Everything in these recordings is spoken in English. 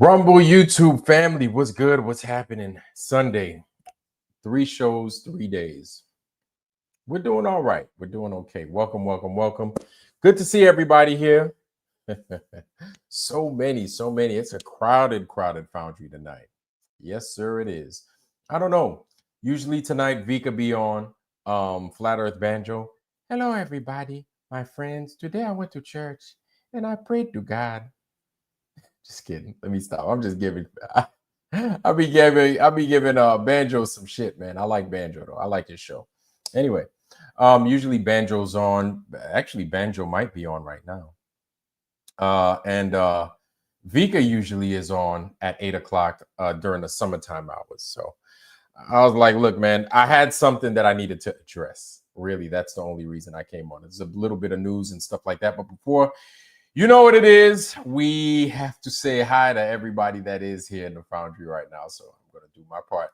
Rumble YouTube family, what's good? What's happening? Sunday, 3 shows, 3 days. We're doing all right. We're doing okay. Welcome, welcome, welcome. Good to see everybody here. so many. It's a crowded foundry tonight. Yes, sir, it is. I don't know. Usually tonight, Vika be on Flat Earth Banjo. Hello, everybody, my friends. Today I went to church and I prayed to God. Just kidding. Let me stop. I'm just giving. I'll be giving Banjo some shit, man. I like Banjo though. I like his show. Anyway, usually Banjo's on. Actually, Banjo might be on right now. And Vika usually is on at 8 o'clock during the summertime hours. So I was like, look, man, I had something that I needed to address. Really, that's the only reason I came on. There's a little bit of news and stuff like that. But before, you know what it is. We have to say hi to everybody that is here in the foundry right now. So I'm going to do my part.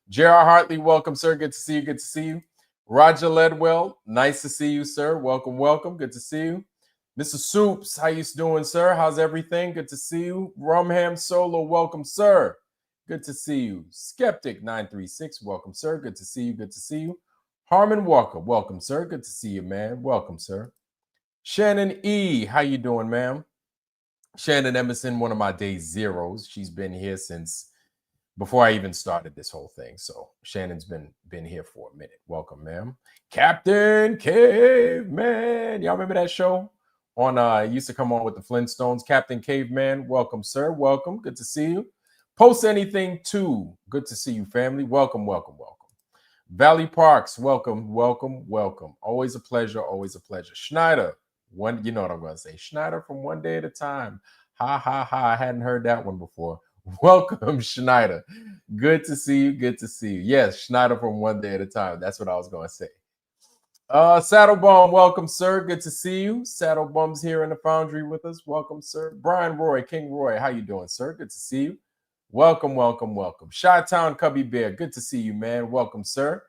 J.R. Hartley, welcome, sir. Good to see you. Good to see you. Roger Ledwell, nice to see you, sir. Welcome, welcome. Good to see you. Mr. Soups, how you doing, sir? How's everything? Good to see you. Rumham Solo, welcome, sir. Good to see you. Skeptic 936, welcome, sir. Good to see you. Good to see you. Harmon Walker, welcome, sir. Good to see you, man. Welcome, sir. Shannon E, how you doing, ma'am? Shannon Emerson, one of my day zeros. She's been here since before I even started this whole thing. So Shannon's been here for a minute. Welcome, ma'am. Captain Caveman. Y'all remember that show? Used to come on with the Flintstones. Captain Caveman, welcome, sir. Welcome. Good to see you. Post anything too. Good to see you, family. Welcome, welcome, welcome. Valley Parks, welcome, welcome, welcome. Always a pleasure, always a pleasure. Schneider, you know what I'm going to say. Schneider from One Day at a Time. Ha, ha, ha. I hadn't heard that one before. Welcome, Schneider. Good to see you. Good to see you. Yes, Schneider from One Day at a Time. That's what I was going to say. Saddlebum, welcome, sir. Good to see you. Saddlebum's here in the foundry with us. Welcome, sir. Brian Roy, King Roy, how you doing, sir? Good to see you. Welcome, welcome, welcome. Chi-Town Cubby Bear, good to see you, man. Welcome, sir.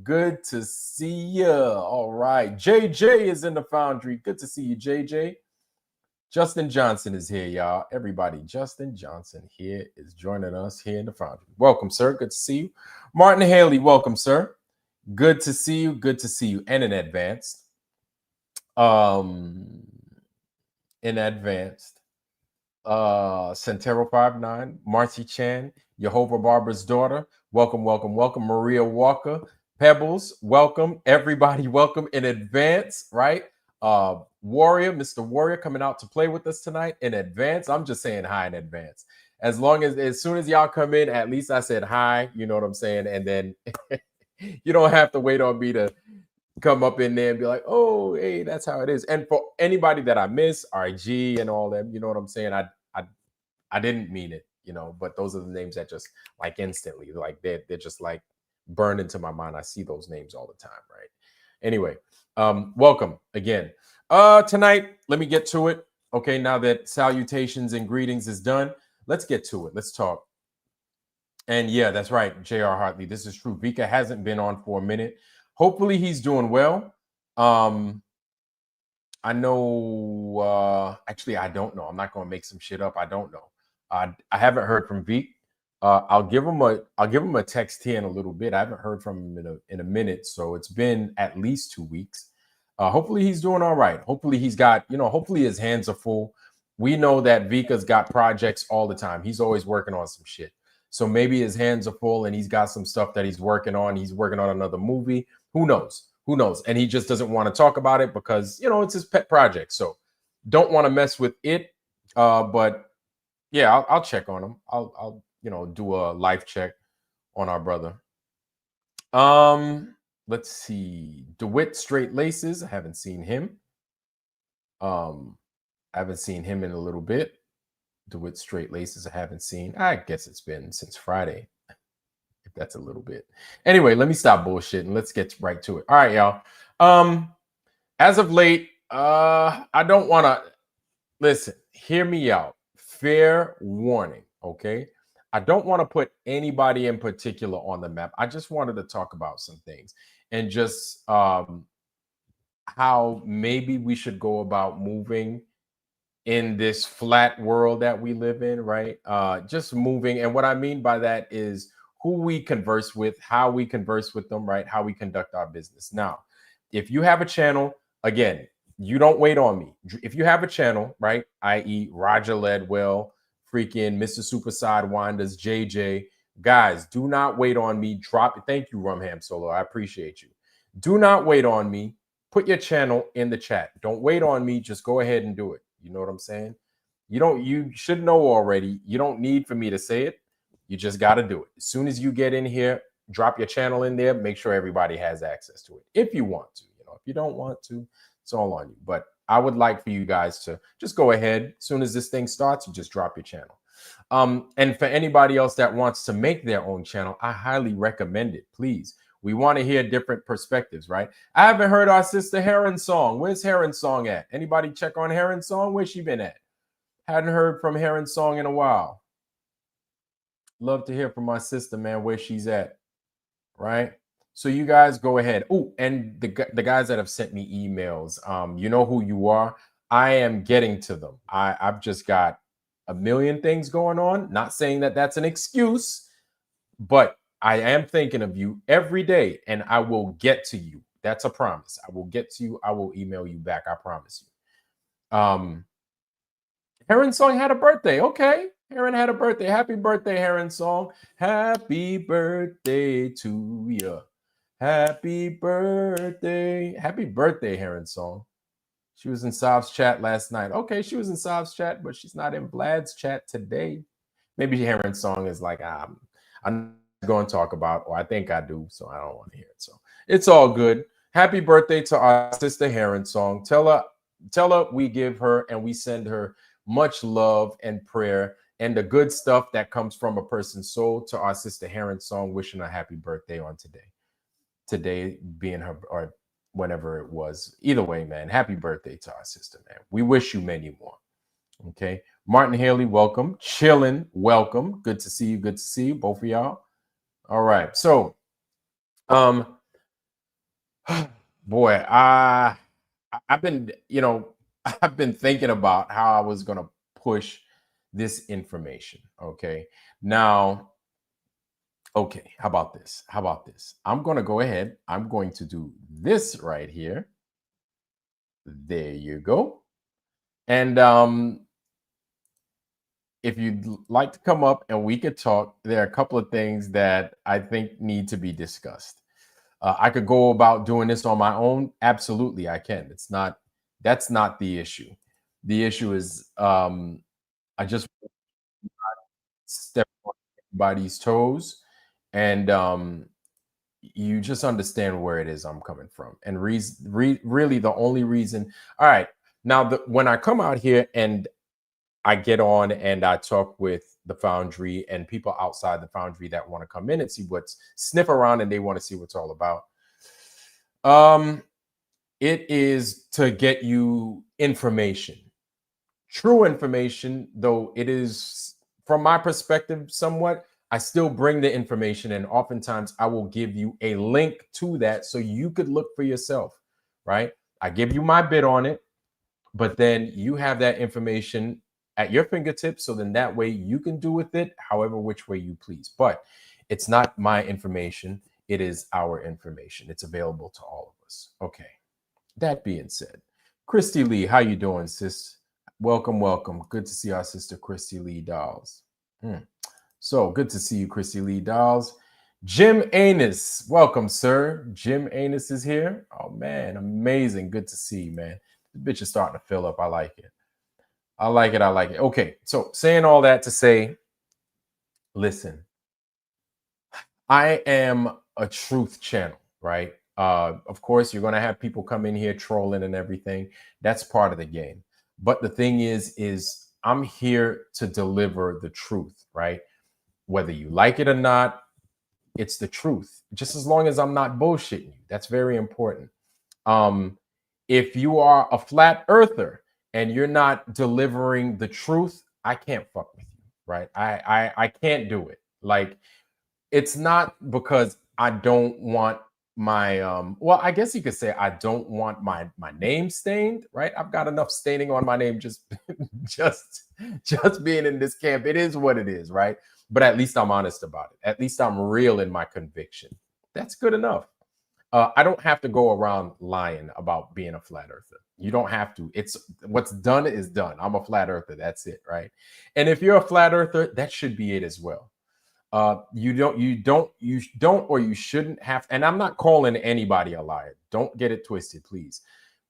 Good to see you. All right. JJ is in the foundry. Good to see you, JJ. Justin Johnson is here, y'all. Everybody, Justin Johnson here is joining us here in the foundry. Welcome, sir. Good to see you. Martin Haley, welcome, sir. Good to see you. Good to see you. And in advance. Centero 59, Marcy Chan, Jehovah Barbara's daughter. Welcome, welcome, welcome. Maria Walker, Pebbles, welcome. Everybody, welcome in advance, right? Warrior, Mr. Warrior coming out to play with us tonight in advance. I'm just saying hi in advance. As soon as y'all come in, at least I said hi, you know what I'm saying? And then you don't have to wait on me to come up in there and be like, oh, hey, that's how it is. And for anybody that I miss, RG and all them, you know what I'm saying? I didn't mean it, you know, but those are the names that just like instantly, like they're just like burned into my mind. I see those names all the time, right? Anyway, welcome again. Tonight, let me get to it. Okay, now that salutations and greetings is done, let's get to it. Let's talk. And yeah, that's right, J.R. Hartley. This is true. Vika hasn't been on for a minute. Hopefully he's doing well. I know, actually, I don't know. I'm not going to make some shit up. I don't know. I haven't heard from Veek. I'll give him a text here in a little bit. I haven't heard from him in a minute, so it's been at least 2 weeks. Hopefully he's doing all right. Hopefully he's got, hopefully his hands are full. We know that Vika's got projects all the time. He's always working on some shit. So maybe his hands are full and he's got some stuff that he's working on. He's working on another movie. Who knows? Who knows? And he just doesn't want to talk about it because, it's his pet project. So don't want to mess with it. But yeah, I'll check on him. I'll do a life check on our brother. Let's see. DeWitt Straight Laces. I haven't seen him. I haven't seen him in a little bit. DeWitt Straight Laces. I haven't seen. I guess it's been since Friday. If that's a little bit. Anyway, let me stop bullshitting. Let's get right to it. All right, y'all. As of late, I don't want to listen. Hear me out. Fair warning, okay? I don't want to put anybody in particular on the map. I just wanted to talk about some things and just how maybe we should go about moving in this flat world that we live in, right? Just moving. And what I mean by that is who we converse with, how we converse with them, right? How we conduct our business. Now, if you have a channel, again, you don't wait on me. If you have a channel, right, i.e., Roger Ledwell, freaking Mr. Super Sidewinders, JJ, guys, do not wait on me. Drop it. Thank you, Rumham Solo. I appreciate you. Do not wait on me. Put your channel in the chat. Don't wait on me. Just go ahead and do it. You know what I'm saying? You should know already. You don't need for me to say it. You just got to do it. As soon as you get in here, drop your channel in there. Make sure everybody has access to it if you want to. If you don't want to, it's all on you. But I would like for you guys to just go ahead. As soon as this thing starts, you just drop your channel. And for anybody else that wants to make their own channel, I highly recommend it. Please. We want to hear different perspectives, right? I haven't heard our sister Heron Song. Where's Heron Song at? Anybody check on Heron Song? Where's she been at? Hadn't heard from Heron Song in a while. Love to hear from my sister, man, where she's at, right? So you guys go ahead. Oh, and the guys that have sent me emails, you know who you are. I am getting to them. I've just got a million things going on. Not saying that that's an excuse, but I am thinking of you every day, and I will get to you. That's a promise. I will get to you. I will email you back. I promise you. Heron Song had a birthday. Okay. Heron had a birthday. Happy birthday, Heron Song. Happy birthday to you. Happy birthday. Happy birthday, Heron Song. She was in Sav's chat last night. Okay, she was in Sav's chat, but she's not in Vlad's chat today. Maybe Heron Song is like, I'm going to talk about, or I think I do, so I don't want to hear it. So it's all good. Happy birthday to our sister Heron Song. Tell her we give her and we send her much love and prayer and the good stuff that comes from a person's soul to our sister Heron Song, wishing her happy birthday on today. Today being her, or whenever it was. Either way, man, happy birthday to our sister, man. We wish you many more. Okay. Martin Haley, welcome. Chillin', welcome. Good to see you. Good to see you, both of y'all. All right. So, boy, I've been, I've been thinking about how I was going to push this information. Okay. Now, okay, how about this? I'm going to go ahead. I'm going to do this right here. There you go. And if you'd like to come up and we could talk, there are a couple of things that I think need to be discussed. I could go about doing this on my own. Absolutely, I can. That's not the issue. The issue is I just step on everybody's toes, and you just understand where it is I'm coming from. And really the only reason. All right, now when I come out here and I get on and I talk with the Foundry and people outside the Foundry that want to come in and see sniff around and they want to see what's all about. It is to get you information, true information, though it is, from my perspective, somewhat, I still bring the information, and oftentimes I will give you a link to that so you could look for yourself, right? I give you my bit on it, but then you have that information at your fingertips, so then that way you can do with it however which way you please. But it's not my information, it is our information. It's available to all of us. Okay, that being said, Christy Lee, how you doing, sis? Welcome. Good to see our sister Christy Lee Dolls. So good to see you, Christy Lee Dolls. Jim Anus, welcome, sir. Jim Anus is here. Oh man, amazing. Good to see you, man. The bitch is starting to fill up. I like it. Okay, so saying all that to say, listen, I am a truth channel, right? Of course, you're going to have people come in here trolling and everything. That's part of the game. But the thing is I'm here to deliver the truth, right? Whether you like it or not, it's the truth. Just as long as I'm not bullshitting you. That's very important. If you are a flat earther and you're not delivering the truth, I can't fuck with you, right? I can't do it. Like, it's not because I don't want well, I guess you could say I don't want my name stained, right? I've got enough staining on my name just just just being in this camp. It is what it is, right? But at least I'm honest about it. At least I'm real in my conviction. That's good enough. I don't have to go around lying about being a flat earther. You don't have to. It's what's done is done. I'm a flat earther. That's it, right? And if you're a flat earther, that should be it as well. You don't, or you shouldn't have. And I'm not calling anybody a liar. Don't get it twisted, please.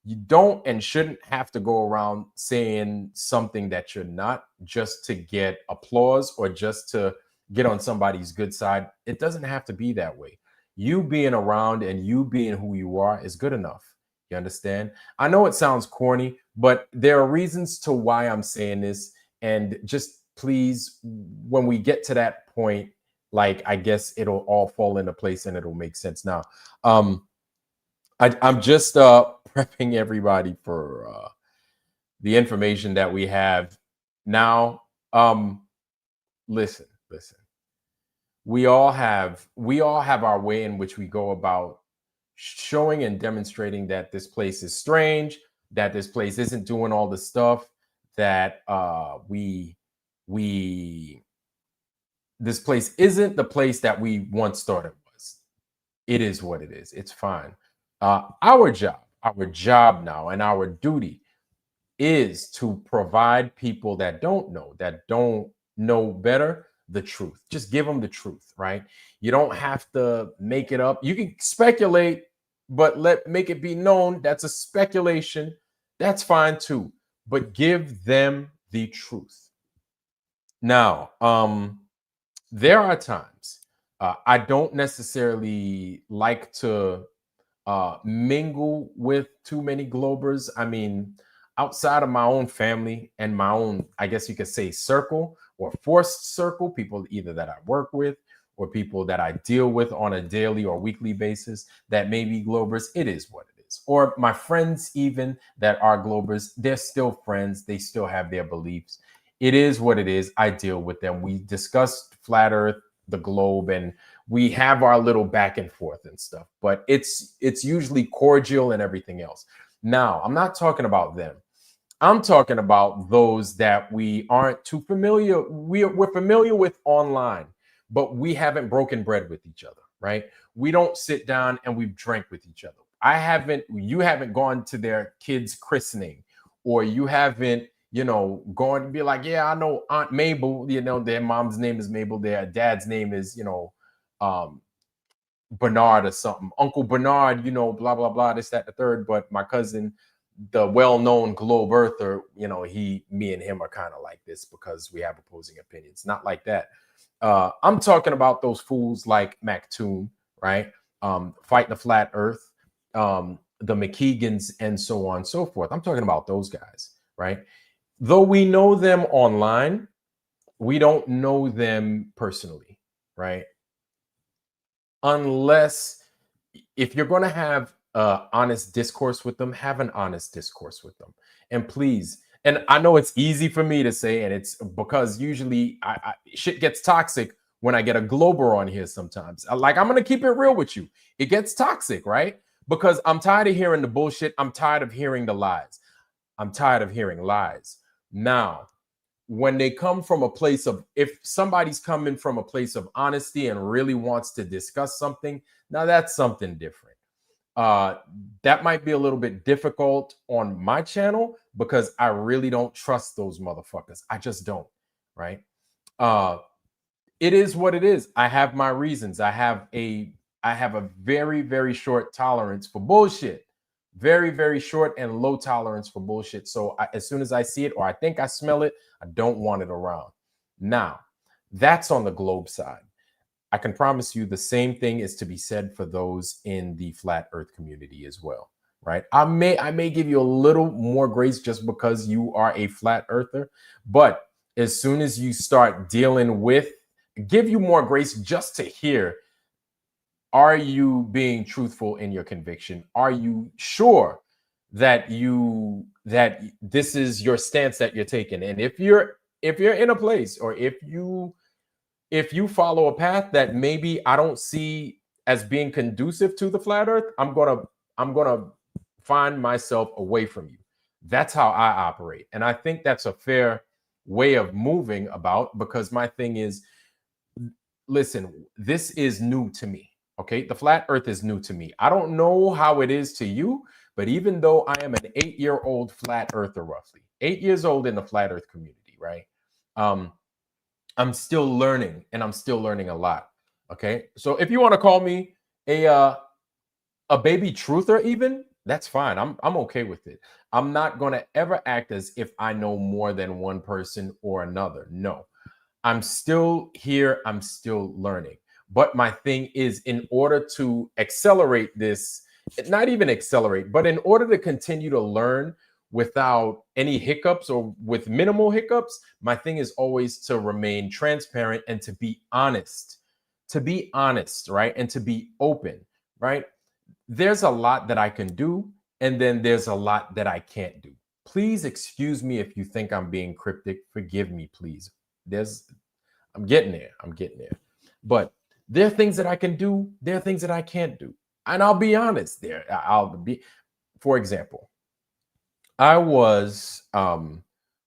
You don't and shouldn't have to go around saying something that you're not just to get applause or just to get on somebody's good side. It doesn't have to be that way. You being around and you being who you are is good enough. You understand? I know it sounds corny, but there are reasons to why I'm saying this. And just please, when we get to that point, like, I guess it'll all fall into place and it'll make sense. Now, I'm just prepping everybody for the information that we have now. Listen. We all have our way in which we go about showing and demonstrating that this place is strange, that this place isn't doing all the stuff that this place isn't the place that we once thought it was. It is what it is. It's fine. Our job now, and our duty is to provide people that don't know better, the truth. Just give them the truth, right? You don't have to make it up. You can speculate, but make it be known that's a speculation. That's fine too. But give them the truth. Now, there are times I don't necessarily like to mingle with too many Globers. I mean, outside of my own family and my own, I guess you could say, circle or forced circle, people either that I work with or people that I deal with on a daily or weekly basis that may be Globers, it is what it is. Or my friends even that are Globers, they're still friends. They still have their beliefs. It is what it is. I deal with them. We discussed flat earth, the globe, and we have our little back and forth and stuff, but it's usually cordial and everything else. Now, I'm not talking about them. I'm talking about those that we aren't too familiar. We're familiar with online, but we haven't broken bread with each other, right? We don't sit down and we've drank with each other. You haven't gone to their kid's christening, or you haven't, going to be like, yeah, I know Aunt Mabel, their mom's name is Mabel, their dad's name is, Bernard or something. Uncle Bernard, blah, blah, blah, this, that, the third. But my cousin, the well-known globe earther, me and him are kind of like this because we have opposing opinions. Not like that. I'm talking about those fools like Mactoon, right? Fight the Flat Earth, the McKeegans, and so on and so forth. I'm talking about those guys, right? Though we know them online, we don't know them personally, right? Unless, if you're going to have honest discourse with them, have an honest discourse with them. And please, and I know it's easy for me to say, and it's because usually shit gets toxic when I get a Glober on here sometimes. I'm going to keep it real with you. It gets toxic, right? Because I'm tired of hearing the bullshit. I'm tired of hearing the lies. I'm tired of hearing lies. Now, when they come from a place of, if somebody's coming from a place of honesty and really wants to discuss something, now that's something different. That might be a little bit difficult on my channel because I really don't trust those motherfuckers. I just don't, right? It is what it is. I have my reasons. I have a very, very short tolerance for bullshit. Very, very short and low tolerance for bullshit. So as soon as I see it or I think I smell it, I don't want it around. Now, that's on the globe side. I can promise you the same thing is to be said for those in the flat earth community as well, right? I may give you a little more grace just because you are a flat earther, but as soon as you start dealing with, give you more grace just to hear, are you being truthful in your conviction? Are you sure that this is your stance that you're taking? And if you're in a place, or if you follow a path that maybe I don't see as being conducive to the flat earth, I'm gonna find myself away from you. That's how I operate. And I think that's a fair way of moving about, because my thing is, listen, this is new to me. Okay. The flat earth is new to me. I don't know how it is to you, but even though I am an 8-year-old flat earther, roughly 8 years old in the flat earth community, right? I'm still learning, and I'm still learning a lot. Okay. So if you want to call me a baby truther, even, that's fine. I'm okay with it. I'm not going to ever act as if I know more than one person or another. No, I'm still here. I'm still learning. But my thing is, in order to accelerate this, not even accelerate, but in order to continue to learn without any hiccups or with minimal hiccups, my thing is always to remain transparent and to be honest. To be honest, right? And to be open, right? There's a lot that I can do, and then there's a lot that I can't do. Please excuse me if you think I'm being cryptic. Forgive me, please. I'm getting there. I'm getting there. But there are things that I can do. There are things that I can't do. And I'll be honest there. For example,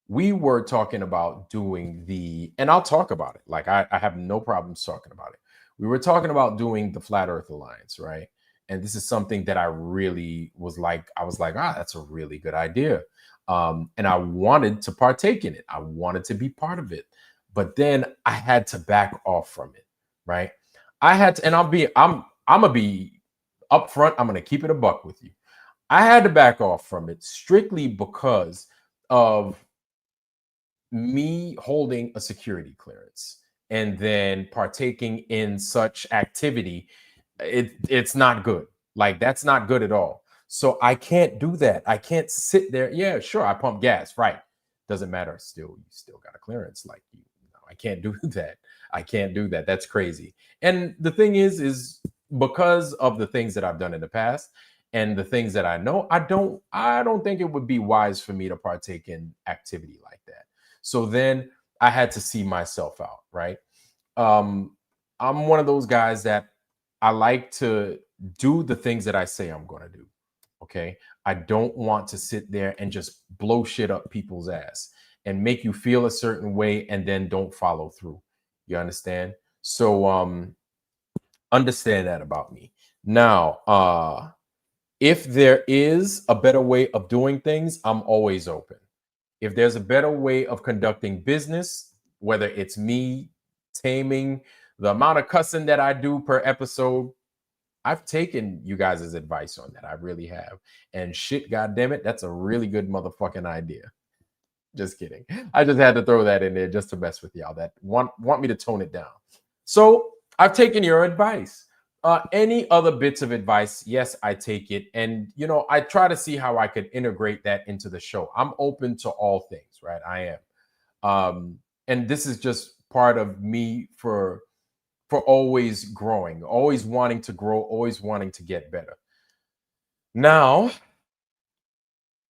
we were talking about doing and I'll talk about it. Like, I have no problems talking about it. We were talking about doing the Flat Earth Alliance, right? And this is something that I was like, that's a really good idea. And I wanted to partake in it. I wanted to be part of it. But then I had to back off from it, right? I had to, and I'm gonna be upfront. I'm gonna keep it a buck with you. I had to back off from it strictly because of me holding a security clearance and then partaking in such activity. It's not good. Like, that's not good at all. So I can't do that. I can't sit there. Yeah, sure, I pump gas, right? Doesn't matter. You still got a clearance. Like, I can't do that. I can't do that. That's crazy. And the thing is because of the things that I've done in the past and the things that I know, I don't think it would be wise for me to partake in activity like that. So then I had to see myself out, right? I'm one of those guys that I like to do the things that I say I'm going to do. Okay. I don't want to sit there and just blow shit up people's ass and make you feel a certain way and then don't follow through. You understand? So understand that about me. Now, if there is a better way of doing things, I'm always open. If there's a better way of conducting business, whether it's me taming the amount of cussing that I do per episode, I've taken you guys' advice on that. I really have. And shit, goddamn it, that's a really good motherfucking idea. Just kidding. I just had to throw that in there just to mess with y'all that want me to tone it down. So I've taken your advice. Any other bits of advice? Yes, I take it. And, I try to see how I could integrate that into the show. I'm open to all things, right? I am. And this is just part of me for always growing, always wanting to grow, always wanting to get better. Now,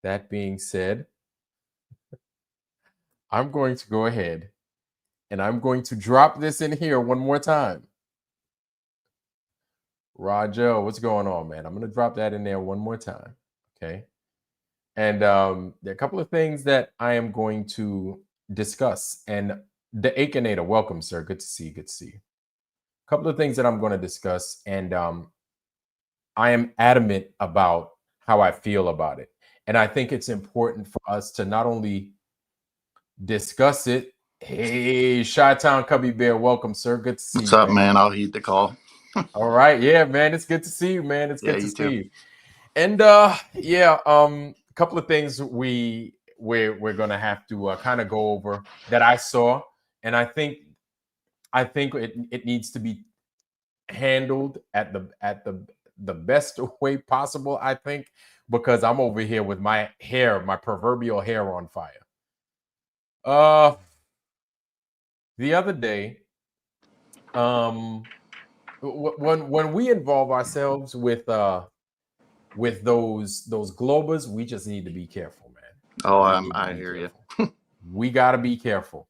that being said, I'm going to go ahead and I'm going to drop this in here one more time. Roger, what's going on, man? I'm going to drop that in there one more time. Okay. And there are a couple of things that I am going to discuss. And the Akinator, welcome, sir. Good to see you. Good to see you. A couple of things that I'm going to discuss. And I am adamant about how I feel about it. And I think it's important for us to not only discuss it. Hey, Chi-Town Cubby Bear, welcome, sir. Good to see you. What's up, man? I'll heed the call. All right. Yeah, man. It's good to see you, man. It's good to see you. And a couple of things we're gonna have to kind of go over that I saw. And I think it needs to be handled at the best way possible, I think, because I'm over here with my proverbial hair on fire. The other day, when we involve ourselves with those globers, we just need to be careful, man. Oh, I hear you. We got to be careful.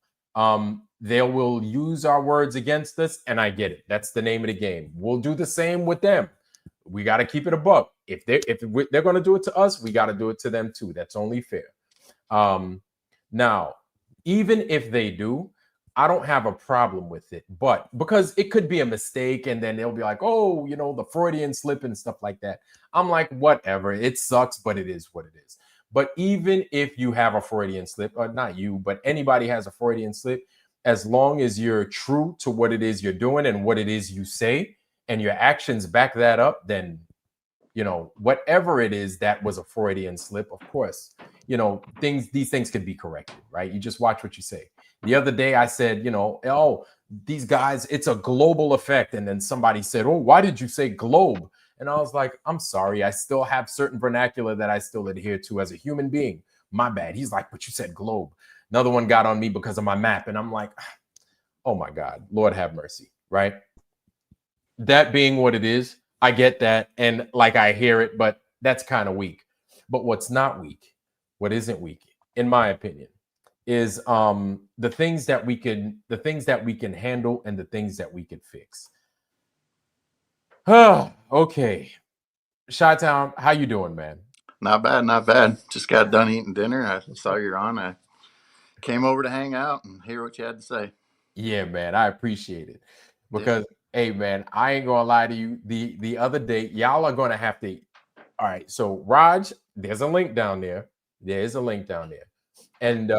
They will use our words against us, and I get it. That's the name of the game. We'll do the same with them. We got to keep it above. If they're going to do it to us, we got to do it to them too. That's only fair. Now, even if they do, I don't have a problem with it, but because it could be a mistake, and then they'll be like, "Oh, the Freudian slip and stuff like that." I'm like, whatever. It sucks, but it is what it is. But even if you have a Freudian slip, or not you, but anybody has a Freudian slip, as long as you're true to what it is you're doing and what it is you say, and your actions back that up, then whatever it is that was a Freudian slip, of course, these things could be corrected, right? You just watch what you say. The other day I said, oh, these guys, it's a global effect. And then somebody said, oh, why did you say globe? And I was like, I'm sorry. I still have certain vernacular that I still adhere to as a human being. My bad. He's like, but you said globe. Another one got on me because of my map. And I'm like, oh my God, Lord have mercy, right? That being what it is, I get that. And like, I hear it, but that's kind of weak. But what's not weak, what isn't weak, in my opinion, is the things that we can handle and the things that we can fix. Okay. Chi-Town, how you doing, man? Not bad, not bad. Just got done eating dinner. I saw you're on. I came over to hang out and hear what you had to say. Yeah, man, I appreciate it. Because hey, man, I ain't gonna lie to you. The other day, y'all are gonna have to. All right, so Raj, there's a link down there. There is a link down there, and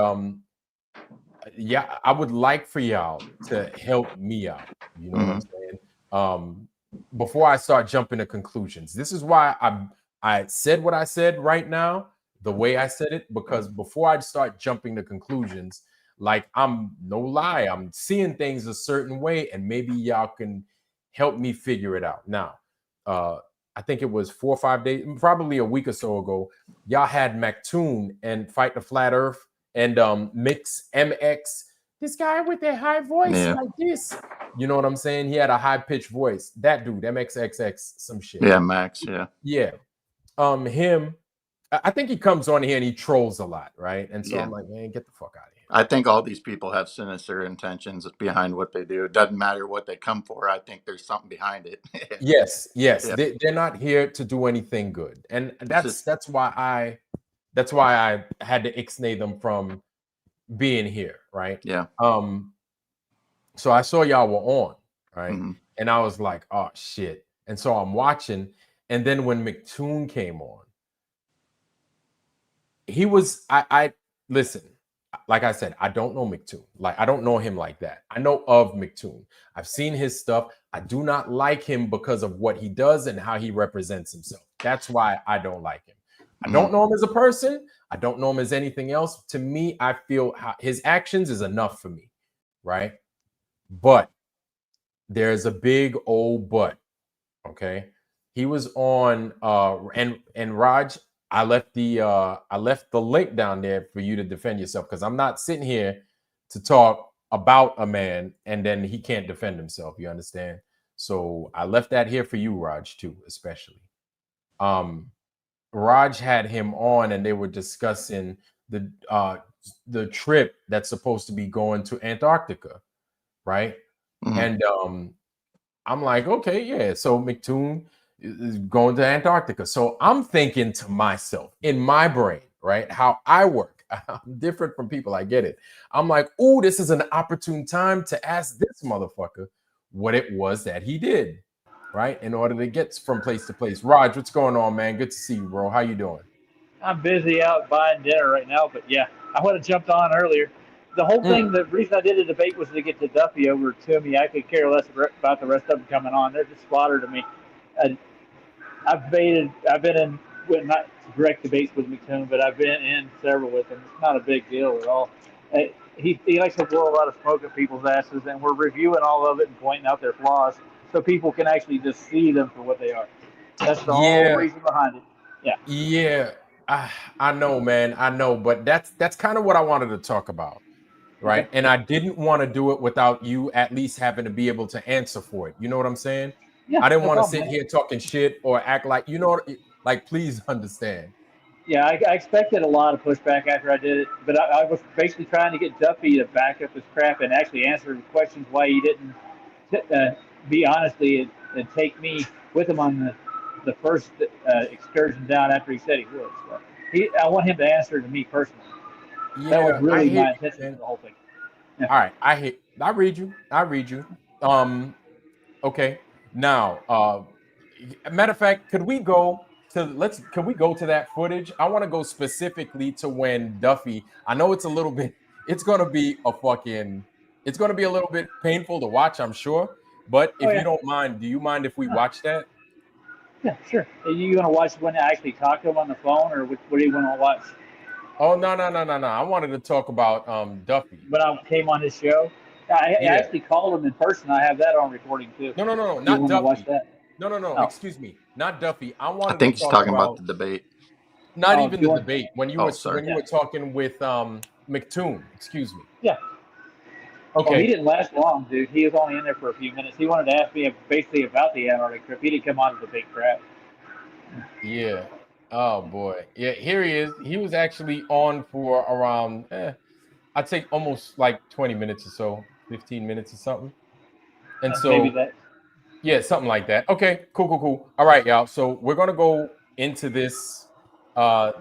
yeah, I would like for y'all to help me out. You know what I'm saying? Before I start jumping to conclusions, this is why I said what I said right now, the way I said it, because before I start jumping to conclusions, like, I'm no lie, I'm seeing things a certain way, and maybe y'all can help me figure it out. Now, I think it was 4 or 5 days, probably a week or so ago, y'all had Mactoon and Fight the Flat Earth and Mix MX, this guy with that high voice like this. You know what I'm saying? He had a high pitched voice. That dude, MXXX, some shit. Yeah, Max. Yeah. Yeah. Him. I think he comes on here and he trolls a lot, right? And so I'm like, man, get the fuck out of here. I think all these people have sinister intentions behind what they do. It doesn't matter what they come for. I think there's something behind it. Yes. Yeah. They're not here to do anything good, and that's why I had to ixnay them from being here, right? Yeah. So I saw y'all were on, right? And I was like, oh shit. And so I'm watching, and then when Mactoon came on, he was I listen, like I said, I don't know Mactoon. Like, I don't know him like that. I know of Mactoon. I've seen his stuff. I do not like him because of what he does and how he represents himself. That's why I don't like him. I don't know him as a person. I don't know him as anything else. To me, I feel his actions is enough for me, right? But there's a big old but. Okay, he was on and Raj, I left the link down there for you to defend yourself, because I'm not sitting here to talk about a man and then he can't defend himself. You understand? So I left that here for you, Raj, too, especially. Raj had him on and they were discussing the trip that's supposed to be going to Antarctica, right? And I'm like, okay, yeah. So Mactoon is going to Antarctica. So I'm thinking to myself, in my brain, right, how I work, I'm different from people. I get it. I'm like, oh, this is an opportune time to ask this motherfucker what it was that he did, right, in order to get from place to place. Raj, what's going on, man? Good to see you, bro. How you doing? I'm busy out buying dinner right now, but yeah, I would have jumped on earlier. The whole thing, the reason I did a debate was to get the Duffy over to me. I could care less about the rest of them coming on. They're just fodder to me. And I've been in, well, not direct debates with McToon, but I've been in several with him. It's not a big deal at all. He likes to blow a lot of smoke at people's asses, and we're reviewing all of it and pointing out their flaws so people can actually just see them for what they are. That's the whole reason behind it. Yeah. Yeah. I know, man. I know, but that's kind of what I wanted to talk about, right? Okay. And I didn't want to do it without you at least having to be able to answer for it. You know what I'm saying? Yeah, I didn't no want to problem, sit man. here talking shit or act like, like, please understand. Yeah, I expected a lot of pushback after I did it, but I was basically trying to get Duffy to back up his crap and actually answer questions why he didn't be honestly and take me with him on the first excursion down after he said he would. So I want him to answer to me personally. That was Yeah, I really hear my you, intention for man. the whole thing. Yeah. All right, I read you. I read you. Okay. Now, matter of fact, could we go to can we go to that footage? I want to go specifically to when Duffy. I know it's a little bit. It's gonna be a fucking. It's gonna be a little bit painful to watch, I'm sure. But Oh if you yeah. don't mind, do you mind if we No. watch that? Yeah, sure. Are you gonna watch when I actually talk to him on the phone, or what do you want to watch? Oh no! I wanted to talk about Duffy. When I came on his show, I Yeah. actually called him in person. I have that on recording too. No, If you not want to watch Duffy. that. No. Oh, Excuse me, not Duffy. I I wanted to think he's talk talking about about the debate. not oh, even you the want? debate Oh, sorry. when you Yeah, were talking with McToon. Excuse me. yeah. Well, he Okay. didn't last long, dude. He was only in there for a few minutes. He wanted to ask me basically about the Antarctic trip. He didn't come on to debate crap. Yeah. Oh boy. Yeah. Here he is. He was actually on for around. I'd say almost like 20 minutes or so, 15 minutes or something. And Maybe so that. yeah, something like that. Okay. Cool. All right, y'all. So we're gonna go into this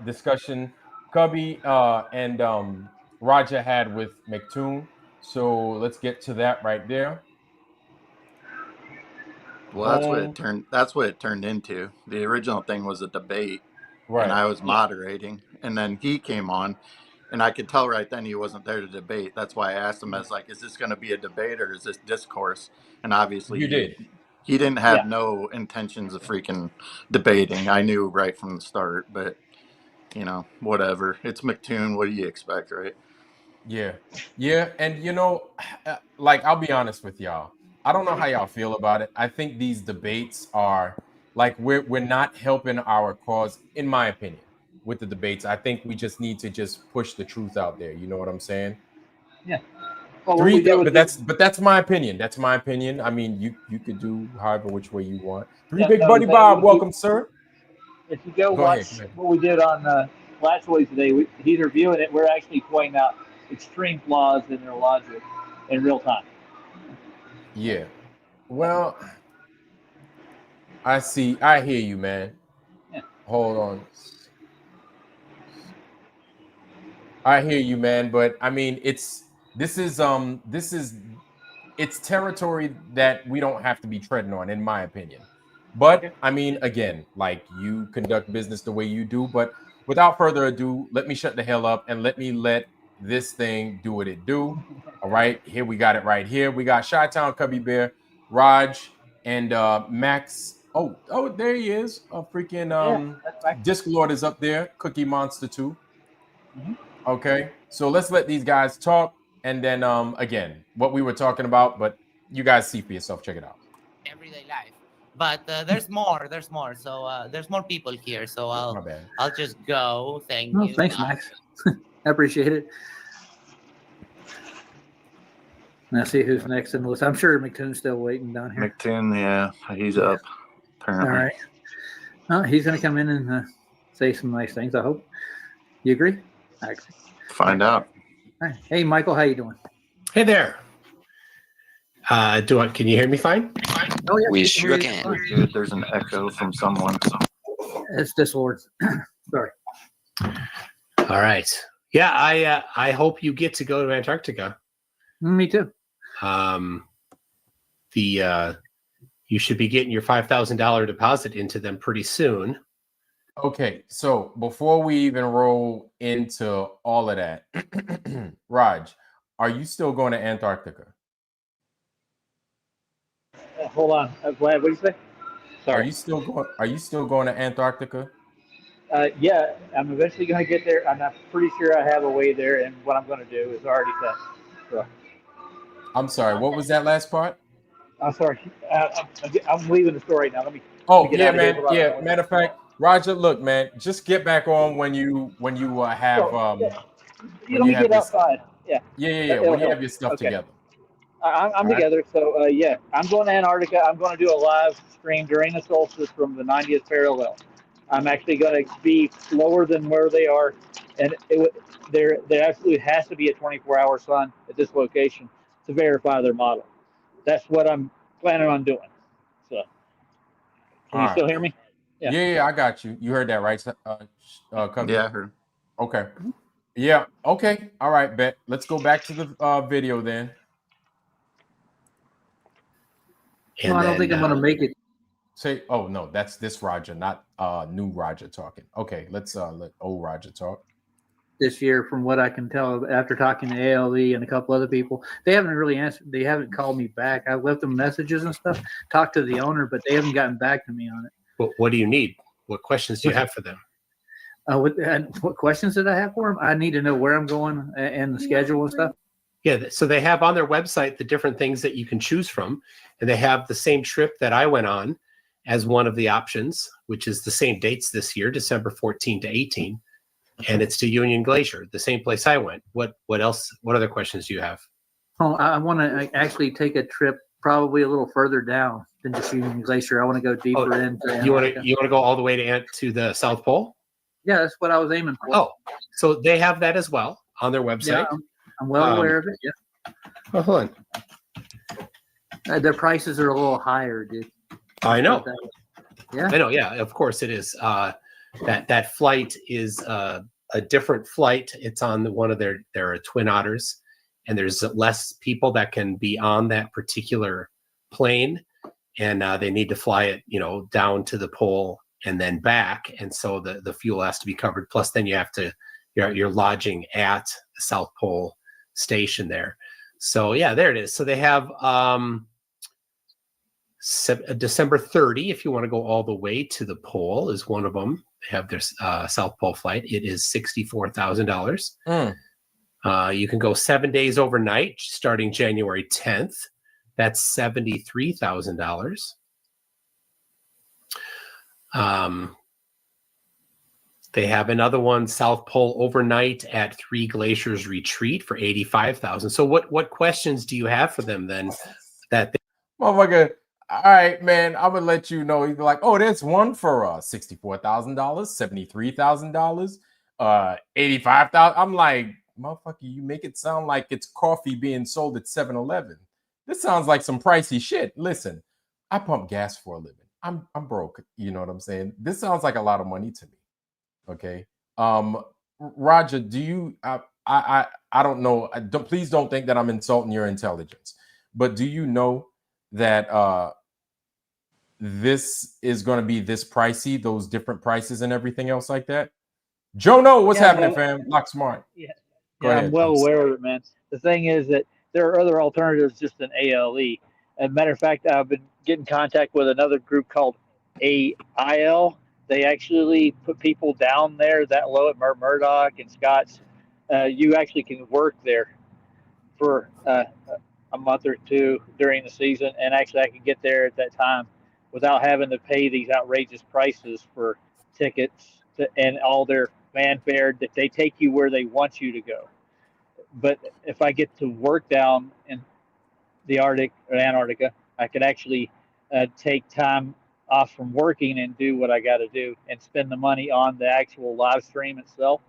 discussion Cubby and Raja had with McToon. So let's get to that right there. Well, that's what Uh, it turned. That's what it turned into. The original thing was a debate, and Right. I was yeah. moderating, and then he came on, and I could tell right then he wasn't there to debate. That's why I asked him, as like, "Is this going to be a debate or is this discourse?" And obviously, You did. he didn't have Yeah. no intentions of freaking debating. I knew right from the start, but whatever. It's McToon. What do you expect, right? Yeah. Yeah. And like I'll be honest with y'all. I don't know how y'all feel about it. I think these debates are like we're not helping our cause, in my opinion, with the debates. I think we just need to just push the truth out there. You know what I'm saying? Yeah. Well, what we did was But that's my opinion. That's my opinion. I mean, you could do however which way you want. Three yeah. Big No, Buddy Bob, welcome, sir. if you go Go ahead. Go watch ahead. what we did on Last Week today, he's reviewing it. We're actually pointing out extreme flaws in their logic in real time. Yeah. Well, I see. I hear you, man. Yeah. Hold on. I hear you, man. But I mean, this is it's territory that we don't have to be treading on, in my opinion. But Okay. I mean, again, like you conduct business the way you do. But without further ado, let me shut the hell up and let this thing do what it do. All right, here we got it right here. We got Chi-Town Cubby Bear, Raj, and Max. Oh, there he is. A freaking Yeah, that's fine. Disclord is up there. Cookie Monster too. Mm-hmm. Okay, so let's let these guys talk, and then again, what we were talking about, but you guys see for yourself. Check it out. Everyday life. But there's more. There's more. So there's more people here. So My bad. I'll just go. Thank Oh, you. thanks, Max. I appreciate it. Now see who's next in the list. I'm sure McToon's still waiting down here. McToon, yeah, he's up apparently. All right. He's going to come in and say some nice things, I hope. You agree? I agree. Find out. All right. Hey, Michael, how you doing? Hey there. Can you hear me fine? Oh, yeah. We sure can. Good. There's an echo from someone. It's Discord. Sorry. All right. Yeah, I hope you get to go to Antarctica. Me too. You should be getting your $5,000 deposit into them pretty soon. Okay, so before we even roll into all of that, Raj, are you still going to Antarctica? Hold on. What did you say? Sorry. Are you still going to Antarctica? Yeah, I'm eventually going to get there. I'm not pretty sure I have a way there, and what I'm going to do is already set. So, I'm sorry. What was that last part? I'm sorry. I'm leaving the store right now. Let me. Oh, get yeah, out of here. man. Hold on. Yeah, matter of fact, Roger, look, man, just get back on when you have Let when me you have get your outside. Yeah. yeah It'll when you help. have your stuff Okay. together. I'm All right. together. So yeah, I'm going to Antarctica. I'm going to do a live stream during the solstice from the 90th parallel. I'm actually going to be lower than where they are, and there absolutely has to be a 24-hour sun at this location to verify their model. That's what I'm planning on doing. So, can you still hear me? Yeah, I got you. You heard that, right, cousin? Yeah, I heard. Okay. Yeah. Okay. All right, bet. Let's go back to the video then. And No, I don't think I'm going to make it Say, oh no, that's this Roger, not new Roger talking. Okay, let's let old Roger talk. this year, from what I can tell after talking to ALE and a couple other people. They haven't really answered. They haven't called me back. I left them messages and stuff, talked to the owner, but they haven't gotten back to me on it. What do you need? What questions do you have for them? What questions did I have for them? I need to know where I'm going and the schedule and stuff. Yeah, so they have on their website the different things that you can choose from, and they have the same trip that I went on as one of the options, which is the same dates this year, December 14 to 18, and it's to Union Glacier, the same place I went. What else? What other questions do you have? Oh, I want to actually take a trip probably a little further down than just Union Glacier. I want to go deeper into Antarctica. You want to go all the way to the South Pole? Yeah, that's what I was aiming for. Oh, so they have that as well on their website. Yeah, I'm well aware of it. Yeah. Oh, hold on. Their prices are a little higher, dude. I know. Yeah. I know. Yeah, of course it is. That flight is a different flight. It's on one of their Twin Otters, and there's less people that can be on that particular plane, and they need to fly it, down to the pole and then back, and so the fuel has to be covered. Plus, then you have to you're lodging at the South Pole station there. So yeah, there it is. So they have December 30, if you want to go all the way to the pole, is one of them. They have their South Pole flight. It is $64,000. You can go 7 days overnight, starting January 10th. That's $73,000. They have another one, South Pole overnight at Three Glaciers Retreat for $85,000. So what questions do you have for them then? Motherfucker, all right, man, I would let you know. You'd be like, oh, there's one for $64,000, $73,000, $85,000. I'm like, motherfucker, you make it sound like it's coffee being sold at 7-Eleven. This sounds like some pricey shit. Listen, I pump gas for a living. I'm broke. You know what I'm saying? This sounds like a lot of money to me. Okay. Roger, do you I don't know. Please don't think that I'm insulting your intelligence. But do you know that this is going to be this pricey, those different prices and everything else like that? Joe, what's happening, fam? Lock Smart. Yeah, Go ahead, I'm well please. aware of it, man. The thing is that there are other alternatives just than ALE. As a matter of fact, I've been getting in contact with another group called AIL. They actually put people down there that low at Murdoch and Scott's. You actually can work there for a month or two during the season, and actually I can get there at that time without having to pay these outrageous prices for tickets and all their fanfare. That they take you where they want you to go. But if I get to work down in the Arctic or Antarctica, I can actually take time off from working and do what I got to do and spend the money on the actual live stream itself.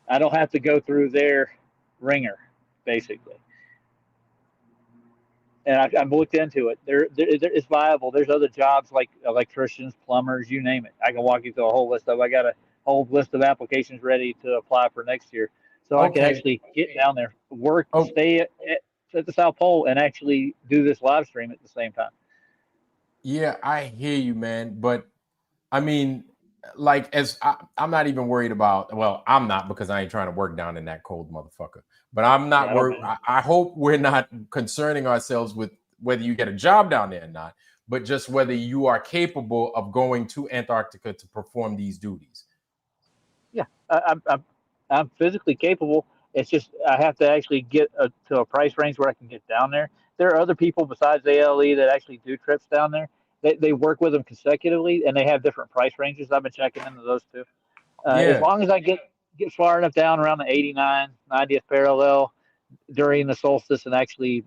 I don't have to go through their ringer, basically. And I've looked into it. It's viable. There's other jobs like electricians, plumbers, you name it. I can walk you through a whole list of. I got a whole list of applications ready to apply for next year. So I can actually get down there, work, stay at the South Pole, and actually do this live stream at the same time. Yeah, I hear you, man. But I mean, like, I'm not even worried about. Well, I'm not, because I ain't trying to work down in that cold motherfucker. But I'm not worried. I hope we're not concerning ourselves with whether you get a job down there or not, but just whether you are capable of going to Antarctica to perform these duties. Yeah, I'm physically capable. It's just I have to actually get to a price range where I can get down there. There are other people besides ALE that actually do trips down there. They work with them consecutively, and they have different price ranges. I've been checking into those too. As long as I get far enough down around the 89, 90th parallel during the solstice and actually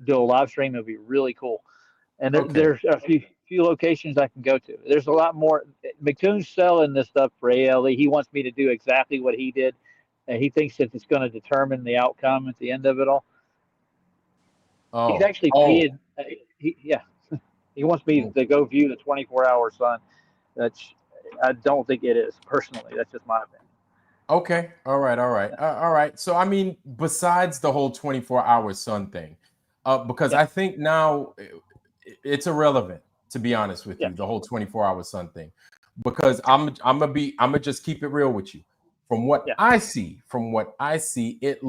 do a live stream, it'll be really cool. And there's a few few locations I can go to. There's a lot more. McToon's selling this stuff for ALE. He wants me to do exactly what he did. And he thinks that it's going to determine the outcome at the end of it all. He's Oh, actually oh, paid. Yeah, he wants me to go view the 24-hour sun. That's, I don't think it is personally. That's just my opinion. okay. All right. All right. All right. So, I mean, besides the whole 24-hour sun thing, because Yeah. I think now it's irrelevant, to be honest with Yeah. you, the whole 24-hour sun thing, because I'm gonna just keep it real with you. From what Yeah. I see, it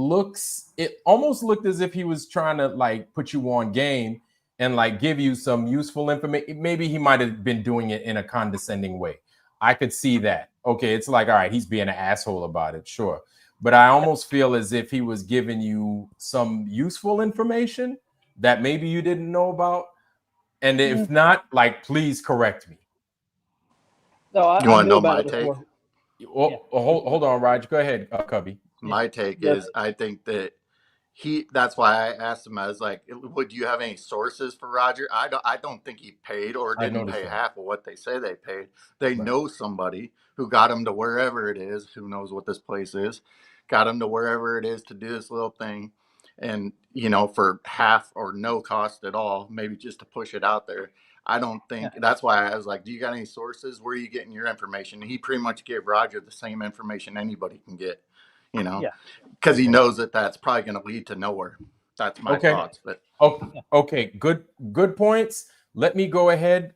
almost looked as if he was trying to like put you on game and like give you some useful information. Maybe he might have been doing it in a condescending way. I could see that. Okay, it's like, all right, he's being an asshole about it, sure. But I almost feel as if he was giving you some useful information that maybe you didn't know about. And if not, like, please correct me. No, You I want to knew know about my it take? before. Hold on, Raj. Go ahead, Cubby. My take Yeah. is I think that that's why I asked him. I was like, would you have any sources for Roger? I don't think he paid or I didn't noticed pay that. half of what they say they paid. They Right. know somebody who got him to wherever it is. Who knows what this place is? Got him to wherever it is to do this little thing. And, for half or no cost at all, maybe just to push it out there. I don't think that's why I was like, do you got any sources? Where are you getting your information? He pretty much gave Roger the same information anybody can get, Yeah. because he knows that that's probably going to lead to nowhere. That's my thoughts. But okay, good points. Let me go ahead.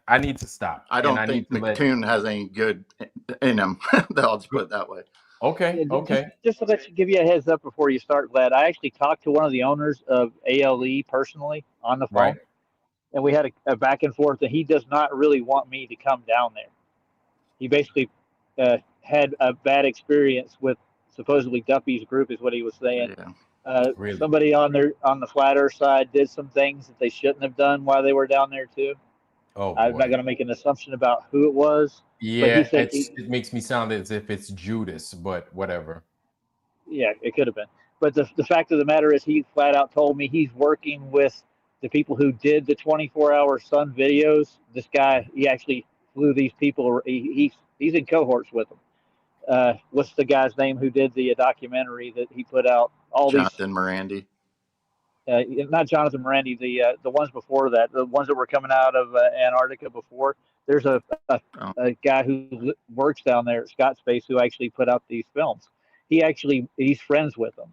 I need to stop. I don't think McToon has any good in him. I'll just put it that way. Okay, okay. Just to give you a heads up before you start, Glad, I actually talked to one of the owners of ALE personally on the phone, Right. and we had a back and forth, and he does not really want me to come down there. He basically had a bad experience with supposedly Duffy's group, is what he was saying. Yeah. Really? Somebody on the flat Earth side did some things that they shouldn't have done while they were down there too. Oh, I'm boy. not going to make an assumption about who it was. Yeah, but he said it makes me sound as if it's Judas, but whatever. Yeah, it could have been. But the fact of the matter is, he flat out told me he's working with the people who did the 24-hour sun videos. This guy, he actually flew these people. He's in cohorts with them. What's the guy's name who did the documentary that he put out? Jonathan Morandi. Not Jonathan Morandi. The ones before that, the ones that were coming out of Antarctica before. There's a guy who works down there at Scott Space who actually put out these films. He's friends with them.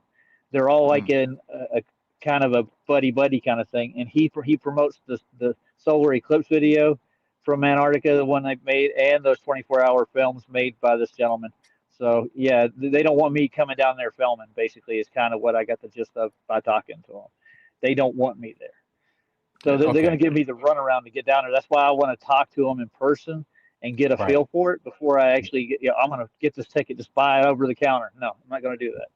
They're all like in a kind of a buddy kind of thing, and he promotes the solar eclipse video from Antarctica, the one they made, and those 24-hour films made by this gentleman. So yeah, they don't want me coming down there filming. Basically, is kind of what I got the gist of by talking to them. They don't want me there, so they're going to give me the runaround to get down there. That's why I want to talk to them in person and get a feel for it before I actually get. I'm going to get this ticket, just buy it over the counter. No, I'm not going to do that.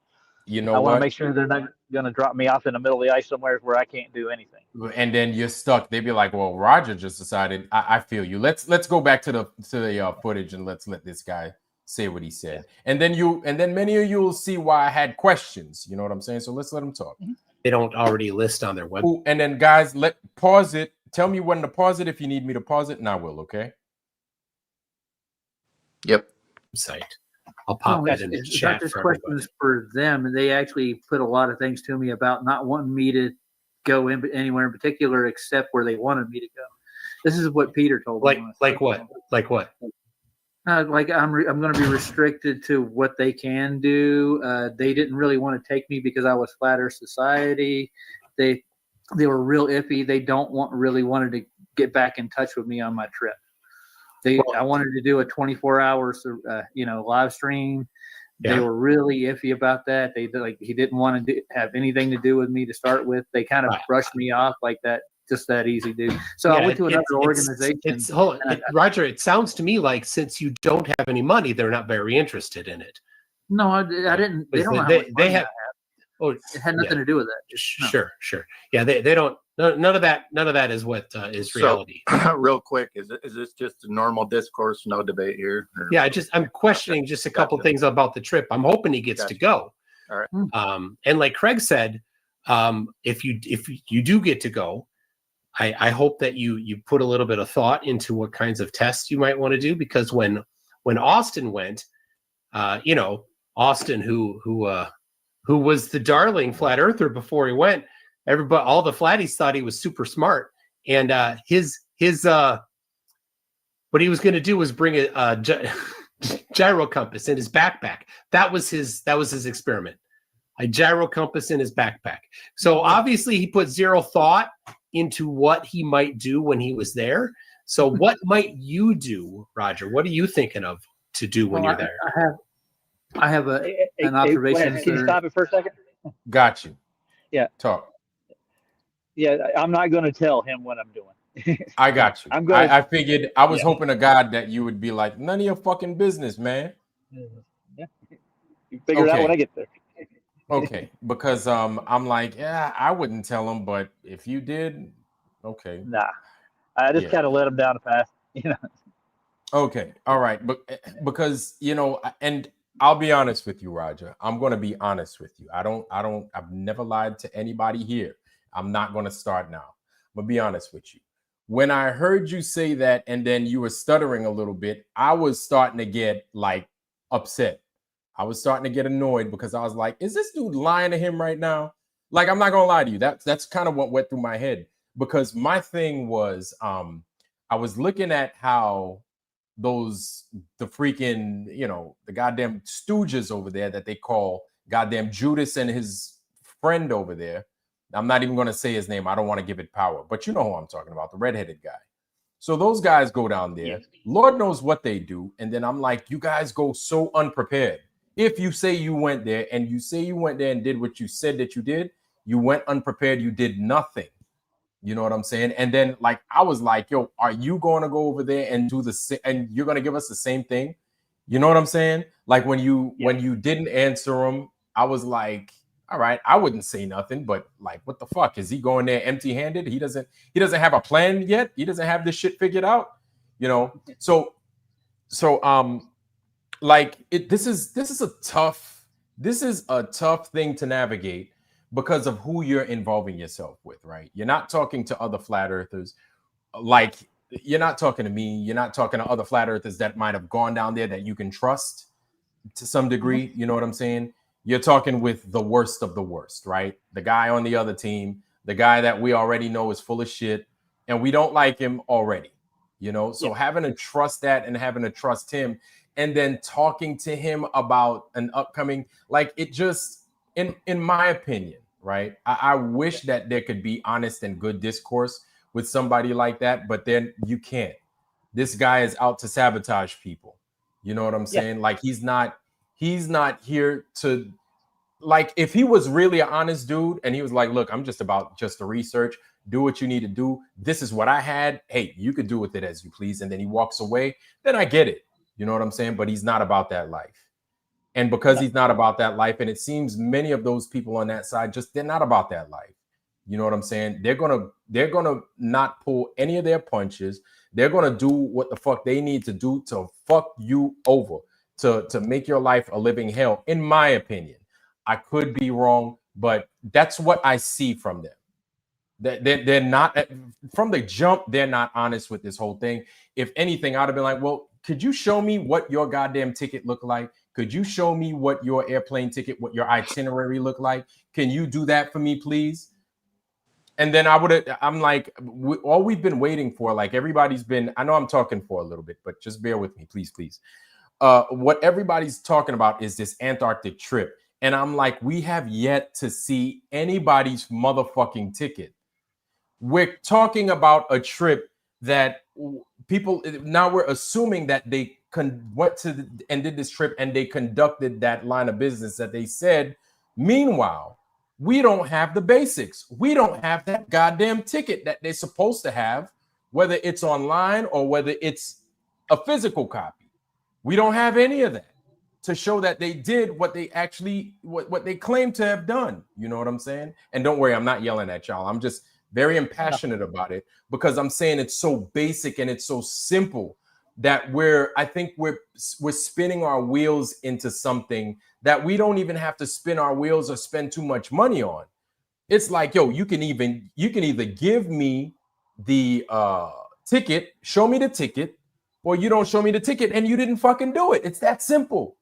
You know I want to what? make sure they're not going to drop me off in the middle of the ice somewhere where I can't do anything. And then you're stuck. They'd be like, "Well, Roger just decided." I feel you. Let's go back to the footage and let's let this guy say what he said. And then many of you will see why I had questions. You know what I'm saying? So let's let him talk. They don't already list on their website. And then guys, pause it. Tell me when to pause it if you need me to pause it, and I will. Okay. Yep. I'll pop that in the chat. Not just questions for them, and they actually put a lot of things to me about not wanting me to go anywhere in particular except where they wanted me to go. This is what Peter told me. Like what? Like what? Like I'm going to be restricted to what they can do. They didn't really want to take me because I was Flat Earth Society. They were real iffy. They really wanted to get back in touch with me on my trip. I wanted to do a 24-hour, live stream. Yeah. They were really iffy about that. He didn't want to have anything to do with me to start with. They kind of brushed me off like that. Just that easy, dude. So I went to another organization. Roger, it sounds to me like since you don't have any money, they're not very interested in it. No, I didn't. They don't know how much money I have. Oh, it had nothing to do with that. No. Sure. Yeah, they don't. None of that is what is reality. So, real quick, is this just a normal discourse, no debate here? Yeah, I'm questioning just a couple things about the trip. I'm hoping he gets to go. All right. And like Craig said, if you do get to go, I hope that you put a little bit of thought into what kinds of tests you might want to do, because when Austin went, Austin, who was the darling flat earther before he went, all the flatties thought he was super smart, and his what he was going to do was bring a gyro compass in his backpack. That was his experiment. A gyro compass in his backpack. So obviously he put zero thought into what he might do when he was there. So what might you do, Roger? What are you thinking of to do when you're there? I have an observation. Can you stop it for a second? Got you. Yeah. Talk. Yeah, I'm not going to tell him what I'm doing. I got you. I'm gonna, I figured, I was hoping to God that you would be like, none of your fucking business, man. Yeah. You figure it out when I get there. Okay, because I'm like, yeah, I wouldn't tell him, but if you did, okay. Nah, I just kind of let him down the path, Okay, all right, but because and I'll be honest with you, Roger. I'm going to be honest with you. I've never lied to anybody here. I'm not going to start now. I'm going to be honest with you. When I heard you say that, and then you were stuttering a little bit, I was starting to get like upset. I was starting to get annoyed because I was like, is this dude lying to him right now? Like, I'm not going to lie to you. That's kind of what went through my head, because my thing was I was looking at how the freaking, the goddamn stooges over there that they call goddamn Judas and his friend over there. I'm not even going to say his name. I don't want to give it power, but you know who I'm talking about, the redheaded guy. So those guys go down there. Yes. Lord knows what they do. And then I'm like, you guys go so unprepared. If you say you went there and you say you went there and did what you said that you did, you went unprepared. You did nothing. You know what I'm saying? And then like, I was like, yo, are you going to go over there and do and you're going to give us the same thing? You know what I'm saying? Like when you didn't answer him, I was like, all right, I wouldn't say nothing, but like, what the fuck? Is he going there empty-handed? He doesn't have a plan yet. He doesn't have this shit figured out, So like this is a tough thing to navigate because of who you're involving yourself with, right? You're not talking to other flat earthers. Like, you're not talking to me. You're not talking to other flat earthers that might have gone down there that you can trust to some degree. You know what I'm saying? You're talking with the worst of the worst, right? The guy on the other team, the guy that we already know is full of shit and we don't like him already, So having to trust that and having to trust him and then talking to him about an upcoming, like, it just, in my opinion, right? I wish that there could be honest and good discourse with somebody like that, but then you can't. This guy is out to sabotage people. You know what I'm saying? Yeah. Like, he's not here to, like, if he was really an honest dude and he was like, look, I'm just about the research, do what you need to do. This is what I had. Hey, you could do with it as you please. And then he walks away. Then I get it. You know what I'm saying? But he's not about that life. And because he's not about that life, and it seems many of those people on that side, they're not about that life. You know what I'm saying? They're gonna not pull any of their punches. They're gonna do what the fuck they need to do to fuck you over, to make your life a living hell, in my opinion. I could be wrong, but that's what I see from them. They're not, from the jump, they're not honest with this whole thing. If anything, I'd have been like, well, could you show me what your goddamn ticket looked like? Could you show me what your airplane ticket, what your itinerary looked like? Can you do that for me, please? And then I'm like, all we've been waiting for, like, everybody's been, I know I'm talking for a little bit, but just bear with me, please. What everybody's talking about is this Antarctic trip. And I'm like, we have yet to see anybody's motherfucking ticket. We're talking about a trip that people, now we're assuming that they went to and did this trip and they conducted that line of business that they said. Meanwhile, we don't have the basics. We don't have that goddamn ticket that they're supposed to have, whether it's online or whether it's a physical copy. We don't have any of that to show that they did what they actually, what they claim to have done. You know what I'm saying? And don't worry, I'm not yelling at y'all. I'm just very impassionate about it because I'm saying it's so basic and it's so simple that I think we're spinning our wheels into something that we don't even have to spin our wheels or spend too much money on. It's like, yo, you can either give me the ticket, show me the ticket, or you don't show me the ticket and you didn't fucking do it. It's that simple.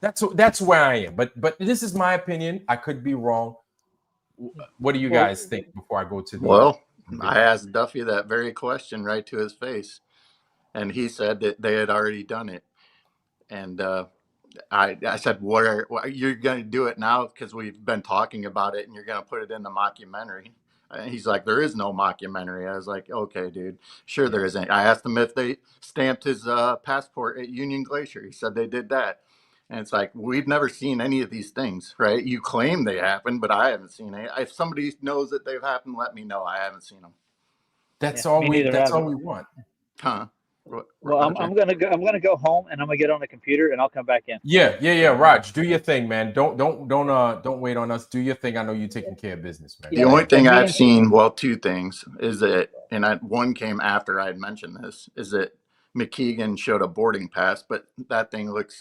That's where I am. But this is my opinion. I could be wrong. What do you guys think before I go to the Well, I asked Duffy that very question right to his face, and he said that they had already done it. And I said, "What you're going to do it now because we've been talking about it, and you're going to put it in the mockumentary?" And he's like, "There is no mockumentary." I was like, "Okay, dude, sure there isn't." I asked him if they stamped his passport at Union Glacier. He said they did that. And it's like, we've never seen any of these things, right? You claim they happened, but I haven't seen any. If somebody knows that they've happened, let me know. I haven't seen them. That's Yeah, all me we. neither, That's have all it. we want. Huh? Well, I'm gonna go. I'm gonna go home and I'm gonna get on the computer and I'll come back in. Yeah. Raj, do your thing, man. Don't wait on us. Do your thing. I know you're taking care of business, man. The Yeah, only and thing me I've and- seen, well, two things, is that, and one came after I had mentioned this, is that McKeegan showed a boarding pass, but that thing looked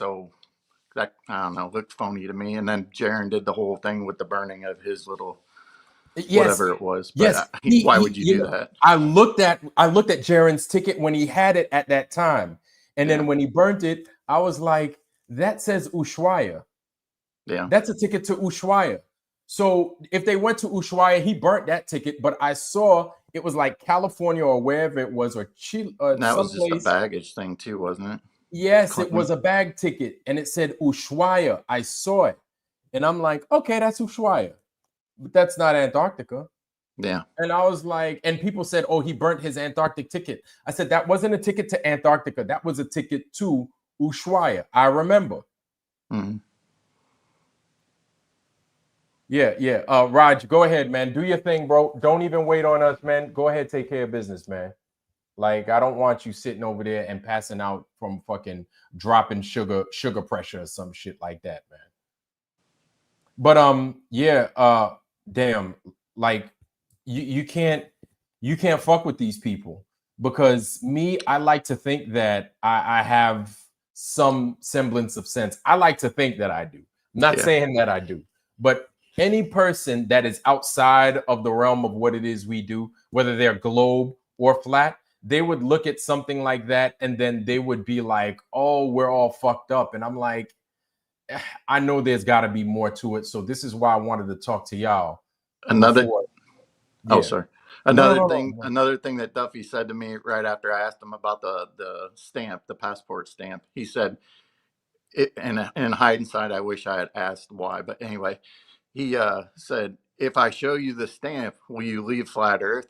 I don't know, looked phony to me. And then Jaron did the whole thing with the burning of his little whatever it was. But Yes. why would you do that? I looked at Jaron's ticket when he had it at that time, and then when he burnt it, I was like, that says Ushuaia. Yeah. That's a ticket to Ushuaia. So if they went to Ushuaia, he burnt that ticket. But I saw it was like California or wherever it was, or Chile, That was just a someplace. baggage thing too, wasn't it? Yes, it was a bag ticket, and it said Ushuaia. I saw it, and I'm like, okay, that's Ushuaia, but that's not Antarctica. Yeah. And I was like, and people said, oh, he burnt his Antarctic ticket. I said, that wasn't a ticket to Antarctica. That was a ticket to Ushuaia. I remember. Mm-hmm. Yeah. Raj, go ahead, man. Do your thing, bro. Don't even wait on us, man. Go ahead, take care of business, man. Like, I don't want you sitting over there and passing out from fucking dropping sugar pressure or some shit like that, man. But damn, like you can't fuck with these people, because I like to think that I have some semblance of sense. I like to think that I do. I'm not saying that I do, but any person that is outside of the realm of what it is we do, whether they're globe or flat, they would look at something like that and then they would be like, oh, we're all fucked up. And I'm like, I know there's got to be more to it. So this is why I wanted to talk to y'all. Another No. thing that Duffy said to me right after I asked him about the stamp, the passport stamp, he said, and in hindsight, I wish I had asked why, but anyway, he said, if I show you the stamp, will you leave flat Earth?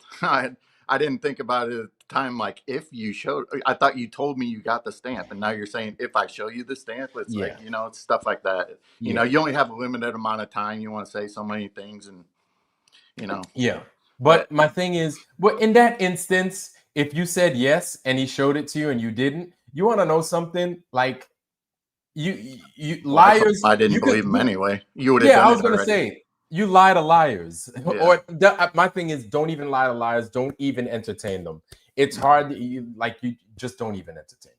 I didn't think about it at the time. Like, if you showed, I thought you told me you got the stamp, and now you're saying if I show you the stamp, it's like, it's stuff like that. You only have a limited amount of time. You want to say so many things, and Yeah. But my thing is, in that instance, if you said yes and he showed it to you and you didn't, you want to know something? Like, you liars. I didn't believe him anyway. You would have. Yeah, I was gonna say, you lie to liars. Or my thing is, don't even lie to liars. Don't even entertain them. It's hard. You just don't even entertain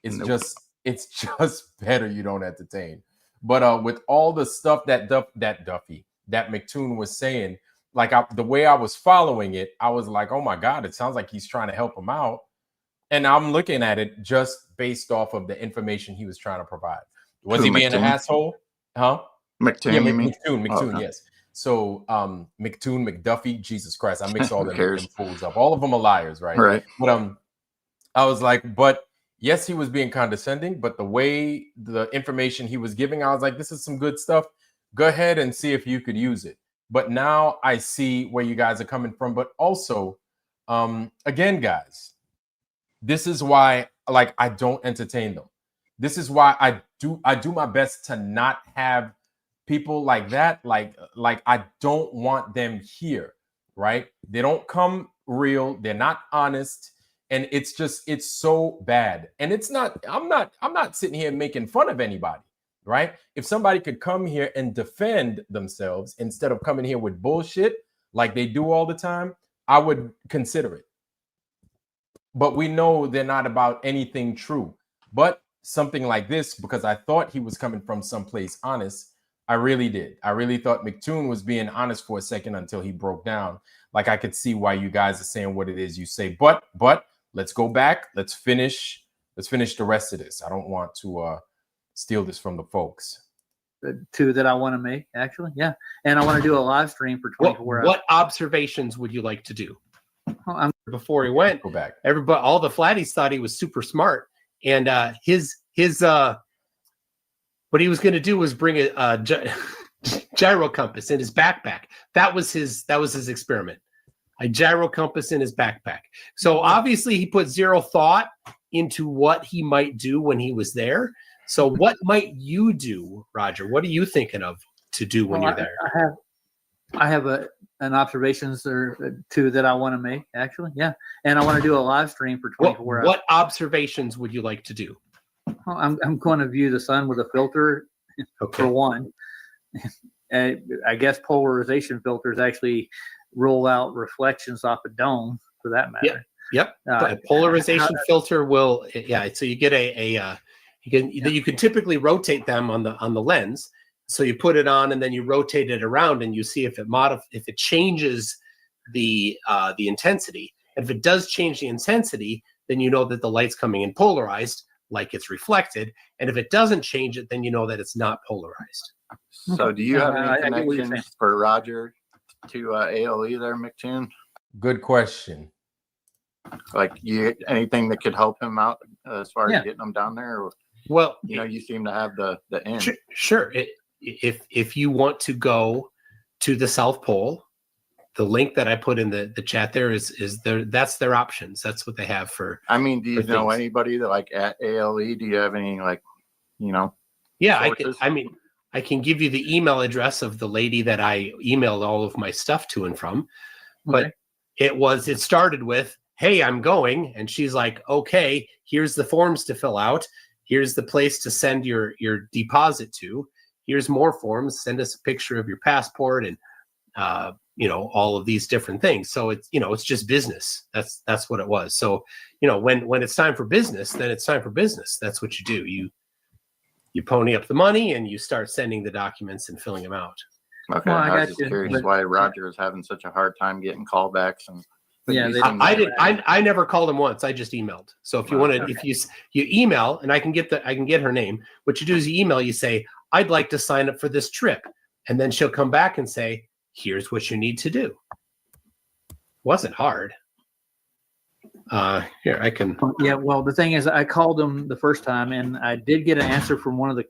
them. It's just better you don't entertain. But with all the stuff that McToon was saying, like the way I was following it, I was like, oh my God, it sounds like he's trying to help him out. And I'm looking at it just based off of the information he was trying to provide. Was he being an asshole? Huh? McToon, yeah, you mean? McToon, yes. So McToon, McDuffie, Jesus Christ, I mix all them fools up. All of them are liars, right? Right. But I was like, but yes, he was being condescending, but the way the information he was giving, I was like, this is some good stuff. Go ahead and see if you could use it. But now I see where you guys are coming from. But also, again, guys, this is why, like, I don't entertain them. This is why I do my best to not have people like that. Like I don't want them here, right? They don't come real. They're not honest. And it's so bad. And I'm not sitting here making fun of anybody, right? If somebody could come here and defend themselves instead of coming here with bullshit like they do all the time, I would consider it. But we know they're not about anything true. But something like this, because I thought he was coming from someplace honest, I really did. I really thought McToon was being honest for a second until he broke down. Like, I could see why you guys are saying what it is you say. But let's go back. Let's finish the rest of this. I don't want to steal this from the folks. The 2 that I want to make, actually. Yeah. And I want to do a live stream for 24 hours. What observations would you like to do? Well, Before he went, Go back. everybody, all the flatties thought he was super smart. And his what he was going to do was bring a gyro compass in his backpack. That was his experiment. A gyro compass in his backpack. So obviously he put zero thought into what he might do when he was there. So what might you do, Roger? What are you thinking of to do when you're there? I have an observations or 2 that I want to make, actually. Yeah. And I want to do a live stream for 24 hours. What observations would you like to do? Well, I'm going to view the sun with a filter, for one. I guess polarization filters actually roll out reflections off a dome, for that matter. Yep. A polarization filter will, so you get you can typically rotate them on the lens. So you put it on and then you rotate it around and you see if it changes the intensity. And if it does change the intensity, then you know that the light's coming in polarized, like it's reflected. And if it doesn't change it, then you know that it's not polarized. So do you have any connections for Roger to ALE there, McToon? Good question. Like anything that could help him out as far as getting him down there? Or, Well, you seem to have the end. Sure. If you want to go to the South Pole, the link that I put in the chat there is that's their options. That's what they have for. I mean, do you know anybody that like at ALE? Do you have any Yeah, sources? I can give you the email address of the lady that I emailed all of my stuff to and from. But it started with, "Hey, I'm going," and she's like, "Okay, here's the forms to fill out. Here's the place to send your deposit to. Here's more forms. Send us a picture of your passport and all of these different things." So it's just business. That's what it was. So when it's time for business, then it's time for business. That's what you do. You pony up the money and you start sending the documents and filling them out. Okay, Well, I was just curious why Roger is having such a hard time getting callbacks and. I never called him once. I just emailed. So if you want to, if you email, and I can get her name. What you do is you email. You say, "I'd like to sign up for this trip," and then she'll come back and say, "Here's what you need to do." Wasn't hard. Here I can. Yeah. Well, the thing is, I called him the first time, and I did get an answer from one of the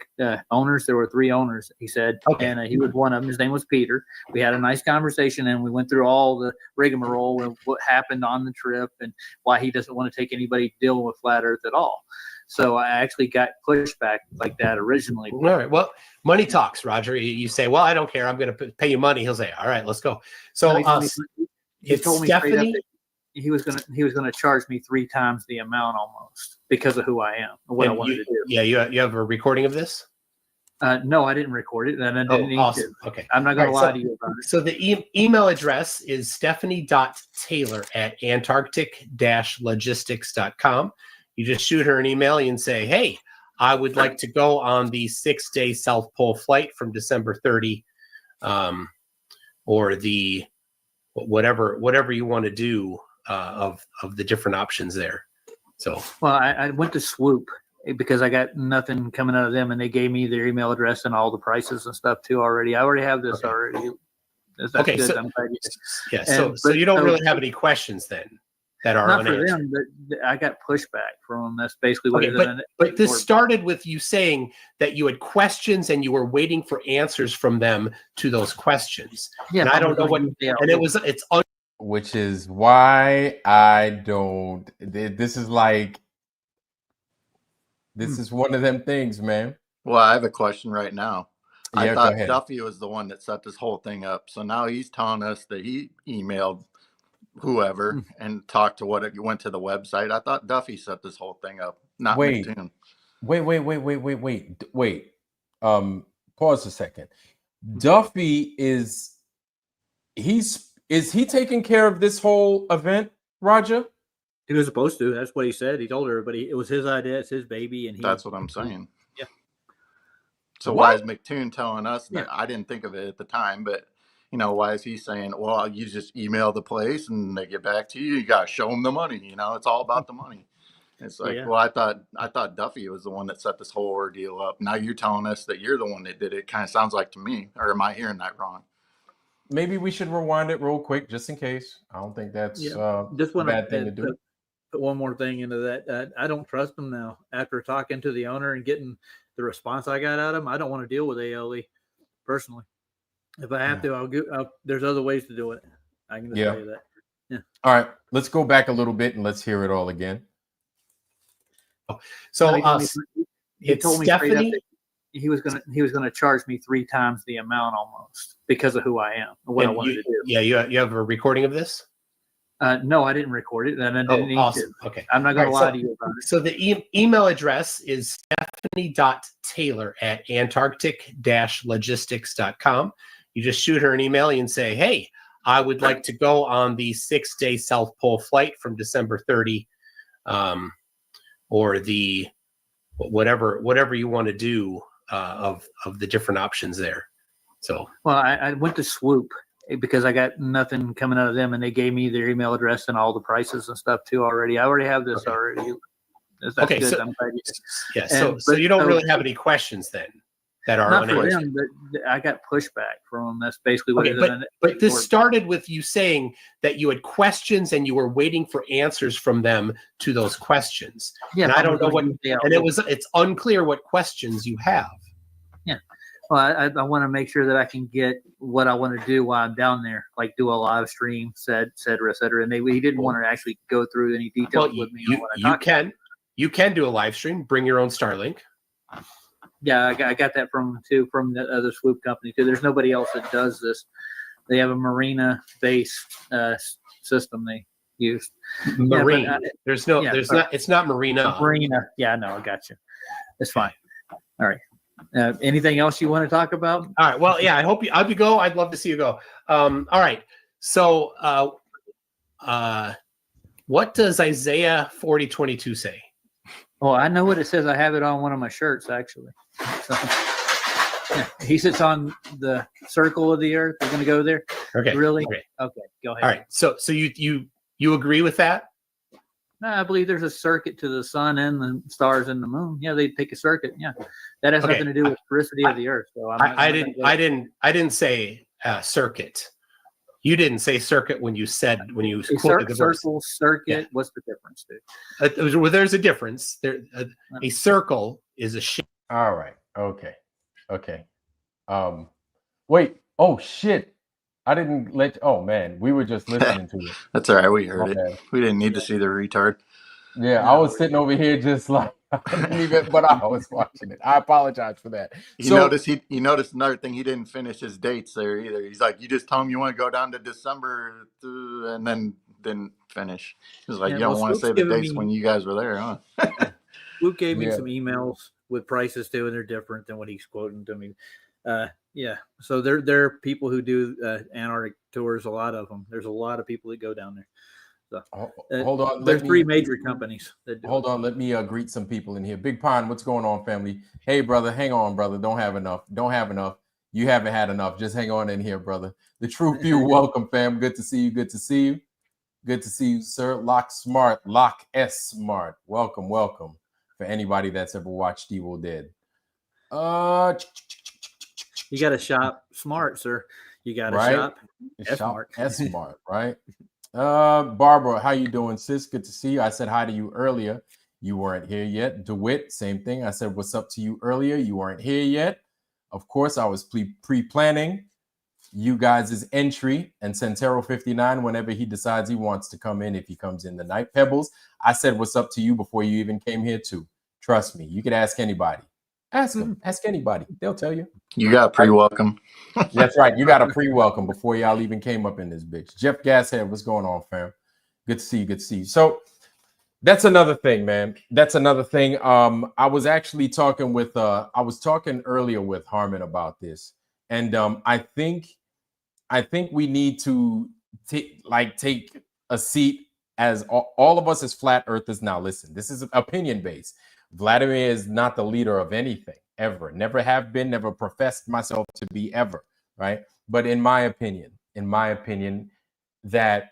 owners. There were 3 owners, he said, and he was one of them. His name was Peter. We had a nice conversation, and we went through all the rigmarole and what happened on the trip and why he doesn't want to take anybody dealing with flat Earth at all. So I actually got pushback like that originally. All right. Well, money talks, Roger. You say, "Well, I don't care. I'm going to pay you money." He'll say, "All right, let's go." So he told me Stephanie. He was gonna charge me 3 times the amount almost because of who I am and what I wanted to do. Yeah, you have a recording of this? No, I didn't record it, and I didn't need awesome. to. Okay, I'm not gonna lie to you about it. So the email address is stephanie.taylor@antarctic-logistics.com. You just shoot her an email and say, "Hey, I would like to go on the 6-day South Pole flight from December 30, or the whatever you want to do." Of the different options there. So well, I went to Swoop because I got nothing coming out of them, and they gave me their email address and all the prices and stuff too already. I already have this already. That's okay, good. so I'm glad so you don't really have any questions then that are not unanswered. for them, but I got pushback from them. That's basically what it is. But this started with you saying that you had questions and you were waiting for answers from them to those questions. Yeah, and I don't know what. And it's. Which is why I don't. This is one of them things, man. Well, I have a question right now. Yeah, I thought Duffy was the one that set this whole thing up. So now he's telling us that he emailed whoever and talked to what it went to the website. I thought Duffy set this whole thing up, not McToon. Wait. Pause a second. Duffy is he taking care of this whole event, Roger? He was supposed to. That's what he said. He told everybody it was his idea. It's his baby, and that's what I'm saying. Yeah. So What? why is McToon telling us that? I didn't think of it at the time, but why is he saying, well, you just email the place and they get back to you? You got to show them the money. It's all about the money. It's like, Yeah. well, I thought Duffy was the one that set this whole ordeal up. Now you're telling us that you're the one that did it. Kind of sounds like to me, or am I hearing that wrong? Maybe we should rewind it real quick just in case. I don't think that's Just a want bad thing to do. Put one more thing into that. I don't trust them now. After talking to the owner and getting the response I got out of him, I don't want to deal with ALE personally. If I have to, there's other ways to do it. I can just tell you that. Yeah. All right, let's go back a little bit and let's hear it all again. So he told me straight up that he was gonna charge me 3 times the amount almost because of who I am and what I wanted to do. Yeah, you have a recording of this? No, I didn't record it, and I didn't need awesome. to. Okay, I'm not going to lie to you about it. So the email address is stephanie.taylor@antarctic-logistics.com. You just shoot her an email and say, hey, I would like to go on the 6-day South Pole flight from December 30, or the whatever you want to do of the different options there. So, well, I went to Swoop because I got nothing coming out of them, and they gave me their email address and all the prices and stuff too already. I already have this already. That's okay, good. so I'm glad you did. yeah, so you don't really have any questions then that are not for unanswered. them, but I got pushback from them. That's basically what Okay, it is. But this started with you saying that you had questions and you were waiting for answers from them to those questions. Yeah, and I don't know what, and it's unclear what questions you have. Yeah. Well, I want to make sure that I can get what I want to do while I'm down there, like do a live stream, et cetera. And he didn't want to actually go through any details with me. You can do a live stream. Bring your own Starlink. Yeah, I got that from the other Swoop company too. There's nobody else that does this. They have a marina-based system they use. Marine. Yeah, It's not marina. Marina. Yeah, no, I got you. It's fine. All right. Anything else you want to talk about? All right. Well, yeah. I'd love to see you go. All right. So, what does Isaiah 40:22 say? Oh, I know what it says. I have it on one of my shirts, actually. So, yeah. He sits on the circle of the earth. We're going to go there. Okay. Really? Okay. Okay. Go ahead. All right. So you agree with that? No, I believe there's a circuit to the sun and the stars and the moon. Yeah, they pick a circuit. Yeah, that has nothing to do with sphericity of the earth. So I didn't say circuit. You didn't say circuit when you quoted the verse. Circle, circuit. Yeah. What's the difference, dude? Well, there's a difference. A circle is a shape. All right. Okay. Wait. Oh shit. I didn't let. Oh man, we were just listening to it. That's all right. We heard it. We didn't need to see the retard. Yeah, I was sitting over here just like I didn't even, but I was watching it. I apologize for that. You noticed another thing. He didn't finish his dates there either. He's like, you just told him you want to go down to December, and then didn't finish. He was like, you don't want to say the dates when you guys were there, huh? Luke gave me some emails with prices too, and they're different than what he's quoting to me. Yeah, so there are people who do Antarctic tours. A lot of them. There's a lot of people that go down there. So, hold on. There's 3 major companies that do. Hold on. Let me greet some people in here. Big Pine, what's going on, family? Hey, brother. Hang on, brother. Don't have enough. You haven't had enough. Just hang on in here, brother. The True Few, welcome, fam. Good to see you. Good to see you, sir. Lock S Smart. Welcome. For anybody that's ever watched Evil Dead. You got to shop smart, sir. You got to shop smart, right? Barbara, how you doing, sis? Good to see you. I said hi to you earlier. You weren't here yet. DeWitt, same thing. I said what's up to you earlier. You weren't here yet. Of course, I was pre-planning you guys' entry, and Centero 59 whenever he decides he wants to come in, if he comes in the night. Pebbles, I said what's up to you before you even came here too. Trust me, you could ask anybody. Ask anybody. They'll tell you. You got a pre-welcome. That's right. You got a pre-welcome before y'all even came up in this bitch. Jeff Gashead, what's going on, fam? Good to see you. So that's another thing, man. That's another thing. I was actually talking earlier with Harmon about this. And I think we need to take a seat as all of us as flat earthers. Now, listen, this is opinion based. Vladimir is not the leader of anything. ever. Never have been, never professed myself to be ever, right? But in my opinion, that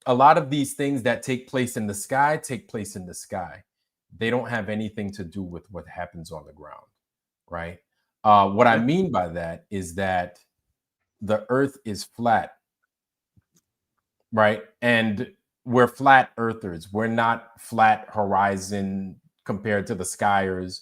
a lot of these things that take place in the sky take place in the sky. They don't have anything to do with what happens on the ground, right? What I mean by that is that the earth is flat, right? And we're flat earthers. We're not flat horizon compared to the skiers.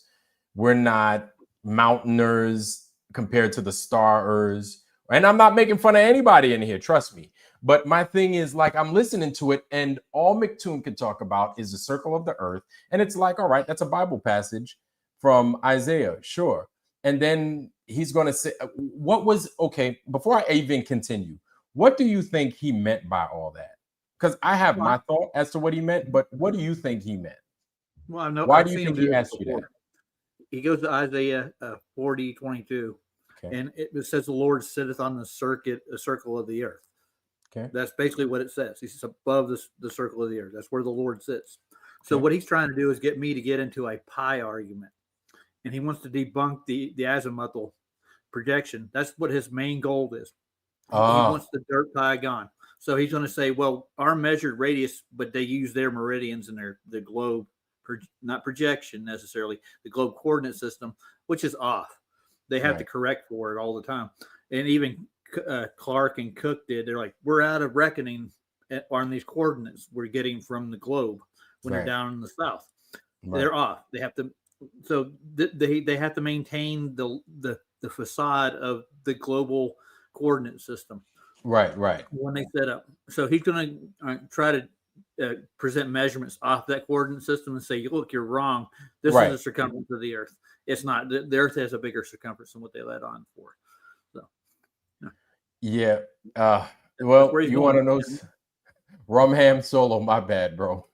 We're not mountainers compared to the starers. And I'm not making fun of anybody in here, trust me. But my thing is, like, I'm listening to it, and all McToon can talk about is the circle of the earth. And it's like, all right, that's a Bible passage from Isaiah, sure. And then he's going to say, what was, okay, before I even continue, what do you think he meant by all that? Because I have my thought as to what he meant, but what do you think he meant? Well, I know. Why do you think he asked you that? He goes to Isaiah 40:22, Okay. and it says the Lord sitteth on the circle of the earth. Okay. That's basically what it says. He's above the circle of the earth. That's where the Lord sits. So what he's trying to do is get me to get into a pi argument, and he wants to debunk the azimuthal projection. That's what his main goal is. He wants the dirt pi gone. So he's going to say, well, our measured radius, but they use their meridians and the globe, not projection necessarily, the globe coordinate system, which is off. They have to correct for it all the time. And even Clark and Cook did. They're like, we're out of reckoning on these coordinates we're getting from the globe when they're down in the south. They're off. They have to. So they have to maintain the facade of the global coordinate system. Right. When they set up. So he's going to try to present measurements off that coordinate system and say, look, you're wrong. This is the circumference of the earth. It's not. The earth has a bigger circumference than what they let on for. So. Yeah. Well, you want to know? Rumham Solo, my bad, bro.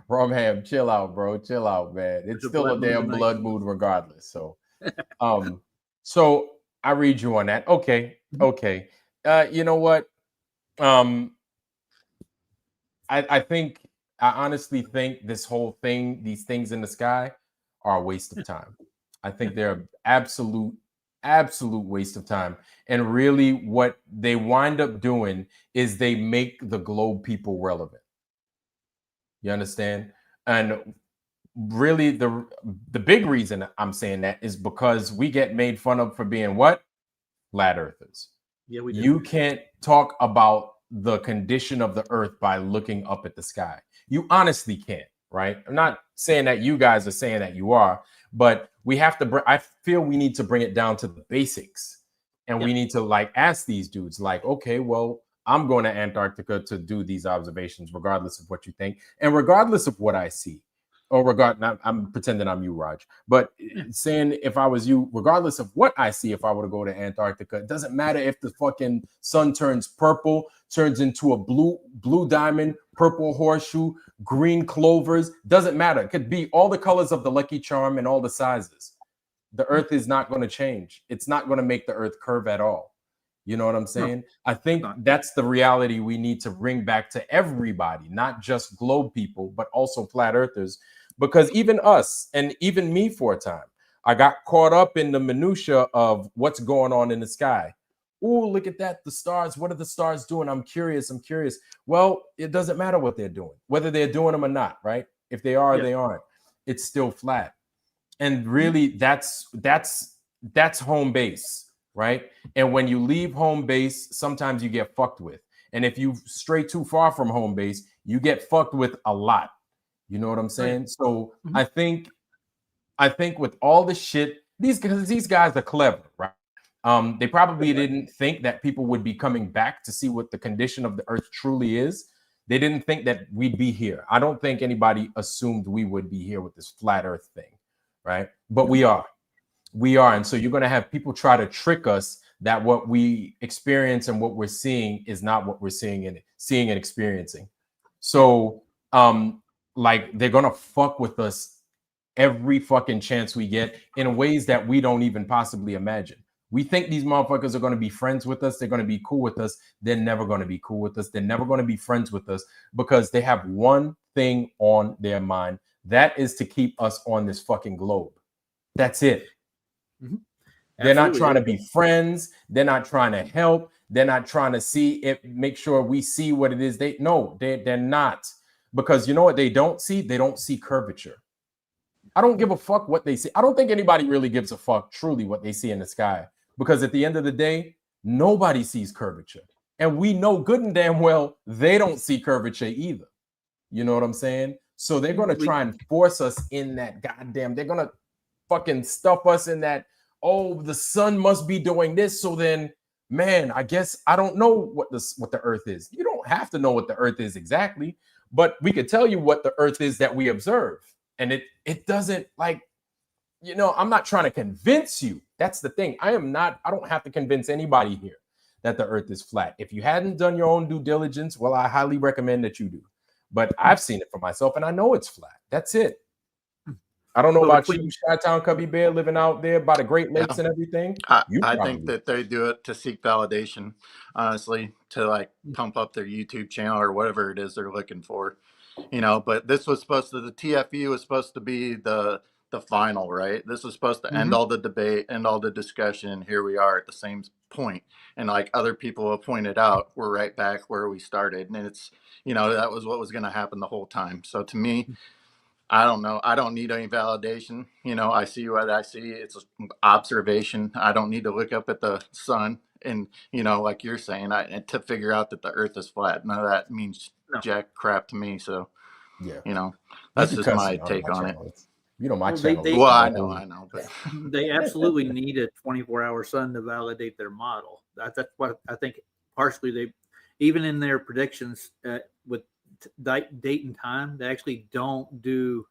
Rumham, chill out, bro. Chill out, man. It's still a damn blood mood regardless. So, so I read you on that. Okay. You know what? I honestly think this whole thing, these things in the sky, are a waste of time. I think they're absolute waste of time. And really what they wind up doing is they make the globe people relevant. You understand? And really the big reason I'm saying that is because we get made fun of for being what? Flat earthers. Yeah, we do. You can't talk about the condition of the earth by looking up at the sky. You honestly can't, right? I'm not saying that you guys are saying that you are, but we have to I feel we need to bring it down to the basics. And we need to like ask these dudes like, okay, well, I'm going to Antarctica to do these observations regardless of what you think and regardless of what I see. I'm pretending I'm you, Raj, but saying if I was you, regardless of what I see, if I were to go to Antarctica, it doesn't matter if the fucking sun turns purple, turns into a blue diamond, purple horseshoe, green clovers, doesn't matter. It could be all the colors of the Lucky Charm and all the sizes. The earth is not going to change. It's not going to make the earth curve at all. You know what I'm saying? No, I think that's the reality we need to bring back to everybody, not just globe people, but also flat earthers. Because even us and even me for a time, I got caught up in the minutia of what's going on in the sky. Oh, look at that. The stars. What are the stars doing? I'm curious. Well, it doesn't matter what they're doing, whether they're doing them or not, right? If they are, they aren't. It's still flat. And really, that's home base, right? And when you leave home base, sometimes you get fucked with. And if you stray too far from home base, you get fucked with a lot. You know what I'm saying? So I think with all the shit, these guys are clever, right? They probably didn't think that people would be coming back to see what the condition of the earth truly is. They didn't think that we'd be here. I don't think anybody assumed we would be here with this flat earth thing, right? But we are. And so you're going to have people try to trick us that what we experience and what we're seeing is not what we're seeing and experiencing. So, like they're going to fuck with us every fucking chance we get in ways that we don't even possibly imagine. We think these motherfuckers are going to be friends with us. They're going to be cool with us. They're never going to be cool with us. They're never going to be friends with us because they have one thing on their mind. That is to keep us on this fucking globe. That's it. Mm-hmm. They're not trying to be friends. They're not trying to help. They're not trying to make sure we see what it is. They're not. Because you know what they don't see? They don't see curvature. I don't give a fuck what they see. I don't think anybody really gives a fuck truly what they see in the sky. Because at the end of the day, nobody sees curvature. And we know good and damn well they don't see curvature either. You know what I'm saying? So they're going to try and force us in that goddamn, they're going to fucking stuff us in that, oh, the sun must be doing this. So then, man, I guess I don't know what the earth is. You don't have to know what the earth is exactly, but we could tell you what the earth is that we observe. And it doesn't, like, you know, I'm not trying to convince you. That's the thing. I don't have to convince anybody here that the earth is flat. If you hadn't done your own due diligence, well, I highly recommend that you do. But I've seen it for myself and I know it's flat. That's it. I don't know about you, Chi-Town Cubby Bear, living out there by the Great Lakes and everything. I think that they do it to seek validation, honestly, to like pump up their YouTube channel or whatever it is they're looking for, you know. But this was the TFU was supposed to be the final, right? This was supposed to end all the debate, end all the discussion. Here we are at the same point, and like other people have pointed out, we're right back where we started, and it's, you know, that was what was going to happen the whole time. So to me, I don't know. I don't need any validation. You know, I see what I see. It's observation. I don't need to look up at the sun and, you know, like you're saying, to figure out that the earth is flat. None of that means jack crap to me. So, yeah, you know, that's just my take on it. You know, my channel. Well, I know. But they absolutely need a 24-hour sun to validate their model. That's what I think. Partially, even in their predictions with date and time, they actually don't do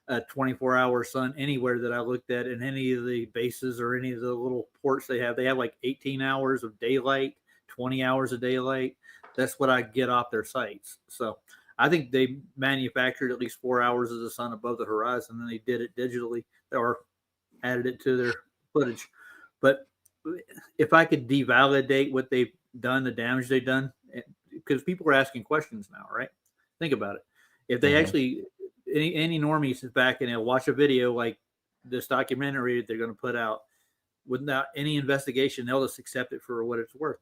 a 24-hour sun anywhere that I looked at in any of the bases or any of the little ports they have. They have like 18 hours of daylight, 20 hours of daylight. That's what I get off their sites. So I think they manufactured at least 4 hours of the sun above the horizon, and they did it digitally or added it to their footage. But if I could devalidate what they've done, the damage they've done, because people are asking questions now, right? Think about it. If they actually, any normie sits back and they'll watch a video like this documentary that they're going to put out without any investigation, they'll just accept it for what it's worth.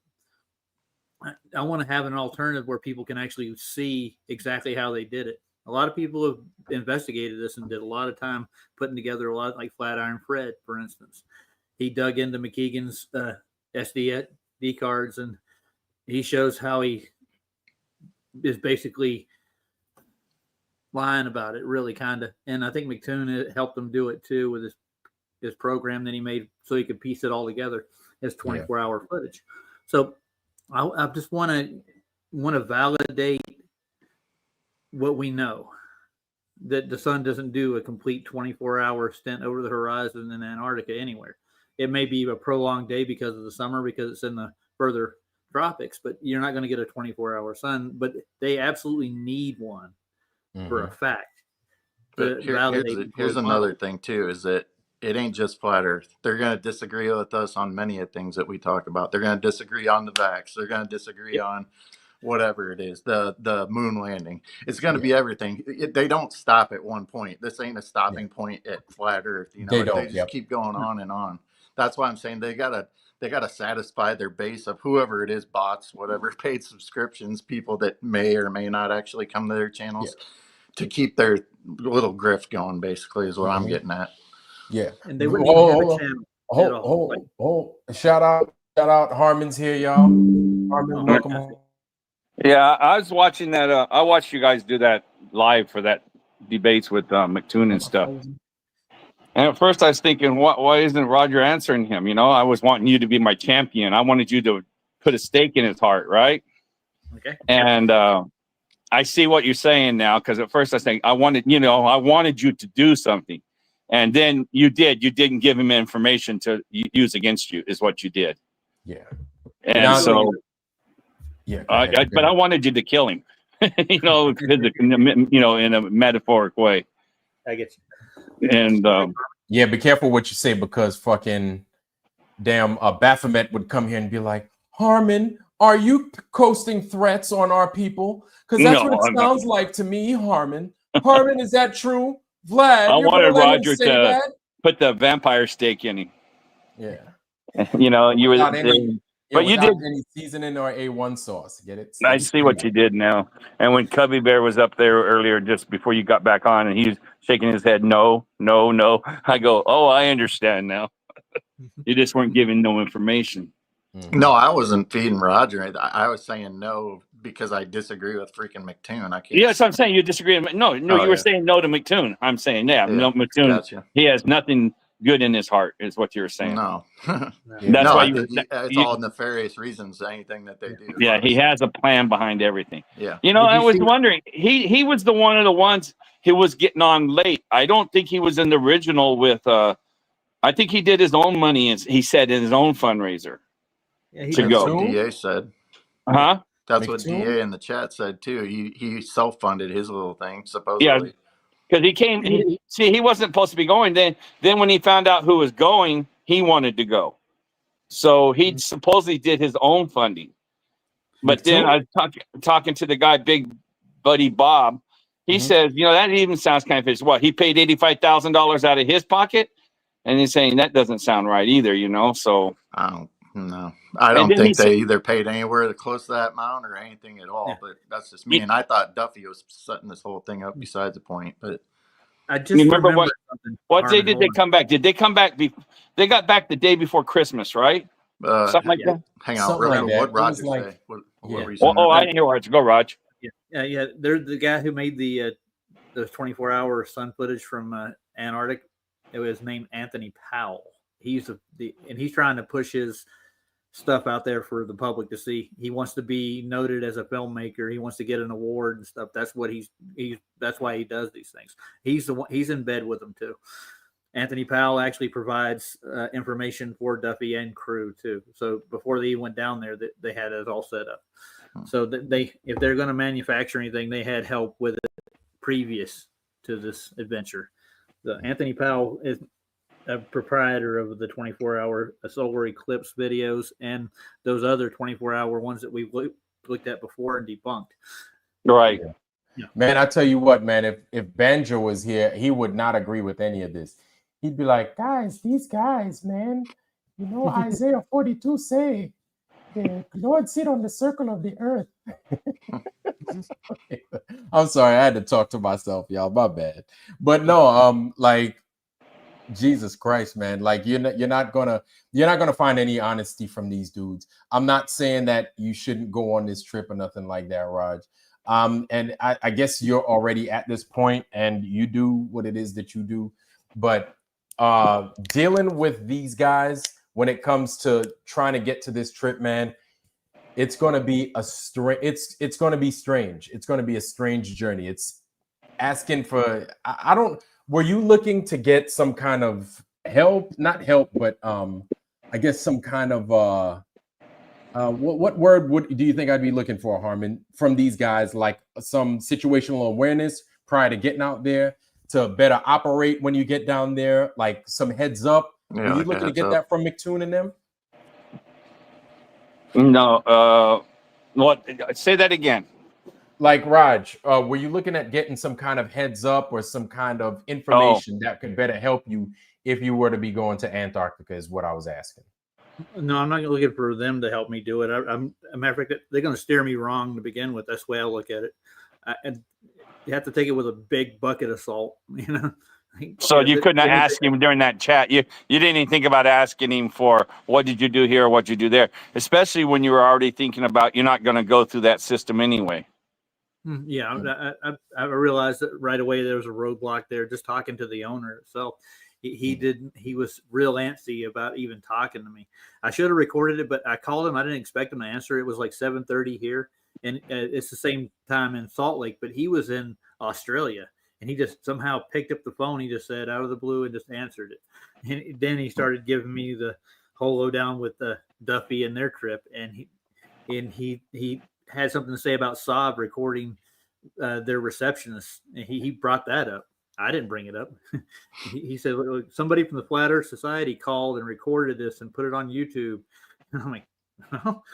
I want to have an alternative where people can actually see exactly how they did it. A lot of people have investigated this and did a lot of time putting together a lot, like Flatiron Fred, for instance. He dug into McKeegan's SD cards, and he shows how he is basically lying about it, really, kind of. And I think McToon helped him do it too with his program that he made so he could piece it all together as 24-hour footage. So I just want to validate what we know, that the sun doesn't do a complete 24-hour stint over the horizon in Antarctica anywhere. It may be a prolonged day because of the summer, because it's in the further tropics, but you're not going to get a 24-hour sun. But they absolutely need one for a fact. But here's another thing too, is that it ain't just flat Earth. They're going to disagree with us on many of things that we talk about. They're going to disagree on the vax. They're going to disagree on whatever it is, the moon landing. It's going to be everything. They don't stop at one point. This ain't a stopping point at flat Earth. You know, they just keep going on and on. That's why I'm saying they gotta satisfy their base of whoever it is, bots, whatever, paid subscriptions, people that may or may not actually come to their channels to keep their little grift going. Basically, is what I'm getting at. Yeah, and they wouldn't even have a channel. Shout out, Harmon's here, y'all. Harmon, welcome. Yeah, I was watching that. I watched you guys do that live for that debates with McToon and stuff. And at first I was thinking, why isn't Roger answering him? You know, I was wanting you to be my champion. I wanted you to put a stake in his heart, right? Okay. And I see what you're saying now, because at first I was saying, I wanted you to do something. And then you did. You didn't give him information to use against you, is what you did. Yeah. And now, so, but I wanted you to kill him, you know, in a metaphoric way. I get you. And yeah, be careful what you say, because fucking damn Baphomet would come here and be like, Harmon, are you posting threats on our people? Because that's what it sounds like to me, Harmon. Harmon, is that true? Vlad, I wanted Roger to. put the vampire steak in him. Yeah. You know, you were. Without any, yeah, But you without did. any seasoning or A1 sauce. Get it? I Steady see what Steve. you did now. And when Cubby Bear was up there earlier, just before you got back on, and he was shaking his head, no, no, no. I go, oh, I understand now. You just weren't giving no information. No, I wasn't feeding Roger. I was saying no because I disagree with freaking McToon. I can't. Yeah, that's what I'm saying. You disagree. No, you were saying no to McToon. I'm saying, no, McToon. Gotcha. He has nothing good in his heart, is what you were saying. No. That's No, why I think it's all nefarious reasons. Anything that they do. Yeah, he has a plan behind everything. Yeah. You know, I was wondering. He was the one of the ones who was getting on late. I don't think he was in the original with. I think he did his own money, and he said in his own fundraiser. Yeah, to That's go. what DA said. Huh? That's what DA in the chat said too. He self-funded his little thing supposedly. Yeah, because he came. He wasn't supposed to be going. Then when he found out who was going, he wanted to go. So he supposedly did his own funding. But then I was talking to the guy, Big Buddy Bob. He says, you know, that even sounds kind of fishy. What, he paid $85,000 out of his pocket, and he's saying that doesn't sound right either. You know, so I don't know. I don't think they either paid anywhere close to that amount or anything at all. But that's just me. And I thought Duffy was setting this whole thing up. Besides the point, but I just remember what day did they come back? Did they come back? They got back the day before Christmas, right? Something like that. Hang on, real quick. What Roger say? What were you saying? I didn't hear Roger. Go, Raj. Yeah. They're the guy who made the 24-hour sun footage from Antarctica. It was named Anthony Powell. He's and he's trying to push his stuff out there for the public to see. He wants to be noted as a filmmaker. He wants to get an award and stuff. That's what that's why he does these things. He's in bed with them too. Anthony Powell actually provides information for Duffy and crew too. So before they went down there, they had it all set up. So that if they're going to manufacture anything, they had help with it previous to this adventure. Anthony Powell is a proprietor of the 24-hour solar eclipse videos and those other 24-hour ones that we've looked at before and debunked. Right. Yeah. Man, I tell you what, man, if Banjo was here, he would not agree with any of this. He'd be like, guys, these guys, man, you know, Isaiah 42 say, the Lord sit on the circle of the earth. I'm sorry, I had to talk to myself, y'all. My bad. But no, like, Jesus Christ, man, like you're not gonna find any honesty from these dudes. I'm not saying that you shouldn't go on this trip or nothing like that, Raj. And I guess you're already at this point and you do what it is that you do, but dealing with these guys when it comes to trying to get to this trip, man, it's going to be it's going to be strange. It's going to be a strange journey. It's asking for, were you looking to get some kind of help? Not help, but I guess some kind of what word do you think I'd be looking for, Harmon, from these guys? Like some situational awareness prior to getting out there to better operate when you get down there, like some heads up. Yeah, were you looking to get that from McToon and them? No. What? Say that again. Like Raj, were you looking at getting some kind of heads up or some kind of information that could better help you if you were to be going to Antarctica? Is what I was asking. No, I'm not looking for them to help me do it. I'm a matter of fact, they're going to steer me wrong to begin with. That's the way I look at it. And you have to take it with a big bucket of salt, you know. So you couldn't ask him during that chat. You didn't even think about asking him for what did you do here or what did you do there, especially when you were already thinking about you're not going to go through that system anyway. Yeah, I realized that right away there was a roadblock there. Just talking to the owner itself, he was real antsy about even talking to me. I should have recorded it, but I called him. I didn't expect him to answer. It was like 7:30 here, and it's the same time in Salt Lake, but he was in Australia. And he just somehow picked up the phone. He just said out of the blue and just answered it. And then he started giving me the whole lowdown with Duffy and their trip. And he had something to say about Saab recording their receptionist. And he brought that up. I didn't bring it up. He said, somebody from the Flat Earth Society called and recorded this and put it on YouTube. And I'm like, well,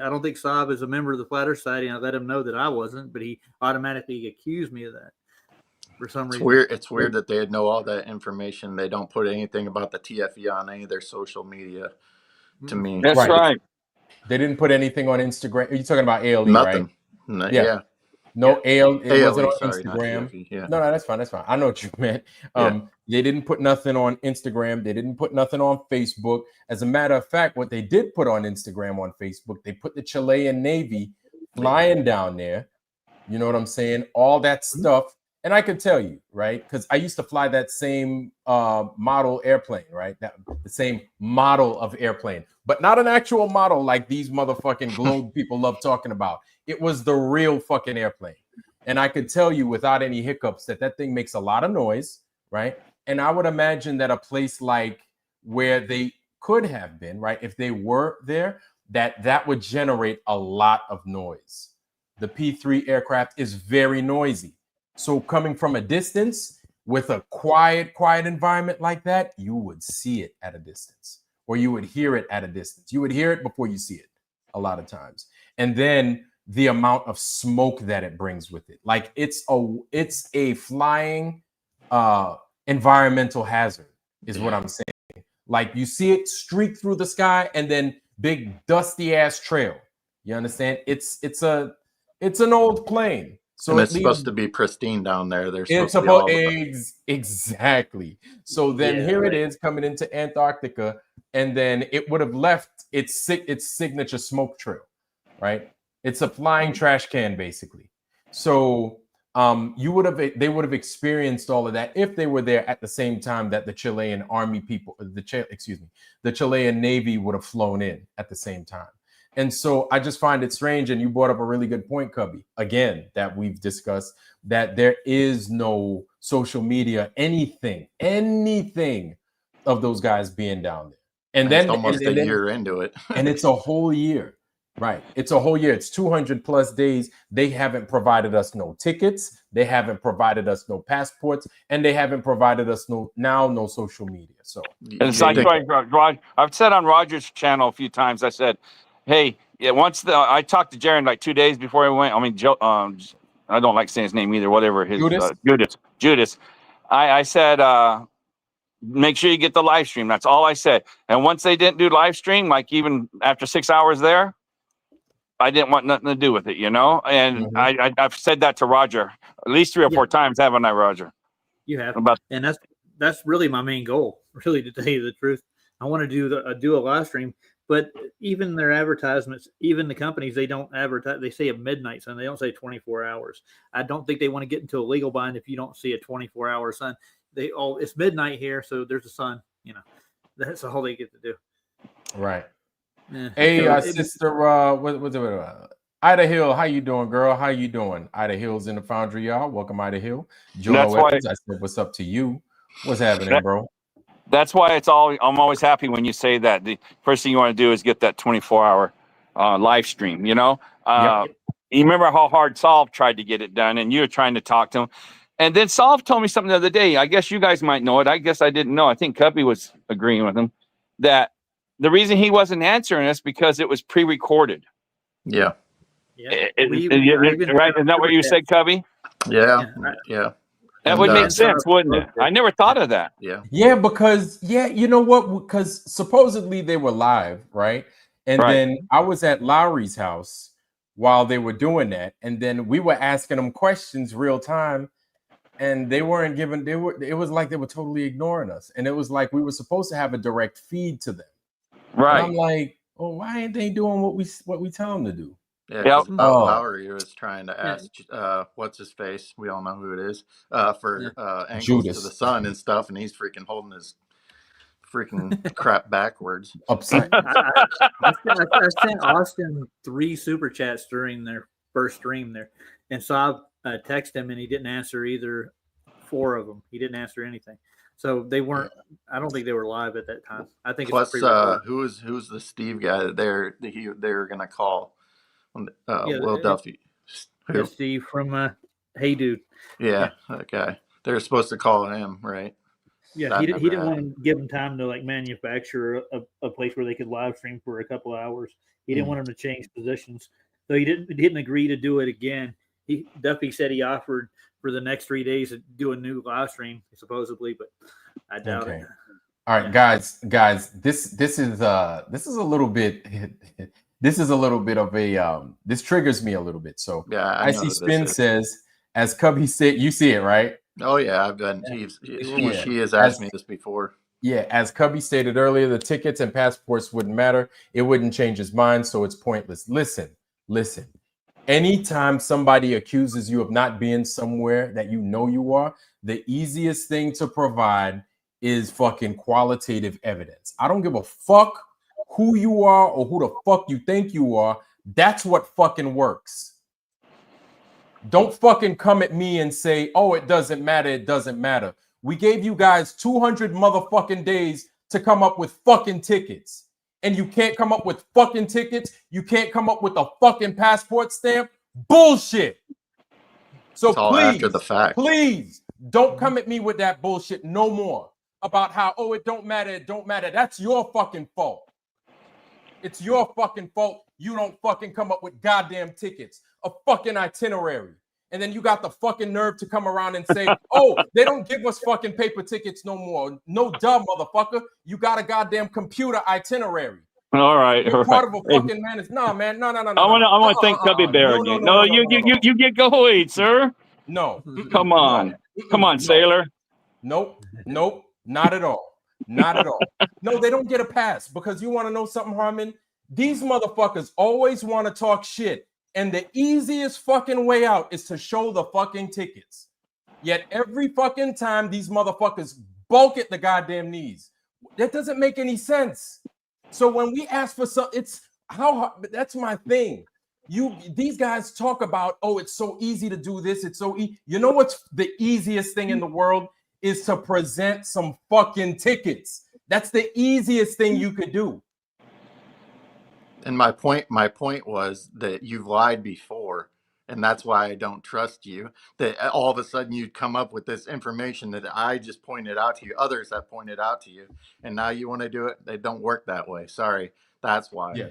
I don't think Saab is a member of the Flat Earth Society. And I let him know that I wasn't, but he automatically accused me of that. for some It's reason. weird. It's weird that they know all that information. They don't put anything about the TFE on any of their social media. To me, That's right. They didn't put anything on Instagram. Are you talking about ALE, right? nothing. No, Yeah. yeah. No, AL, it wasn't ALE, on sorry, not Instagram. TFE. Yeah. No, that's fine. That's fine. I know what you meant. Yeah. They didn't put nothing on Instagram. They didn't put nothing on Facebook. As a matter of fact, what they did put on Instagram, on Facebook, they put the Chilean Navy flying down there. You know what I'm saying? All that stuff. And I could tell you, right? Because I used to fly that same model airplane, right? The same model of airplane, but not an actual model like these motherfucking globe people love talking about. It was the real fucking airplane. And I could tell you without any hiccups that thing makes a lot of noise, right? And I would imagine that a place like where they could have been, right? If they were there, that would generate a lot of noise. The P-3 aircraft is very noisy. So coming from a distance with a quiet environment like that, you would see it at a distance, or you would hear it at a distance. You would hear it before you see it a lot of times. And then the amount of smoke that it brings with it. Like it's a flying environmental hazard is what I'm saying. Like you see it streak through the sky and then big dusty ass trail. You understand? It's an old plane. So and it's supposed to be pristine down there. They're supposed to be all exactly. So then here it is coming into Antarctica, and then it would have left its signature smoke trail, right? It's a flying trash can, basically. So they would have experienced all of that if they were there at the same time that the Chilean army people, the Chilean Navy would have flown in at the same time. And so I just find it strange. And you brought up a really good point, Cubby, again, that we've discussed, that there is no social media, anything of those guys being down there. And then it's almost a year into it. And it's a whole year, right? It's a whole year. It's 200 plus days. They haven't provided us no tickets. They haven't provided us no passports, and they haven't provided us no social media. So and it's like I've said on Roger's channel a few times, I said, hey, yeah, I talked to Jaron like 2 days before I went. I mean, Joe, I don't like saying his name either, whatever his Judas. I said, make sure you get the live stream. That's all I said. And once they didn't do live stream, like even after 6 hours there, I didn't want nothing to do with it, you know? And I've said that to Roger at least 3 or 4 times, haven't I, Roger? You have. And that's really my main goal, really, to tell you the truth. I want to do a live stream. But even their advertisements, even the companies, they don't advertise. They say a midnight sun. They don't say 24 hours. I don't think they want to get into a legal bind if you don't see a 24-hour sun. It's midnight here, so there's a sun. You know, that's all they get to do. Right. Hey, sister, Ida Hill, how you doing, girl? How you doing? Ida Hill's in the foundry, y'all. Welcome, Ida Hill. Joe Evans, I said, what's up to you? What's happening, bro? That's why I'm always happy when you say that. The first thing you want to do is get that 24-hour live stream, you know? You remember how hard Solve tried to get it done, and you were trying to talk to him. And then Solve told me something the other day. I guess you guys might know it. I guess I didn't know. I think Cubby was agreeing with him that the reason he wasn't answering us because it was pre-recorded. Yeah. Right? Isn't that what you said, Cubby? Yeah. That would make sense, wouldn't it? I never thought of that. Yeah, because you know what? Because supposedly they were live, right? And then I was at Lowry's house while they were doing that, and then we were asking them questions real time, and they weren't giving. It was like they were totally ignoring us, and it was like we were supposed to have a direct feed to them. Right. And I'm like, well, why ain't they doing what we tell them to do? Yeah, Lowry was trying to ask what's his face, we all know who it is, for angles Judas to the sun and stuff, and he's freaking holding his freaking crap backwards. Upside. I sent Austin 3 super chats during their first stream there, and so I texted him, and he didn't answer either 4 of them. He didn't answer anything. So they weren't. I don't think they were live at that time. I think plus who's the Steve guy that they're gonna call. Will Duffy. Steve from Hey Dude. Yeah, that guy. They're supposed to call him, right? Yeah, he didn't want to give them time to like manufacture a place where they could live stream for a couple of hours. He didn't want them to change positions, so he didn't agree to do it again. Duffy said he offered for the next 3 days to do a new live stream, supposedly, but I doubt it. All right, guys, this is a little bit of a this triggers me a little bit. So Yeah, I see Spin says, as Cubby said, you see it, right? Oh yeah, I've been. She has asked me this before. Yeah, as Cubby stated earlier, the tickets and passports wouldn't matter. It wouldn't change his mind, so it's pointless. Listen. Anytime somebody accuses you of not being somewhere that you know you are, the easiest thing to provide is fucking qualitative evidence. I don't give a fuck who you are or who the fuck you think you are. That's what fucking works. Don't fucking come at me and say, oh, it doesn't matter. It doesn't matter. We gave you guys 200 motherfucking days to come up with fucking tickets. And you can't come up with fucking tickets. You can't come up with a fucking passport stamp. Bullshit. So please, after the fact. Please don't come at me with that bullshit no more about how, oh, it don't matter. It don't matter. That's your fucking fault. It's your fucking fault. You don't fucking come up with goddamn tickets, a fucking itinerary. And then you got the fucking nerve to come around and say, oh, they don't give us fucking paper tickets no more. No duh, motherfucker. You got a goddamn computer itinerary. All right. You're part of a fucking man. No, man. No. I want to thank Cubby Bear again. No, you get going, sir. No. Come on. Come on, sailor. Nope. Not at all. Not at all. No, they don't get a pass because you want to know something, Harmon? These motherfuckers always want to talk shit. And the easiest fucking way out is to show the fucking tickets. Yet every fucking time these motherfuckers bulk at the goddamn knees. That doesn't make any sense. So when we ask for something, it's how hard, that's my thing. These guys talk about, oh, it's so easy to do this. It's so easy. You know what's the easiest thing in the world is to present some fucking tickets. That's the easiest thing you could do. And my point was that you've lied before, and that's why I don't trust you. That all of a sudden you'd come up with this information that I just pointed out to you, others have pointed out to you, and now you want to do it. They don't work that way. Sorry, that's why. Yeah.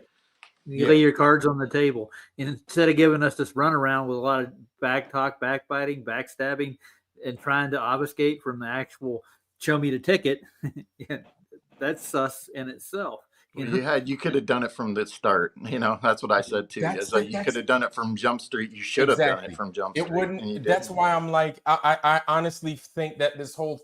You lay your cards on the table, and instead of giving us this runaround with a lot of back talk, backbiting, backstabbing, and trying to obfuscate from the actual show me the ticket, that's sus in itself. You could have done it from the start. That's what I said too. You could have done it from Jump Street. You should have done it from Jump Street. It wouldn't. That's why I'm like, I honestly think that this whole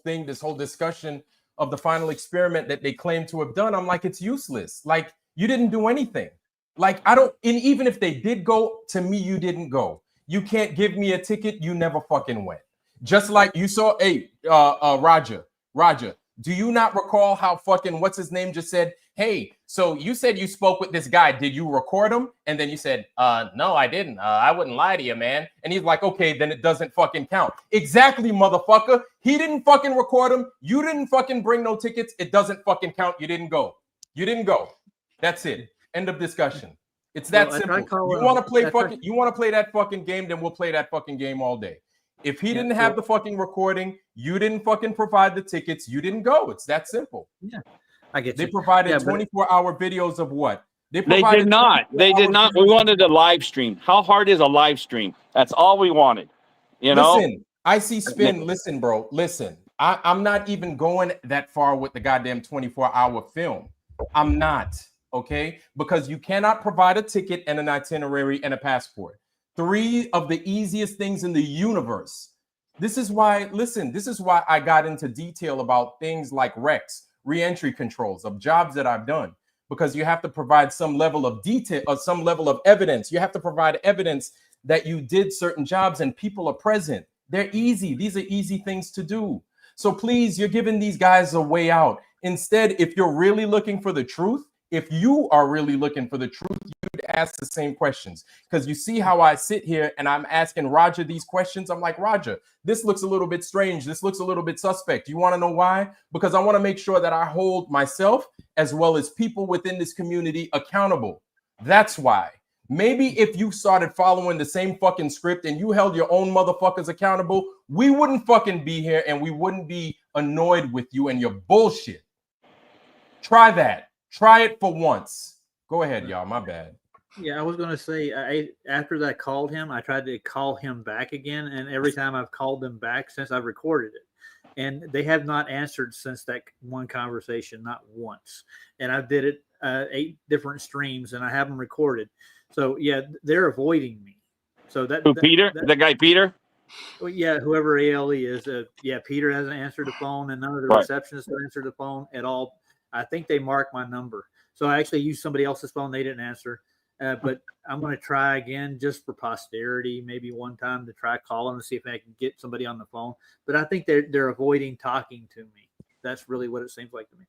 discussion of the final experiment that they claim to have done, I'm like, it's useless. Like, you didn't do anything. Like, and even if they did go, to me, you didn't go. You can't give me a ticket. You never fucking went. Just like you saw, Roger, do you not recall how fucking what's his name just said, hey, so you said you spoke with this guy. Did you record him? And then you said, no, I didn't. I wouldn't lie to you, man. And he's like, okay, then it doesn't fucking count. Exactly, motherfucker. He didn't fucking record him. You didn't fucking bring no tickets. It doesn't fucking count. You didn't go. That's it. End of discussion. It's that simple. You want to play that fucking game, then we'll play that fucking game all day. If he didn't have the fucking recording, you didn't fucking provide the tickets, you didn't go. It's that simple. Yeah. I get They provided 24-hour videos of what? They did not. They did not. We wanted a live stream. How hard is a live stream? That's all we wanted. Listen, I see Spin. Listen, bro. Listen. I'm not even going that far with the goddamn 24-hour film. I'm not. Okay? Because you cannot provide a ticket and an itinerary and a passport. 3 of the easiest things in the universe. This is why I got into detail about things like recs, reentry controls of jobs that I've done, because you have to provide some level of detail or some level of evidence. You have to provide evidence that you did certain jobs and people are present. They're easy. These are easy things to do. So please, you're giving these guys a way out. Instead, if you're really looking for the truth, if you are really looking for the truth, you'd ask the same questions. Because you see how I sit here and I'm asking Roger these questions. I'm like, Roger, this looks a little bit strange. This looks a little bit suspect. You want to know why? Because I want to make sure that I hold myself as well as people within this community accountable. That's why. Maybe if you started following the same fucking script and you held your own motherfuckers accountable, we wouldn't fucking be here and we wouldn't be annoyed with you and your bullshit. Try that. Try it for once. Go ahead, y'all. My bad. Yeah, I was going to say, after that called him, I tried to call him back again, and every time I've called them back since I've recorded it, and they have not answered since that one conversation, not once. And I did it 8 different streams, and I have them recorded. So yeah, they're avoiding me. So Peter, the guy Peter. well, yeah, whoever ALE is, yeah, Peter hasn't answered the phone, and none of the Right. receptionists have answered the phone at all. I think they marked my number, so I actually used somebody else's phone. They didn't answer, but I'm going to try again just for posterity, maybe one time to try calling and see if I can get somebody on the phone. But I think they're avoiding talking to me. That's really what it seems like to me.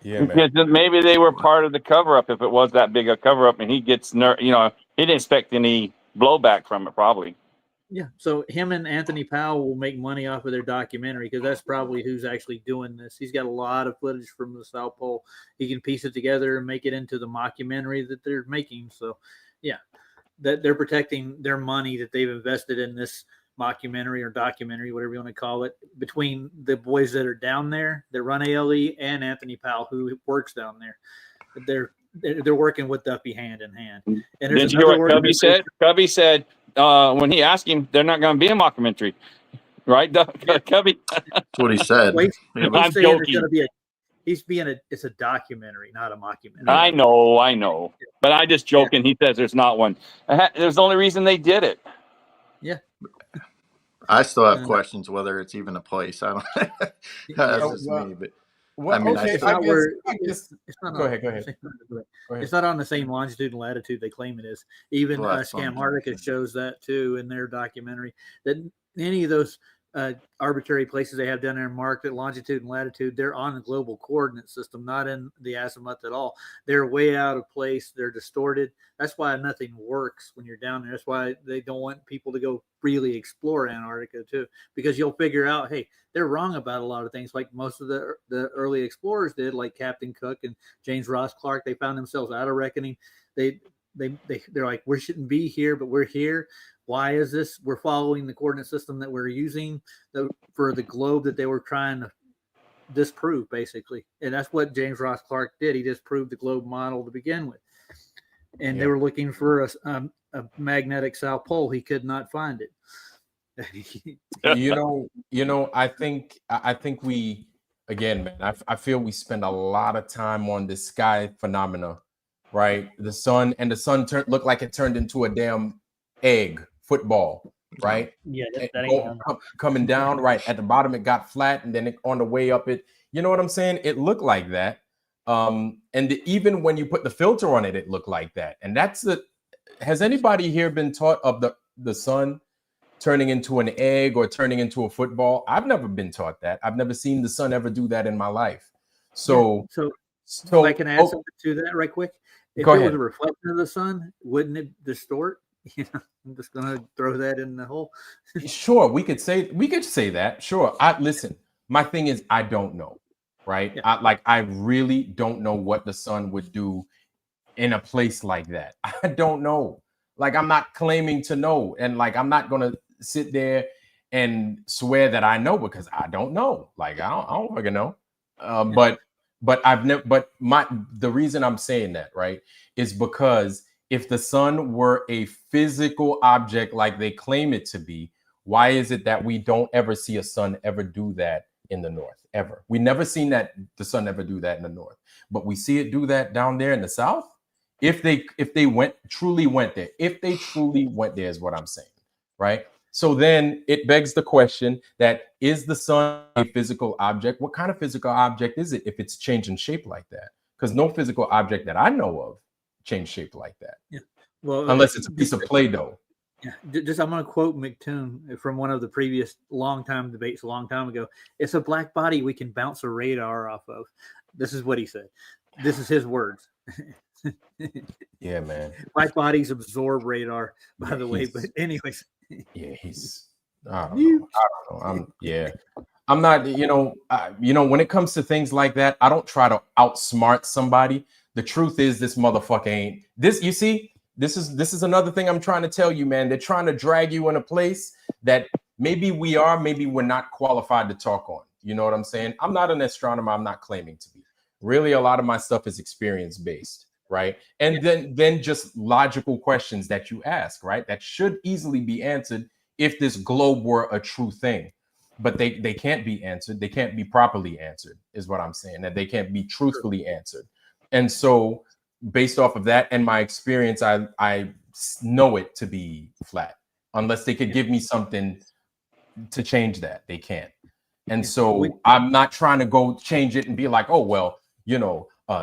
Yeah, man. Because maybe they were part of the cover up. If it was that big a cover up, and he gets he didn't expect any blowback from it, probably. Yeah, so him and Anthony Powell will make money off of their documentary because that's probably who's actually doing this. He's got a lot of footage from the South Pole. He can piece it together and make it into the mockumentary that they're making. So, yeah, that they're protecting their money that they've invested in this mockumentary or documentary, whatever you want to call it, between the boys that are down there that run ALE and Anthony Powell, who works down there. They're working with Duffy hand in hand. And did you hear what Cubby said? Cubby said when he asked him, they're not going to be a mockumentary, right? Cubby. That's what he said. Well, I'm joking. It's a documentary, not a mockumentary. I know, but I just joking. Yeah. He says there's not one. There's the only reason they did it. Yeah. I still have questions whether it's even a place. I don't. That's just me, but. Well, I mean, okay, go ahead. It's not on the same longitude and latitude they claim it is. Even Scamhartica shows that too in their documentary. That any of those arbitrary places they have down there marked at longitude and latitude, they're on the global coordinate system, not in the azimuth at all. They're way out of place. They're distorted. That's why nothing works when you're down there. That's why they don't want people to go freely explore Antarctica too, because you'll figure out, hey, they're wrong about a lot of things, like most of the early explorers did, like Captain Cook and James Ross Clark. They found themselves out of reckoning. They're like, we shouldn't be here, but we're here. Why is this? We're following the coordinate system that we're using for the globe that they were trying to disprove, basically. And that's what James Ross Clark did. He disproved the globe model to begin with. And they were looking for a magnetic South Pole. He could not find it. I think we, again, man, I feel we spend a lot of time on this sky phenomena, right? The sun looked like it turned into a damn egg football, right? Yeah, that ain't coming down, right? At the bottom, it got flat, and then on the way up, you know what I'm saying? It looked like that. Even when you put the filter on it, it looked like that. And has anybody here been taught of the sun turning into an egg or turning into a football? I've never been taught that. I've never seen the sun ever do that in my life. So I can add something to that right quick. If it was a reflection of the sun, wouldn't it distort? I'm just gonna throw that in the hole. Sure, we could say that. Sure. Listen, my thing is I don't know, right? Yeah. I really don't know what the sun would do in a place like that. I don't know. Like, I'm not claiming to know, and I'm not gonna sit there and swear that I know, because I don't know. Like, I don't fucking know. But I've never. But the reason I'm saying that, right, is because if the sun were a physical object like they claim it to be, why is it that we don't ever see a sun ever do that in the north? Ever. We never seen the sun ever do that in the north, but we see it do that down there in the south. If they truly went there is what I'm saying, right? So then it begs the question that, is the sun a physical object? What kind of physical object is it if it's changing shape like that? Because no physical object that I know of change shape like that. Yeah. Well, unless it's a piece of Play-Doh. Yeah. I'm going to quote McToon from one of the previous long-time debates a long time ago. It's a black body we can bounce a radar off of. This is what he said. This is his words. Yeah, man. Black bodies absorb radar, by the way. But anyways. Yeah, I don't know. I'm not, when it comes to things like that, I don't try to outsmart somebody. The truth is, this motherfucker ain't this. You see, this is another thing I'm trying to tell you, man. They're trying to drag you in a place that maybe we're not qualified to talk on. You know what I'm saying? I'm not an astronomer. I'm not claiming to be. Really, a lot of my stuff is experience based, right? And then just logical questions that you ask, right? That should easily be answered if this globe were a true thing. But they can't be answered. They can't be properly answered, is what I'm saying. That they can't be truthfully answered. And so based off of that and my experience, I know it to be flat. Unless they could give me something to change that. They can't. And so I'm not trying to go change it and be like, oh, well,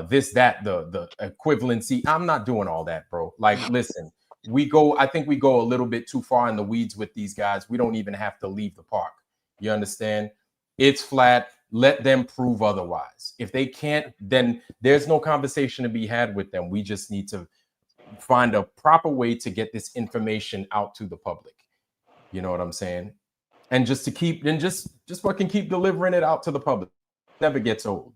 this, that, the equivalency. I'm not doing all that, bro. Like, listen, I think we go a little bit too far in the weeds with these guys. We don't even have to leave the park. You understand? It's flat. Let them prove otherwise. If they can't, then there's no conversation to be had with them. We just need to find a proper way to get this information out to the public. You know what I'm saying? And just to keep, then just fucking keep delivering it out to the public. It never gets old.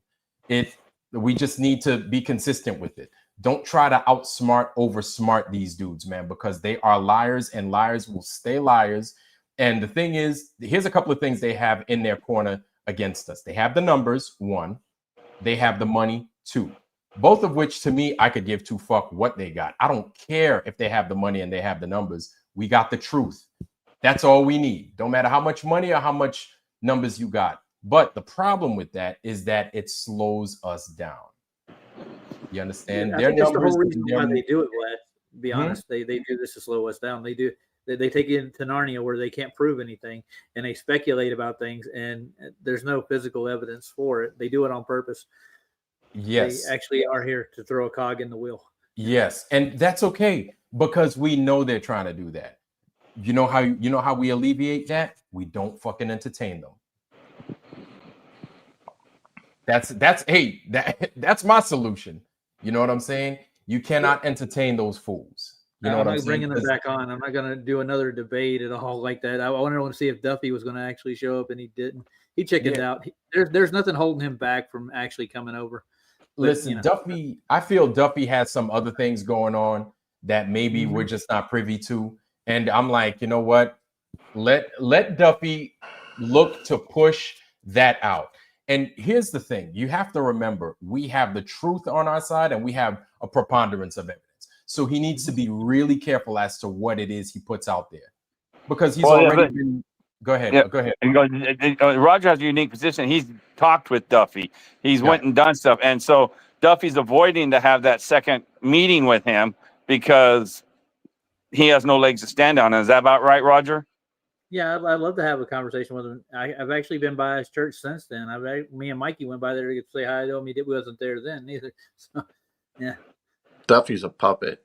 We just need to be consistent with it. Don't try to oversmart these dudes, man, because they are liars, and liars will stay liars. And the thing is, here's a couple of things they have in their corner against us. They have the numbers, 1. They have the money, 2. Both of which, to me, I could give 2 fuck what they got. I don't care if they have the money and they have the numbers. We got the truth. That's all we need. Don't matter how much money or how much numbers you got. But the problem with that is that it slows us down. You understand? I Their think that's the numbers, whole reason why they do it, Vlad. To be honest, they do this to slow us down. They do. They take it into Narnia where they can't prove anything, and they speculate about things, and there's no physical evidence for it. They do it on purpose. Yes. They actually are here to throw a cog in the wheel. Yes, and that's okay because we know they're trying to do that. You know how we alleviate that? We don't fucking entertain them. That's my solution. You know what I'm saying? You cannot entertain those fools. You know what I'm saying? Bringing them back on. I'm not going to do another debate at all like that. I wanted to see if Duffy was going to actually show up, and he didn't. He chickened out. There's nothing holding him back from actually coming over. But, listen, Duffy, I feel Duffy has some other things going on that maybe we're just not privy to. And I'm like, you know what? Let Duffy look to push that out. And here's the thing. You have to remember, we have the truth on our side and we have a preponderance of evidence. So he needs to be really careful as to what it is he puts out there. Because he's already been... Go ahead. Yeah. Go ahead. And Roger has a unique position. He's talked with Duffy. He's went and done stuff. And so Duffy's avoiding to have that second meeting with him because he has no legs to stand on. Is that about right, Roger? Yeah, I'd love to have a conversation with him. I've actually been by his church since then. Me and Mikey went by there to get to say hi to him. He wasn't there then either. So, yeah. Duffy's a puppet.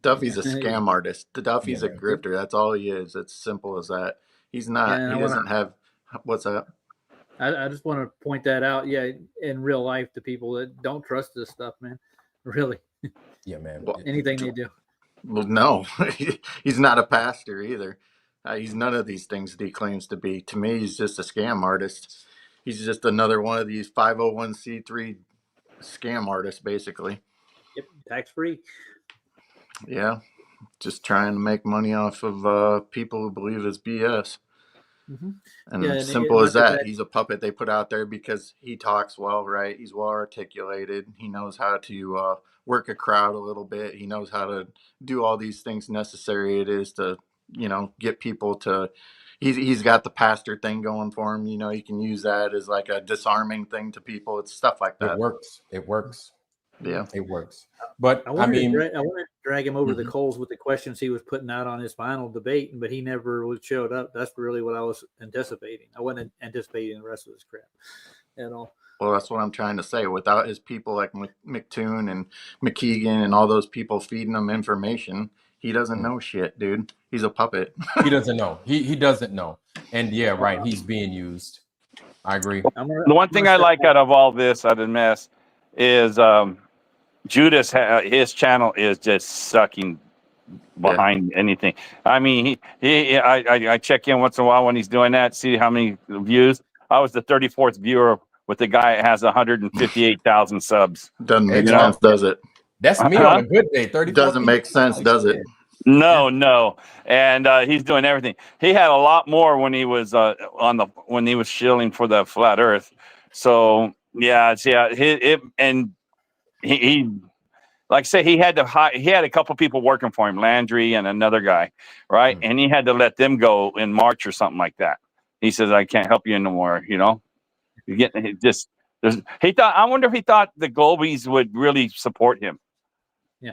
Duffy's a scam artist. Duffy's a grifter. That's all he is. It's simple as that. He's not. He doesn't have. What's that? I just want to point that out. Yeah, in real life, to people that don't trust this stuff, man. Really. Yeah, man. Well, anything they do. Well, no, he's not a pastor either. He's none of these things that he claims to be. To me, he's just a scam artist. He's just another one of these 501c3 scam artists, basically. Yep, tax free. Yeah, just trying to make money off of people who believe it's BS. Mm-hmm. And simple as that. He's a puppet they put out there because he talks well, right? He's well articulated. He knows how to work a crowd a little bit. He knows how to do all these things necessary it is to, get people to. He's got the pastor thing going for him. He can use that as like a disarming thing to people. It's stuff like that. It works. Yeah, it works. But I wanted to drag him over the coals with the questions he was putting out on his final debate, but he never showed up. That's really what I was anticipating. I wasn't anticipating the rest of this crap at all. Well, that's what I'm trying to say. Without his people like McToon and McKeegan and all those people feeding him information, he doesn't know shit, dude. He's a puppet. He doesn't know. He doesn't know. And yeah, right. He's being used. I agree. The one thing I like out of all this, out of the mess, is Judas. His channel is just sucking behind anything. I mean, I check in once in a while when he's doing that, see how many views. I was the 34th viewer with the guy that has 158,000 subs. Doesn't make sense, does it? That's me on a good day. 34. Doesn't make sense, does it? No. And he's doing everything. He had a lot more when he was when he was shilling for the flat Earth. So he like say he had a couple people working for him, Landry and another guy, right? Mm. And he had to let them go in March or something like that. He says, I can't help you anymore, you know? You get I wonder if he thought the Golbies would really support him. Yeah.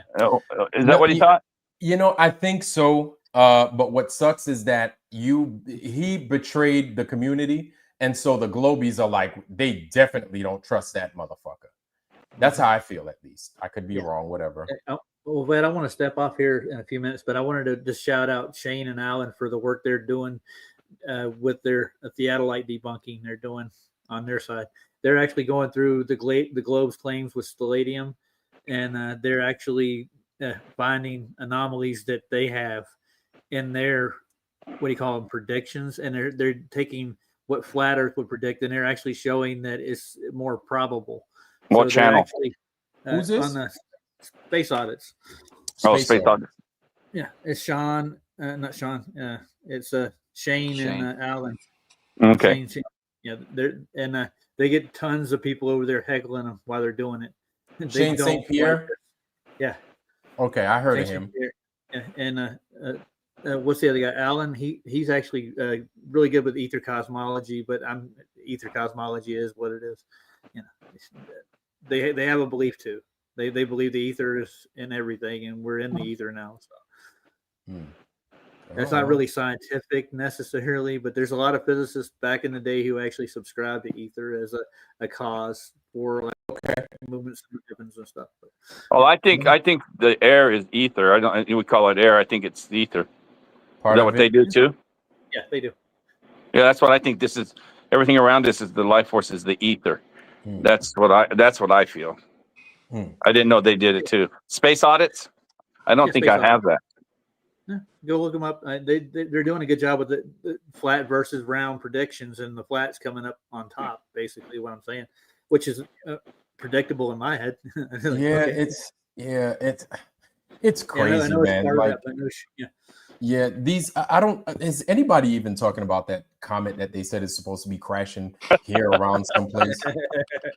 Is that what he thought? You know, I think so. But what sucks is that he betrayed the community, and so the Globies are like, they definitely don't trust that motherfucker. That's how I feel, at least. I could be wrong, whatever. Well, Vlad, I want to step off here in a few minutes, but I wanted to just shout out Shane and Alan for the work they're doing with their theodolite debunking they're doing on their side. They're actually going through the Globe's claims with Stelladium, and they're actually finding anomalies that they have in their, what do you call them, predictions, and they're taking what Flat Earth would predict, and they're actually showing that it's more probable. What channel? Actually, Who's this? On the Space Audits. Space Audits. Yeah, it's Sean, not Sean. It's Shane and Alan. Okay. Shane, yeah, they get tons of people over there heckling them while they're doing it. Shane St. Pierre? Yeah. Okay, I heard of him. Yeah. And what's the other guy? Alan. He's actually really good with ether cosmology, but ether cosmology is what it is. You know, they have a belief too. They believe the ether is in everything, and we're in the ether now. So that's not really scientific necessarily, but there's a lot of physicists back in the day who actually subscribe to ether as a cause for like movements and ribbons and stuff. Oh, I think the air is ether. I don't. We call it air. I think it's ether. Is that what they do too? Yeah, they do. Yeah, that's what I think. This is everything around us is the life force is the ether. That's what I feel. I didn't know they did it too. Space Audits? I don't think I have that. Yeah, go look them up. They're doing a good job with the flat versus round predictions, and the flat's coming up on top. Basically, what I'm saying, which is predictable in my head. It's crazy, man. Yeah, these I don't. Is anybody even talking about that comet that they said is supposed to be crashing here around someplace?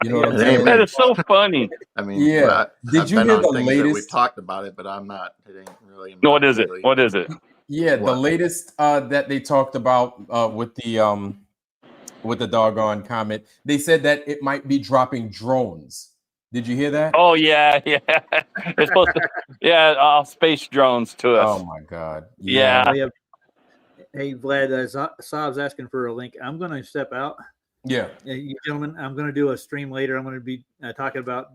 You know what I'm saying? That is so funny. I mean, yeah. Did you hear the latest? We talked about it, but I'm not. It ain't really. No, what is it? What is it? Yeah, the latest that they talked about with the doggone comet. They said that it might be dropping drones. Did you hear that? Oh yeah. It's supposed to, space drones to us. Oh my god. Yeah. Hey Vlad, Saab's asking for a link. I'm going to step out. Yeah. You gentlemen, I'm going to do a stream later. I'm going to be talking about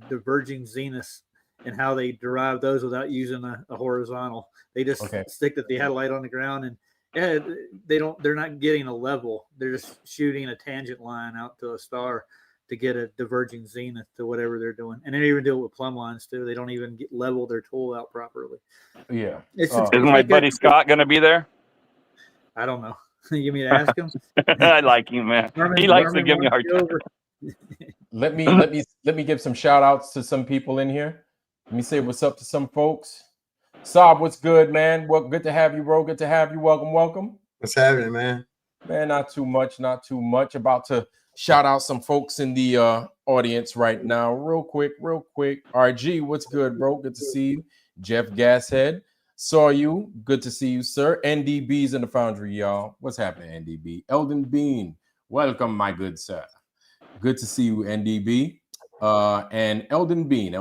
diverging zeniths and how they derive those without using a horizontal. They just stick the theodolite on the ground, and they're not getting a level. They're just shooting a tangent line out to a star to get a diverging zenith to whatever they're doing. And they even do it with plumb lines too. They don't even level their tool out properly. Yeah. Isn't my buddy Scott going to be be there? I don't know. You mean to ask him? I like him, man. He likes to give me a hard time. Let me give some shout outs to some people in here. Let me say what's up to some folks. Saab, what's good, man? Well, good to have you, bro. Good to have you. Welcome. What's happening, man? Man, not too much. About to shout out some folks in the audience right now. Real quick. RG, what's good, bro? Good to see you. Jeff Gashead, saw you. Good to see you, sir. NDB's in the foundry, y'all. What's happening, NDB? Eldon Bean, welcome, my good sir. Good to see you, NDB. And Eldon Bean,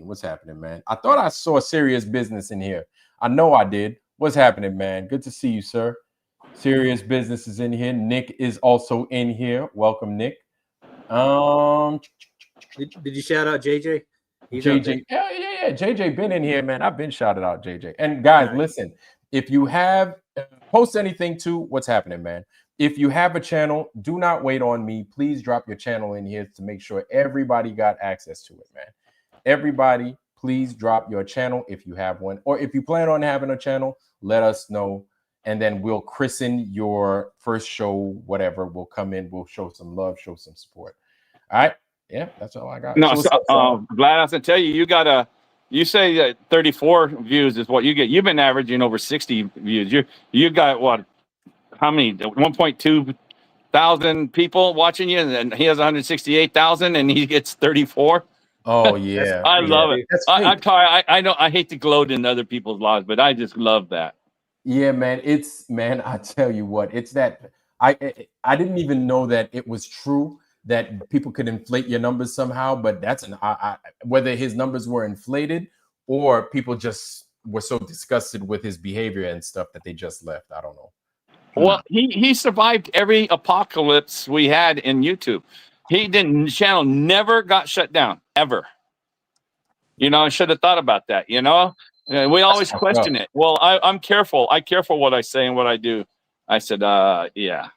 what's happening, man? I thought I saw Serious Business in here. I know I did. What's happening, man? Good to see you, sir. Serious Business is in here. Nick is also in here. Welcome, Nick. Did you shout out JJ? JJ, yeah. JJ been in here, man. I've been shouted out, JJ. And guys, listen, if you have post anything to what's happening, man. If you have a channel, do not wait on me. Please drop your channel in here to make sure everybody got access to it, man. Everybody, please drop your channel if you have one, or if you plan on having a channel, let us know, and then we'll christen your first show. Whatever, we'll come in, we'll show some love, show some support. All right. Yeah, that's all I got. No, Vlad, I have to tell you, you say that 34 views is what you get. You've been averaging over 60 views. You got what? How many? 1.2 thousand people watching you, and he has 168,000, and he gets 34. Oh yeah, I yeah. love it. That's I'm fake. tired. I know I hate to gloat in other people's lives, but I just love that. Yeah, man. It's man. I tell you what. It's that I didn't even know that it was true that people could inflate your numbers somehow. But that's whether his numbers were inflated or people just were so disgusted with his behavior and stuff that they just left. I don't know. Well, he survived every apocalypse we had in YouTube. Channel never got shut down ever. You know, I should have thought about that. You know, we always fucked up. question it. Well, I'm careful. I careful what I say and what I do. I said, yeah.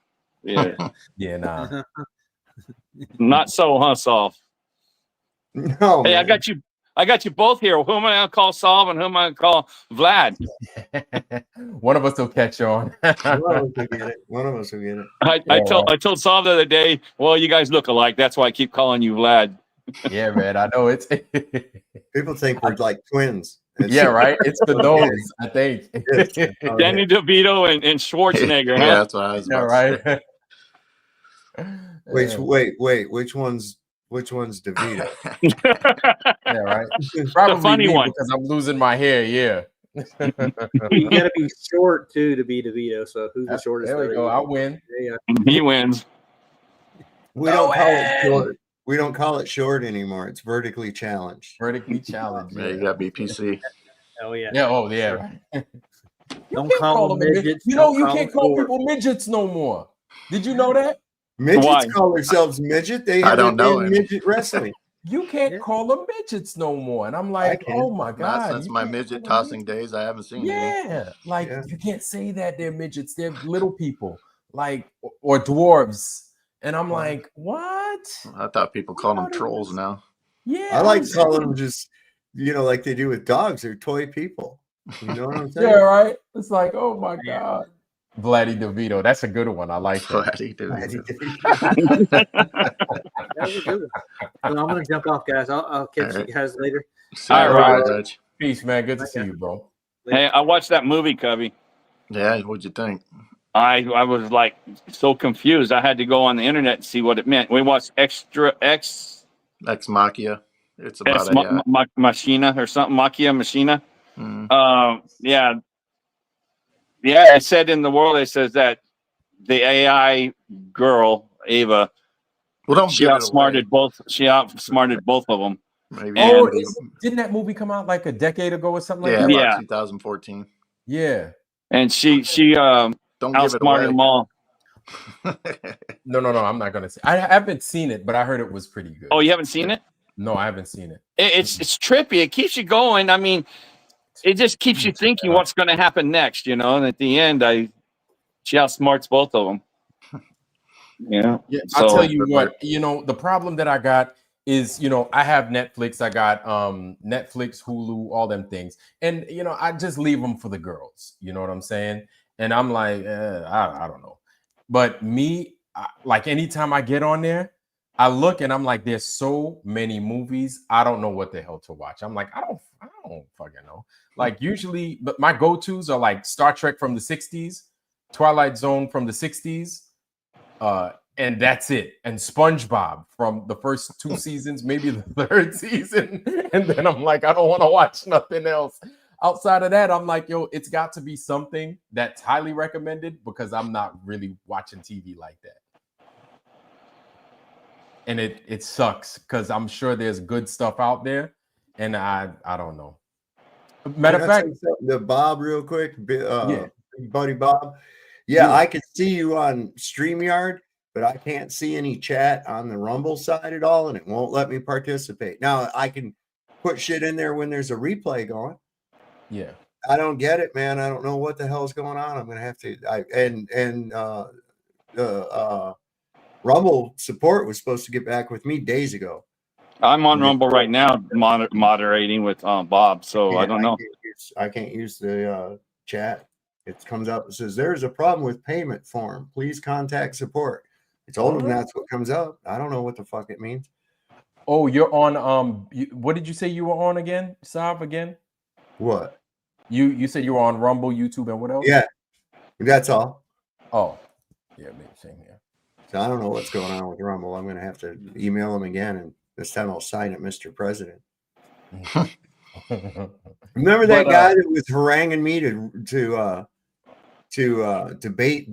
Yeah, nah. Not so, huh, Saul? No, Hey, man. I got you both here. Who am I gonna call Saul and who am I gonna call Vlad? One of us will catch on. One of us will get it. One of us will get it. I told Saul the other day, well, you guys look alike. That's why I keep calling you Vlad. Yeah, man. I know it's. People think we're like twins. Yeah, right. It's the nose, I think. Danny DeVito and Schwarzenegger, Yeah, huh? that's what I was Yeah, about to right. Wait. Which one's DeVito? Yeah, right. Probably funny me one. because I'm losing my hair. Yeah. You got to be short too to be DeVito. So who's the shortest? There we go. I win. Yeah. He wins. We don't call it short. We don't call it short anymore. It's vertically challenged. Vertically challenged. Yeah, you got BPC. Oh yeah. Yeah. Oh yeah. Right. Don't call them midgets. You know Don't you call can't them call short. people midgets no more. Did you know that? Midgets Why? call themselves midget. They I have don't it know in any. midget wrestling. You can't Yeah. call them midgets no more. And I'm like, can. oh my Not god. since you my can't midget call them tossing days, I haven't seen any. Yeah, like Yeah. you can't say that they're midgets, they're little people, like or dwarves. And I'm like, what? I thought people called them trolls now. Yeah, I like was calling them just, like they do with dogs. They're toy people. You know what I'm saying? Yeah, right. It's like, oh my god. Vladdy DeVito. That's a good one. I like that. Vladdy DeVito. That was a good one. Well, I'm gonna jump off, guys. I'll catch All right. you guys later. See you All later, right. Reg. Peace, man. Good to Okay. see you, bro. Hey, I watched that movie, Cubby. Yeah, what'd you think? I was like so confused. I had to go on the internet and see what it meant. We watched Ex Machina. It's about Machina or something. Machina. Mm. Yeah. It said in the world, it says that the AI girl Ava, Well, don't she give it outsmarted away. both. She outsmarted both of them. Maybe. And- Didn't that movie come out like a decade ago or something Yeah, like that? about 2014. Yeah. And she Don't give it outsmarted away. them all. No. I'm not gonna say. I haven't seen it, but I heard it was pretty good. Oh, you haven't seen it? No, I haven't seen it. It's trippy. It keeps you going. I mean, it just keeps you thinking what's going to happen next, And at the end, she outsmarts both of them. Yeah. I'll tell you what. The problem that I got is, I have Netflix. I got Netflix, Hulu, all them things, and I just leave them for the girls. You know what I'm saying? And I'm like, I don't know. But like anytime I get on there, I look and I'm like, there's so many movies. I don't know what the hell to watch. I'm like, I don't fucking know. Like usually, but my go-tos are like Star Trek from the 60s, Twilight Zone from the 60s, and that's it. And SpongeBob from the first 2 seasons, maybe the 3rd season. And then I'm like, I don't want to watch nothing else. Outside of that, I'm like, yo, it's got to be something that's highly recommended because I'm not really watching TV like that. And it sucks because I'm sure there's good stuff out there, and I don't know. Matter of fact, the Bob real quick, buddy Bob. Yeah. I can see you on StreamYard, but I can't see any chat on the Rumble side at all, and it won't let me participate. Now I can put shit in there when there's a replay going. Yeah. I don't get it, man. I don't know what the hell's going on. I'm gonna have to. Rumble support was supposed to get back with me days ago. I'm on Rumble right now, moderating with Bob. So I don't know. I can't use the chat. It comes up. It says there's a problem with payment form. Please contact support. I told them that's what comes up. I don't know what the fuck it means. Oh, you're on. What did you say you were on again, Sav? Again? What? You said you were on Rumble, YouTube, and what else? Yeah, that's all. Oh, yeah, maybe same here. So I don't know what's going on with Rumble. I'm gonna have to email them again and This time I'll sign it, Mr. President. Remember that guy that was haranguing me to debate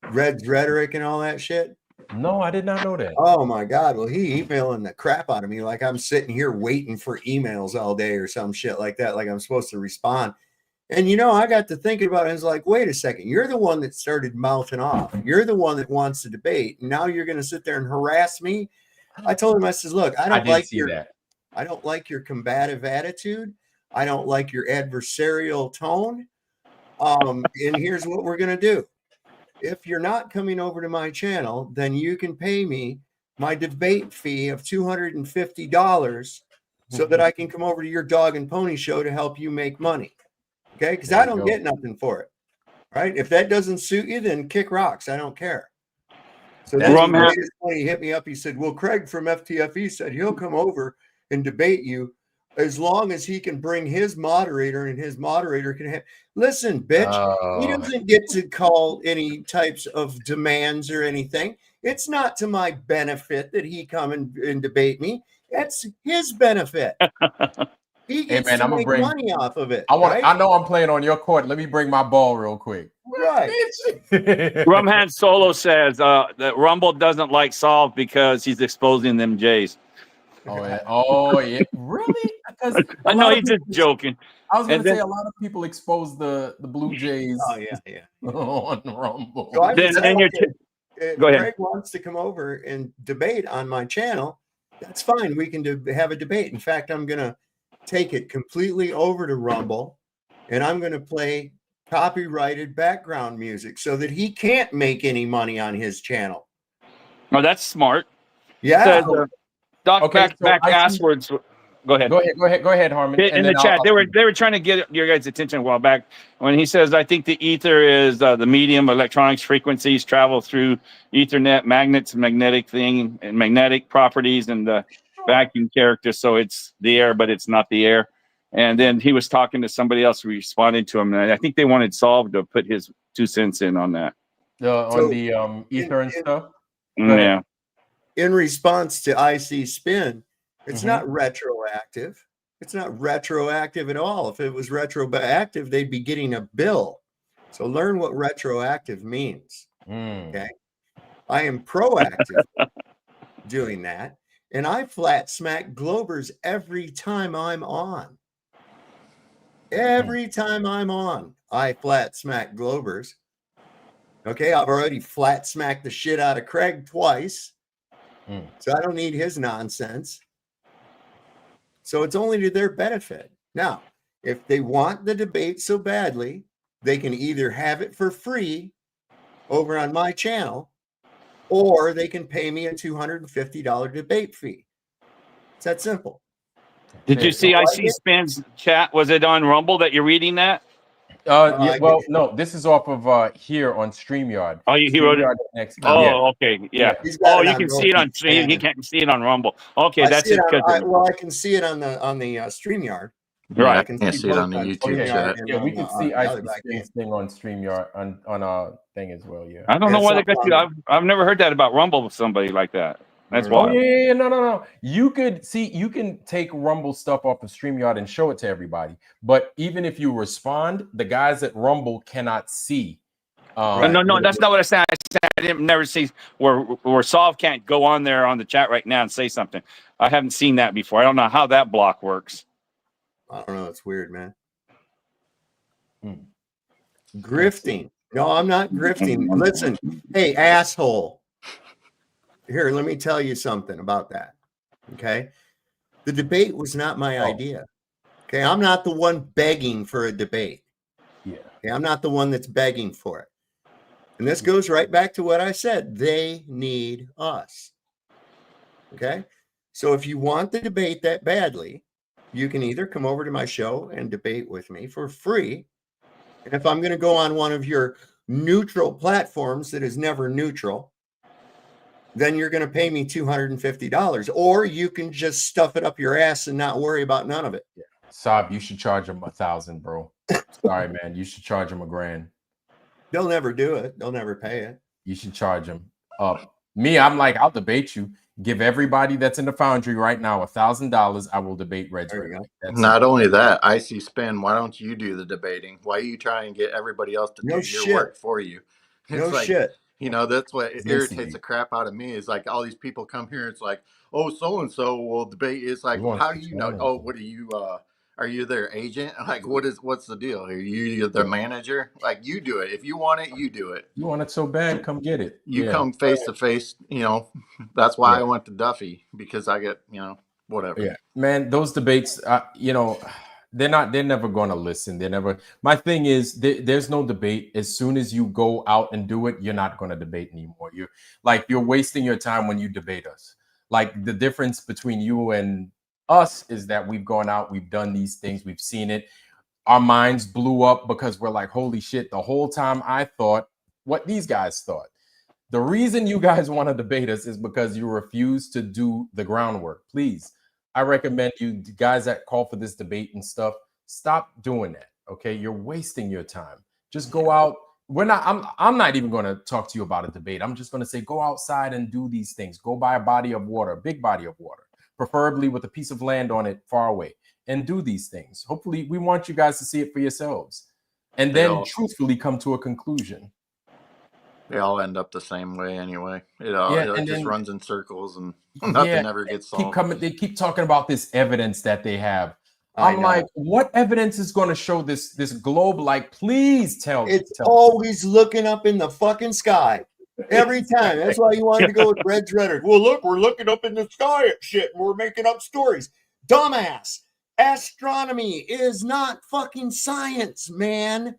Red's rhetoric and all that shit? No, I did not know that. Oh my God. Well, he emailing the crap out of me like I'm sitting here waiting for emails all day or some shit like that, like I'm supposed to respond. And I got to thinking about it. I was like, wait a second, you're the one that started mouthing off. You're the one that wants to debate. And now you're going to sit there and harass me. I told him, I says, look, I don't like your combative attitude. I don't like your adversarial tone. And here's what we're going to do. If you're not coming over to my channel, then you can pay me my debate fee of $250 so that I can come over to your dog and pony show to help you make money. Okay? Because I don't get nothing for it. Right? If that doesn't suit you, then kick rocks. I don't care. So then he hit me up. He said, well, Craig from FTFE said he'll come over and debate you as long as he can bring his moderator, and his moderator can have. Listen, bitch, he doesn't get to call any types of demands or anything. It's not to my benefit that he come and debate me. That's his benefit. He gets to make money off of it. I know I'm playing on your court. Let me bring my ball real quick. Right. Rumhand Solo says that Rumble doesn't like Solve because he's exposing them Jays. Oh yeah. Really? Because I know he's just joking. I was going to say a lot of people expose the Blue Jays. Oh yeah. On Rumble. So go ahead. Craig wants to come over and debate on my channel. That's fine. We can have a debate. In fact, I'm going to take it completely over to Rumble, and I'm going to play copyrighted background music so that he can't make any money on his channel. Oh, that's smart. Yeah. Back passwords. Go ahead. Go ahead, Harmon. In the chat, they were trying to get your guys' attention a while back when he says, "I think the ether is the medium. Electronics frequencies travel through Ethernet, magnets, magnetic thing, and magnetic properties, and the vacuum character. So it's the air, but it's not the air." And then he was talking to somebody else who responded to him, and I think they wanted Solve to put his 2 cents in on that. On the ether and stuff. Yeah. In response to IC Spin, it's not retroactive. It's not retroactive at all. If it was retroactive, they'd be getting a bill. So learn what retroactive means. Okay. I am proactive doing that. And I flat smack Globers every time I'm on. Every time I'm on, I flat smack Globers. Okay. I've already flat smacked the shit out of Craig twice. So I don't need his nonsense. So it's only to their benefit. Now, if they want the debate so badly, they can either have it for free over on my channel, or they can pay me a $250 debate fee. It's that simple. Did you see IC Spin's chat? Was it on Rumble that you're reading that? No, this is off of here on StreamYard. Oh, he wrote it next. Oh, okay, yeah. Oh, you can see it on Stream. He can't see it on Rumble. Okay, that's it. I can see it on the StreamYard. Right, I can see it on the YouTube chat. Yeah, we can see IC's thing on StreamYard on our thing as well. Yeah, I don't know why they got you. I've never heard that about Rumble with somebody like that. That's why. Oh yeah, no. You can take Rumble stuff off of StreamYard and show it to everybody. But even if you respond, the guys at Rumble cannot see. No, that's not what I said. I said I didn't never see where Solve can't go on there on the chat right now and say something. I haven't seen that before. I don't know how that block works. I don't know. It's weird, man. Grifting. No, I'm not grifting. Listen, hey, asshole. Here, let me tell you something about that. Okay. The debate was not my idea. Okay. I'm not the one begging for a debate. Yeah. Okay, I'm not the one that's begging for it. And this goes right back to what I said. They need us. Okay. So if you want the debate that badly, you can either come over to my show and debate with me for free. And if I'm going to go on one of your neutral platforms that is never neutral, then you're going to pay me $250, or you can just stuff it up your ass and not worry about none of it. Yeah. Saab, you should charge them $1,000, bro. Sorry, man. You should charge them $1,000. They'll never do it. They'll never pay it. You should charge them. Me, I'm like, I'll debate you. Give everybody that's in the foundry right now $1,000. I will debate Red's There red you go. light. That's Not it. only that, Icy Spin, why don't you do the debating? Why you try and get everybody else to No do your shit. work for you? No It's like, shit. you know, that's what Listen to irritates you. the crap out of me is like all these people come here. It's like, oh, so-and-so will debate. It's like, You want how to do you know? Oh, what are you, are you their agent? Like, what's the deal? Are you the manager? Like, you do it. If you want it, you do it. You want it so bad, come get it. You Yeah. come face to face, you know, that's why Yeah. I went to Duffy because I get, you know, whatever. Yeah, man, those debates, you know, they're never going to listen. They're never. My thing is, there's no debate. As soon as you go out and do it, you're not going to debate anymore. You're wasting your time when you debate us. Like the difference between you and us is that we've gone out, we've done these things, we've seen it. Our minds blew up because we're like, holy shit, the whole time I thought what these guys thought. The reason you guys want to debate us is because you refuse to do the groundwork. Please, I recommend you guys that call for this debate and stuff, stop doing that. Okay, you're wasting your time. Just go out. I'm not even going to talk to you about a debate. I'm just going to say go outside and do these things. Go by a body of water, a big body of water, preferably with a piece of land on it far away, and do these things. Hopefully, we want you guys to see it for yourselves and then truthfully come to a conclusion. They all end up the same way anyway. It just then runs in circles and nothing ever gets solved. They keep talking about this evidence that they have. I I'm know. like, what evidence is going to show this globe? Like, please tell me. It's always looking up in the fucking sky. Every time. That's why you wanted to go with Red's rhetoric. Well, look, we're looking up in the sky at shit and we're making up stories. Dumbass. Astronomy is not fucking science, man.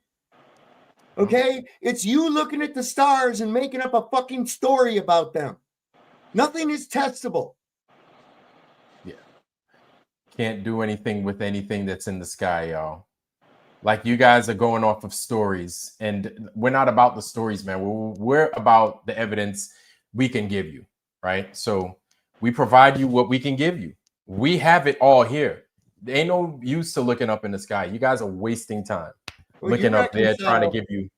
Okay? It's you looking at the stars and making up a fucking story about them. Nothing is testable. Yeah. Can't do anything with anything that's in the sky, y'all. Like, you guys are going off of stories, and we're not about the stories, man. We're about the evidence we can give you, right? So we provide you what we can give you. We have it all here. There ain't no use to looking up in the sky. You guys are wasting time looking up there trying to give you.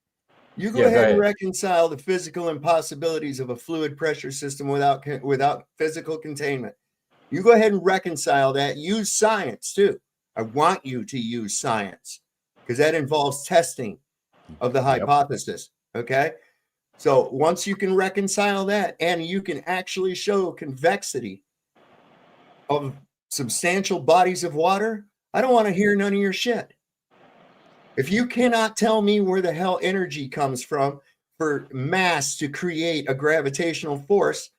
You go ahead and reconcile the physical impossibilities of a fluid pressure system without physical containment. You go ahead and reconcile that. Use science too. I want you to use science because that involves testing of the hypothesis. Okay. So once you can reconcile that and you can actually show convexity of substantial bodies of water, I don't want to hear none of your shit. If you cannot tell me where the hell energy comes from for mass to create a gravitational force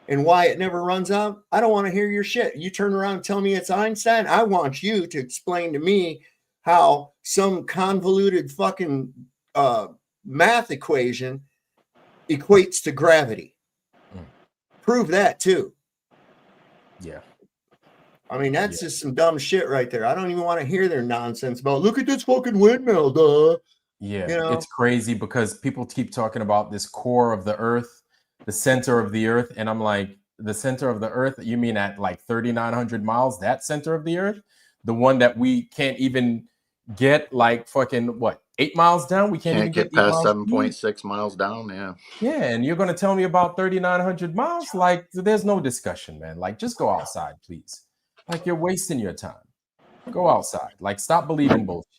and why it never runs out, I don't want to hear your shit. You turn around and tell me it's Einstein. I want you to explain to me how some convoluted fucking math equation equates to gravity. Prove that too. Yeah. I mean, that's just some dumb shit right there. I don't even want to hear their nonsense about, look at this fucking windmill, duh. Yeah, you know? It's crazy because people keep talking about this core of the earth, the center of the earth. And I'm like, the center of the earth, you mean at like 3,900 miles, that center of the earth? The one that we can't even get like fucking, what, 8 miles down? We can't even get 8 past miles 7.6 miles down. Yeah. Yeah, and you're going to tell me about 3,900 miles? Like, there's no discussion, man. Like, just go outside, please. Like, you're wasting your time. Go outside. Like, stop believing bullshit.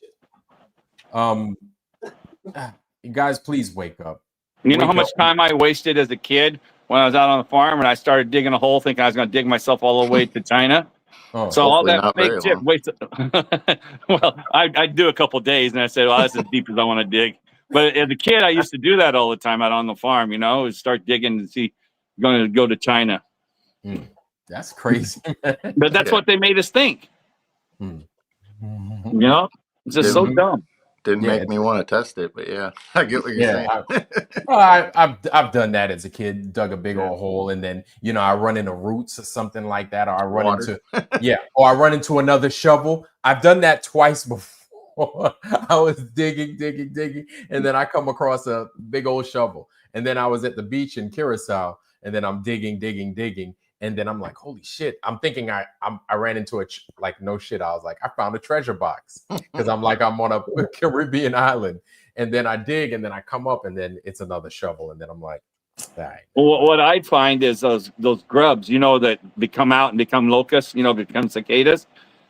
You guys, please wake up. You know how much time I wasted as a kid when I was out on the farm and I started digging a hole thinking I was going to dig myself all the way to China? Oh, so all that not fake very shit long. wasted. Well, I'd do a couple days and I said, well, that's as deep as I want to dig. But as a kid, I used to do that all the time out on the farm, you know, start digging and see, going to go to China. That's crazy. But that's what they made us think. You know, it's just so dumb. Didn't make me want to test it, but yeah, I get what you're saying. I've done that as a kid, dug a big old hole, and then, you know, I run into roots or something like that, or I run into or I run into another shovel. I've done that twice before. I was digging, and then I come across a big old shovel. And then I was at the beach in Curacao, and then I'm digging. And then I'm like, holy shit. I'm thinking I ran into like, no shit. I was like, I found a treasure box because I'm like, I'm on a Caribbean island. And then I dig and then I come up and then it's another shovel. And then I'm like, Right. What I'd find is those grubs, you know, that they come out and become locusts, you know, become cicadas,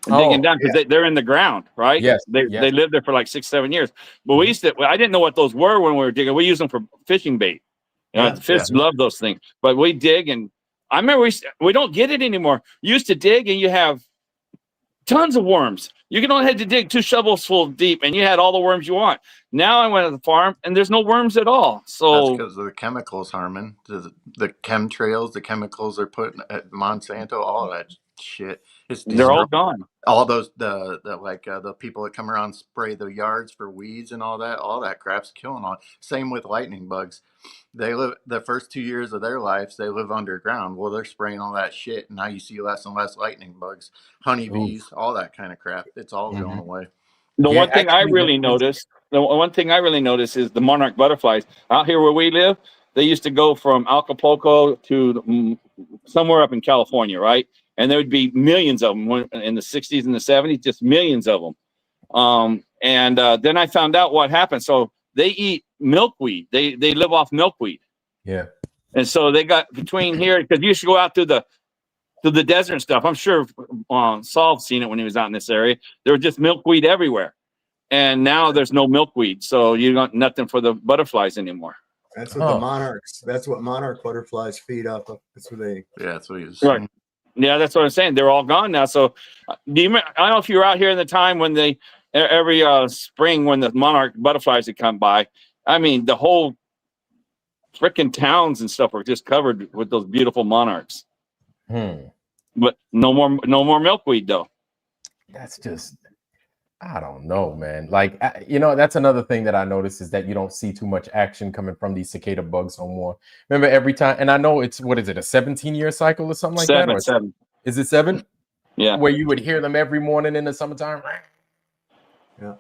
and digging down because they're in the ground, right? Yes. They live there for like 6-7 years. But we used to, I didn't know what those were when we were digging. We use them for fishing bait. You know, the fish love those things. But we dig, and I remember we don't get it anymore. You used to dig, and you have tons of worms. You can only had to dig 2 shovels full deep, and you had all the worms you want. Now I went to the farm, and there's no worms at all. So that's because of the chemicals, Harmon. The chemtrails, the chemicals they're putting at Monsanto, all that shit. they're all gone. All those the people that come around and spray the yards for weeds and all that crap's killing all. Same with lightning bugs. They live the first 2 years of their lives, they live underground. Well, they're spraying all that shit, and now you see less and less lightning bugs, honeybees, all that kind of crap. It's all going away. The Yeah, one thing I actually, really noticed, is the monarch butterflies out here where we live. They used to go from Acapulco to somewhere up in California, right? And there would be millions of them in the 60s and the 70s, just millions of them. Then I found out what happened. So they eat milkweed. They live off milkweed. Yeah. And so they got between here, because you used to go out to the desert and stuff. I'm sure Saul's seen it when he was out in this area. There was just milkweed everywhere. And now there's no milkweed. So you got nothing for the butterflies anymore. That's what the monarchs. That's what monarch butterflies feed off of. That's what they. Yeah, that's what he was Right. saying. Yeah, that's what I'm saying. They're all gone now. So I don't know if you were out here in the time when every spring when the monarch butterflies would come by. I mean, the whole freaking towns and stuff were just covered with those beautiful monarchs. But no more milkweed though. That's just, I don't know, man. Like, you know, that's another thing that I noticed is that you don't see too much action coming from these cicada bugs no more. Remember every time, and I know it's, what is it, a 17-year cycle or something like that? Or Seven. Is it 7? Yeah. Where you would hear them every morning in the summertime. Yeah.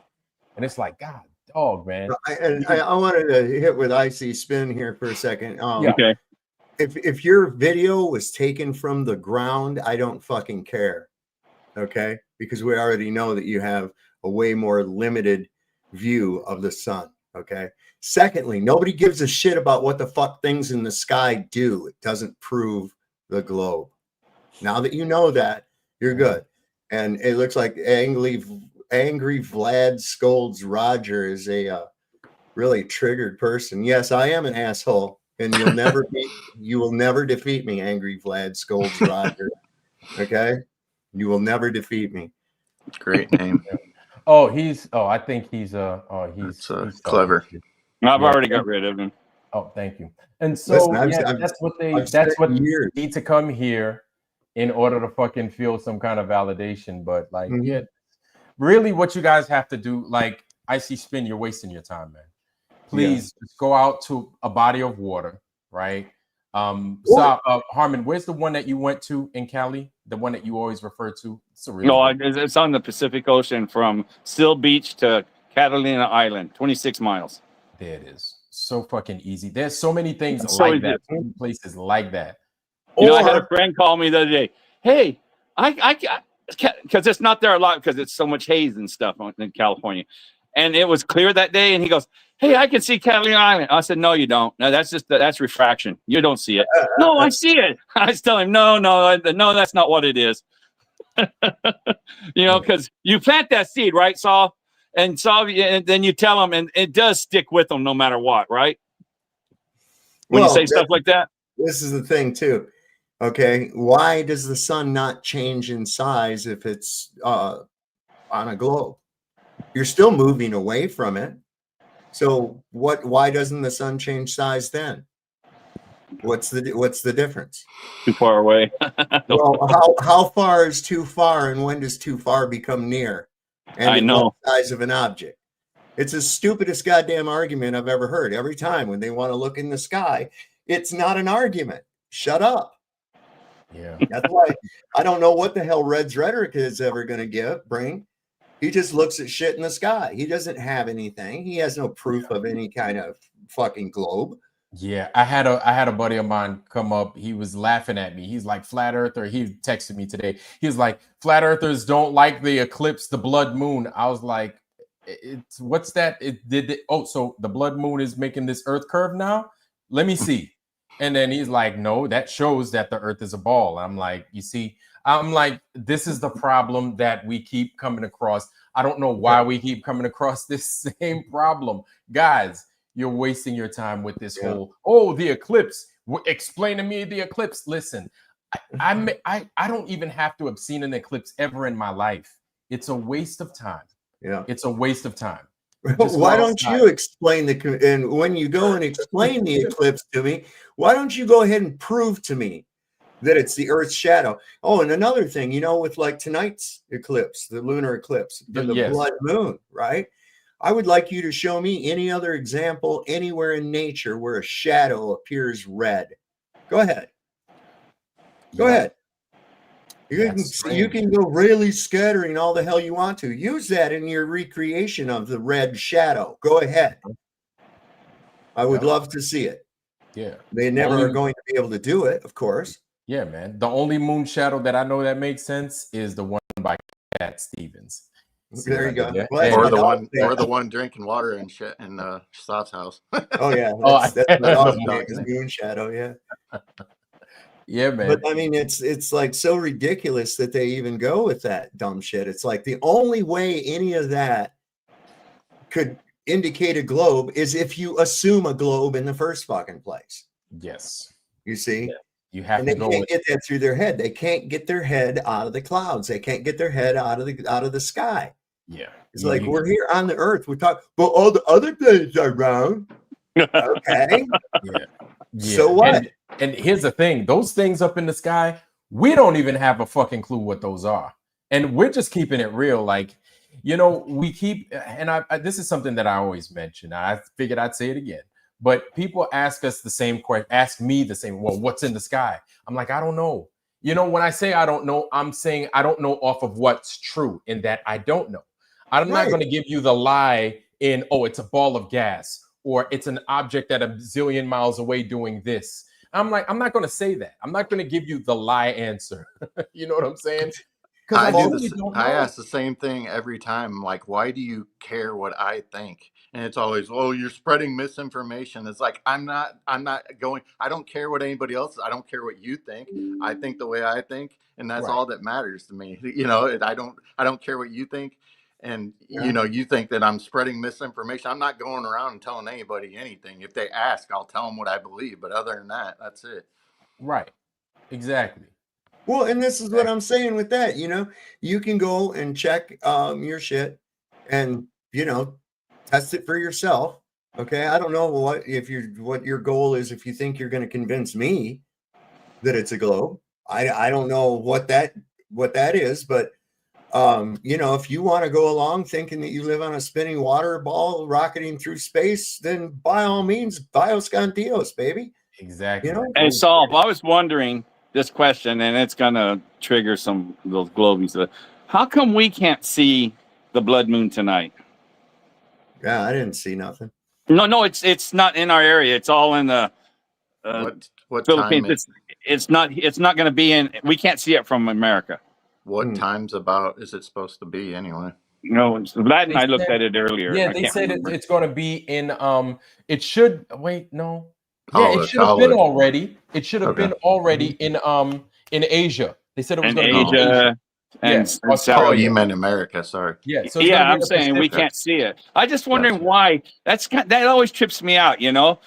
And it's like, God, dog, man. I wanted to hit with IC Spin here for a second. Okay. If your video was taken from the ground, I don't fucking care. Okay? Because we already know that you have a way more limited view of the sun. Okay. Secondly, nobody gives a shit about what the fuck things in the sky do. It doesn't prove the globe. Now that you know that, you're good. And it looks like angry Vlad scolds Roger is a really triggered person. Yes, I am an asshole, and you will never defeat me. Angry Vlad scolds Roger. Okay, you will never defeat me. Great name. I think he's clever. I've already got rid of him. Oh, thank you. And so Listen, that's what they need to come here in order to fucking feel some kind of validation. But like, really what you guys have to do, like I see Spin, you're wasting your time, man. Please just go out to a body of water, right? Harmon, where's the one that you went to in Cali? The one that you always refer to? It's on the Pacific Ocean from Still Beach to Catalina Island, 26 miles. There it is. So fucking easy. There's so many things that. Places like that. You know, I had a friend call me the other day. Hey, I because it's not there a lot because it's so much haze and stuff in California, and it was clear that day. And he goes, "Hey, I can see Catalina Island." I said, "No, you don't. No, that's refraction. You don't see it." No, I see it. I was telling him, no, that's not what it is. You know, because you plant that seed, right, Saul? And then you tell them, and it does stick with them no matter what, right? When you say stuff like that. This is the thing too. Okay, why does the sun not change in size if it's on a globe? You're still moving away from it. So why doesn't the sun change size then? What's the difference? Too far away. Well, how far is too far, and when does too far become near? And I know the size of an object. It's the stupidest goddamn argument I've ever heard. Every time when they want to look in the sky, it's not an argument. Shut up. Yeah. That's why I don't know what the hell Red's rhetoric is ever going to bring. He just looks at shit in the sky. He doesn't have anything. He has no proof of any kind of fucking globe. Yeah, I had a buddy of mine come up. He was laughing at me. He's like, flat earther. He texted me today. He was like, flat earthers don't like the eclipse, the blood moon. I was like, what's that? So the blood moon is making this earth curve now? Let me see. And then he's like, no, that shows that the earth is a ball. I'm like, you see, I'm like, this is the problem that we keep coming across. I don't know why we keep coming across this same problem. Guys, you're wasting your time with this whole, the eclipse. Explain to me the eclipse. Listen, I don't even have to have seen an eclipse ever in my life. It's a waste of time. Yeah. It's a waste of time. Why don't you explain and when you go and explain the eclipse to me, why don't you go ahead and prove to me that it's the Earth's shadow? Oh, and another thing, you know, with like tonight's eclipse, the lunar eclipse, the blood moon, right? I would like you to show me any other example anywhere in nature where a shadow appears red. Go ahead. Go ahead. You can go really scattering all the hell you want to. Use that in your recreation of the red shadow. Go ahead. I would love to see it. Yeah. They never are going to be able to do it, of course. Yeah, man. The only moon shadow that I know that makes sense is the one by Cat Stevens. There you go. Or the one drinking water and shit in Scott's house. Oh yeah, that's moon shadow. Yeah. Yeah, man. But I mean, it's like so ridiculous that they even go with that dumb shit. It's like the only way any of that could indicate a globe is if you assume a globe in the first fucking place. Yes. You see? Yeah. You have and to they go can't get that through their head. They can't get their head out of the clouds. They can't get their head out of the sky. Yeah. It's like we're here on the earth. We talk, but all the other planets are round. Okay. Yeah. So what? And here's the thing, those things up in the sky, we don't even have a fucking clue what those are. And we're just keeping it real. Like, you know, we keep, and I this is something that I always mention. I figured I'd say it again. But people ask us the same question, ask me the same, well, what's in the sky? I'm like, I don't know. You know, when I say I don't know, I'm saying I don't know off of what's true in that I don't know. I'm not going to give you the lie in, oh, it's a ball of gas or it's an object at a zillion miles away doing this. I'm like, I'm not going to say that. I'm not going to give you the lie answer. You know what I'm saying? I ask the same thing every time. Like, why do you care what I think? And it's always, oh, you're spreading misinformation. It's like, I don't care what anybody else, I don't care what you think. I think the way I think. And that's all that matters to me. You know, I don't care what you think. And, you know, you think that I'm spreading misinformation. I'm not going around and telling anybody anything. If they ask, I'll tell them what I believe. But other than that, that's it. Right. Exactly. Well, and this is what I'm saying with that. You know, you can go and check your shit and, you know, test it for yourself. Okay. I don't know what your goal is. If you think you're going to convince me that it's a globe, I don't know what that is, but you know, if you want to go along thinking that you live on a spinning water ball rocketing through space, then by all means, bios con Dios, baby. Exactly. You know? Hey, Saul, I was wondering this question, and it's gonna trigger some of those globies. How come we can't see the blood moon tonight? Yeah, I didn't see nothing. No, it's not in our area. It's all in the what Philippines. time it's not going to be in. We can't see it from America. What time's about is it supposed to be anyway? No, Vlad and I looked at it earlier. Yeah, they said it's going to be in. It should wait. No. Yeah, it should have been already. It should have been already in Asia. They said it was going to be in Asia. And you meant America, sorry. Yeah, so I'm saying we can't see it. I just wondering why. That always trips me out, you know.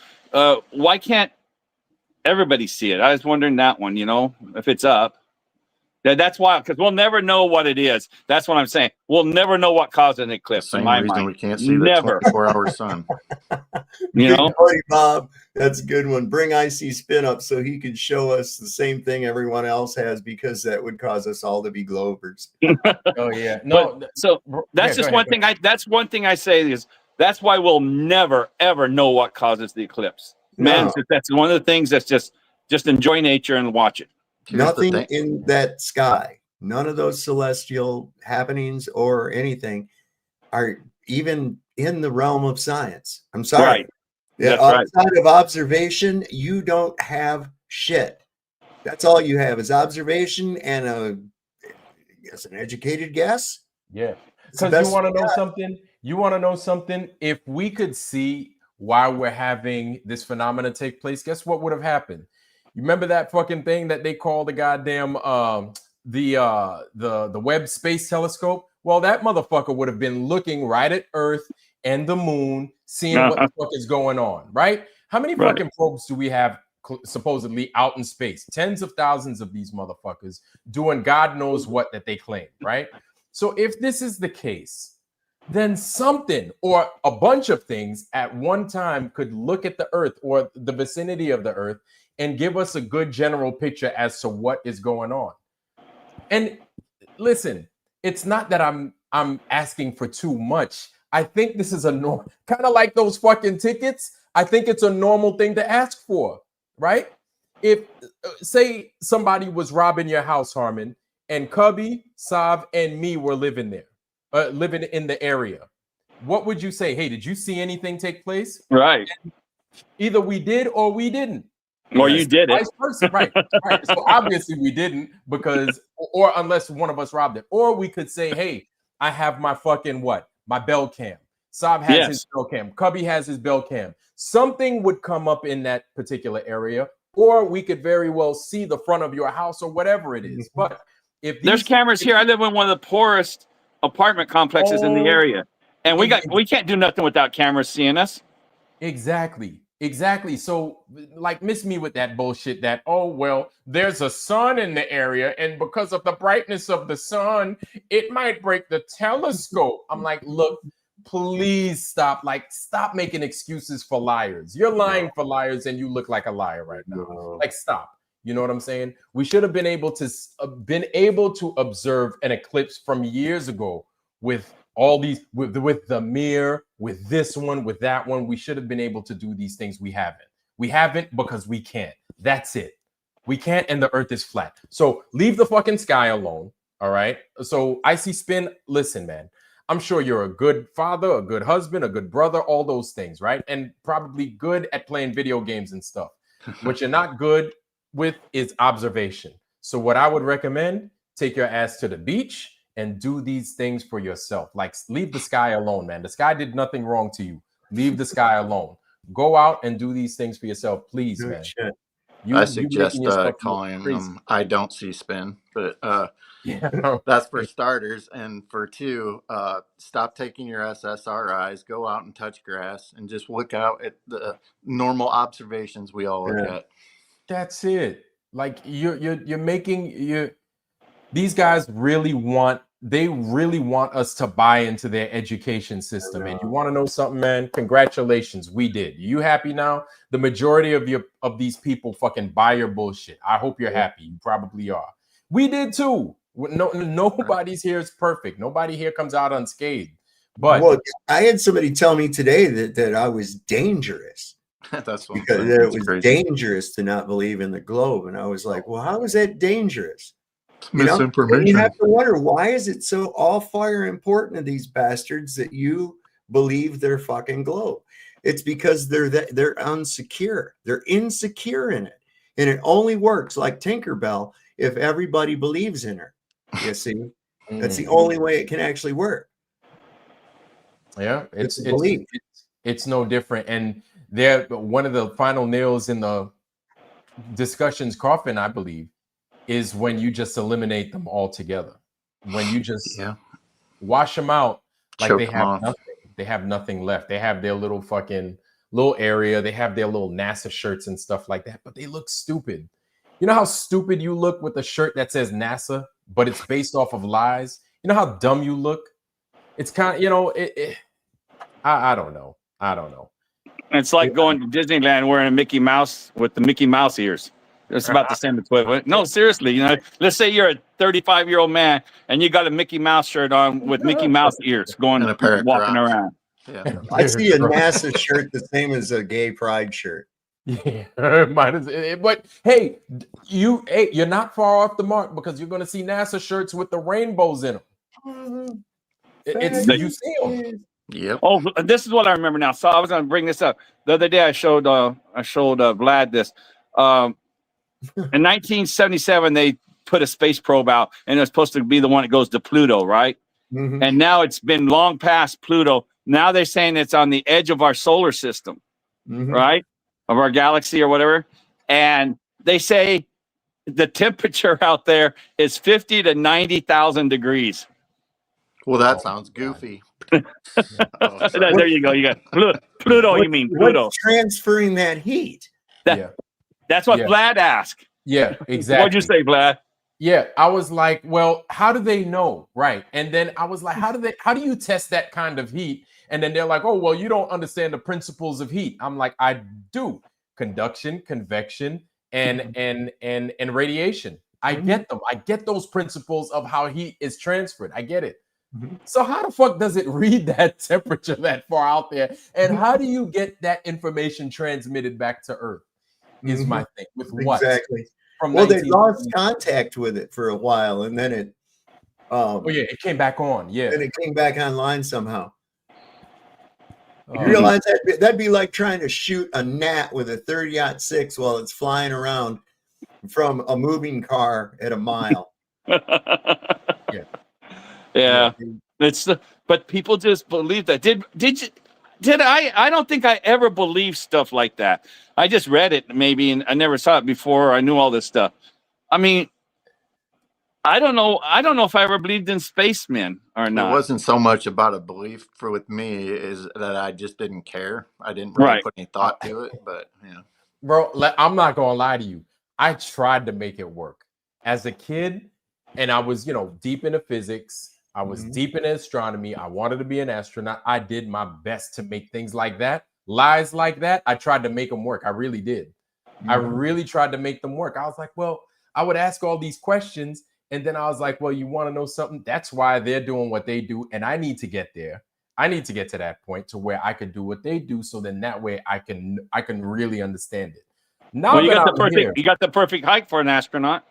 Why can't everybody see it? I was wondering that one, you know, if it's up. That's why, because we'll never know what it is. That's what I'm saying. We'll never know what caused an eclipse. Same reason we can't see the 24-hour sun. You know, Bob, that's a good one. Bring IC Spin up so he could show us the same thing everyone else has, because that would cause us all to be globers. Oh yeah, no. So that's just one thing. That's one thing I say is that's why we'll never ever know what causes the eclipse. Man, that's one of the things that's just enjoy nature and watch it. Nothing in that sky, none of those celestial happenings or anything are even in the realm of science. I'm sorry. Right. Yeah, outside of observation, you don't have shit. That's all you have is observation and an educated guess. Yeah. Because you want to know something? You want to know something? If we could see why we're having this phenomena take place, guess what would have happened? You remember that fucking thing that they call the goddamn the Webb Space Telescope? Well, that motherfucker would have been looking right at Earth and the moon, seeing what the fuck is going on, right? How many fucking probes do we have supposedly out in space? Tens of thousands of these motherfuckers doing God knows what that they claim, right? So if this is the case, then something or a bunch of things at one time could look at the Earth or the vicinity of the Earth and give us a good general picture as to what is going on. And listen, it's not that I'm asking for too much. I think this is a normal, kind of like those fucking tickets. I think it's a normal thing to ask for, right? If say somebody was robbing your house, Harmon, and Cubby, Sav, and me were living there. Living in the area, what would you say? Hey, did you see anything take place? Right. And either we did or we didn't. Or you did it. Vice versa, right? Right. So obviously we didn't because, or unless one of us robbed it, or we could say, hey, I have my fucking what? My bell cam. Saab has his bell cam. Cubby has his bell cam. Something would come up in that particular area, or we could very well see the front of your house or whatever it is. But if there's cameras here, I live in one of the poorest apartment complexes in the area, and we can't do nothing without cameras seeing us. Exactly. So like, miss me with that bullshit that, oh well, there's a sun in the area and because of the brightness of the sun it might break the telescope. I'm like, look, please stop making excuses for liars. You're lying for liars and you look like a liar right now. Like, stop. You know what I'm saying? We should have been able to observe an eclipse from years ago with all these, with the mirror, with this one, with that one. We should have been able to do these things. We haven't because we can't. That's it. We can't, and the earth is flat. So leave the fucking sky alone. All right. So Icy Spin, listen, man. I'm sure you're a good father, a good husband, a good brother, all those things, right? And probably good at playing video games and stuff. What you're not good with is observation. So what I would recommend, take your ass to the beach and do these things for yourself. Like, leave the sky alone, man. The sky did nothing wrong to you. Leave the sky alone. Go out and do these things for yourself, please, man. I suggest calling them I don't see spin, but that's for starters. And for two, stop taking your SSRIs, go out and touch grass and just look out at the normal observations we all look at. That's it. Like, you're making these guys really want us to buy into their education system. And you want to know something, man? Congratulations, we did. You happy now? The majority of these people fucking buy your bullshit. I hope you're happy. You probably are. We did too. Nobody's here is perfect. Nobody here comes out unscathed. But well, I had somebody tell me today that I was dangerous. That's because it was crazy. Dangerous to not believe in the globe, and I was like, well, how is that dangerous? Misinformation. You have to wonder, why is it so all fire important to these bastards that you believe their fucking globe? It's because they're unsecure. They're insecure in it, and it only works like Tinkerbell if everybody believes in her. You see, that's the only way it can actually work. Yeah, it's no different. And they're one of the final nails in the discussion's coffin, I believe, is when you just eliminate them altogether. When you just wash them out, like they have nothing. They have nothing left. They have their little fucking little area. They have their little NASA shirts and stuff like that, but they look stupid. You know how stupid you look with a shirt that says NASA, but it's based off of lies? You know how dumb you look? It's kind of, I don't know. It's like going to Disneyland wearing a Mickey Mouse with the Mickey Mouse ears. It's about the same equivalent. No, seriously, let's say you're a 35-year-old man and you got a Mickey Mouse shirt on with Mickey Mouse ears walking around. Yeah. I see a NASA shirt the same as a gay pride shirt. Yeah, might as but hey, you're not far off the mark, because you're going to see NASA shirts with the rainbows in them. You see them. Yep. Oh, this is what I remember now. So I was going to bring this up the other day. I showed Vlad this. In 1977, they put a space probe out, and it was supposed to be the one that goes to Pluto, right? Mm-hmm. And now it's been long past Pluto. Now they're saying it's on the edge of our solar system. right, of our galaxy or whatever, and they say the temperature out there is 50 to 90,000 degrees. Well, that Oh, sounds goofy. There Sorry. you go. You got Pluto. You mean Pluto? What's transferring that heat? yeah, That's what yeah, Vlad asked. yeah, exactly. What'd you say, Vlad? Yeah, I was like, well, how do they know? Right. And then I was like, how do you test that kind of heat? And then they're like, oh, well, you don't understand the principles of heat. I'm like, I do. Conduction, convection, and radiation. I get them. I get those principles of how heat is transferred. I get it. So how the fuck does it read that temperature that far out there? And how do you get that information transmitted back to Earth? Is my thing. With what? Exactly. From Well, they 19 lost contact with it for a while, and then it Oh yeah, it came back on. Yeah. and it came back online somehow. You Oh, realize that'd be like trying to shoot a gnat with a 30-06 while it's flying around from a moving car at a mile. Yeah. It's but people just believe that. Did I don't think I ever believed stuff like that. I just read it maybe, and I never saw it before. I knew all this stuff. I mean, I don't know if I ever believed in spacemen or not. It wasn't so much about a belief with me is that I just didn't care. I didn't really put any thought to it, but yeah. Bro, I'm not gonna lie to you. I tried to make it work as a kid, and I was, deep into physics. I was deep into astronomy. I wanted to be an astronaut. I did my best to make things like that, lies like that. I tried to make them work. I really did. I really tried to make them work. I was like, well, I would ask all these questions, and then I was like, well, you want to know something? That's why they're doing what they do, and I need to get there. I need to get to that point to where I could do what they do, so then that way I can really understand it. Now well, you got the perfect height for an astronaut.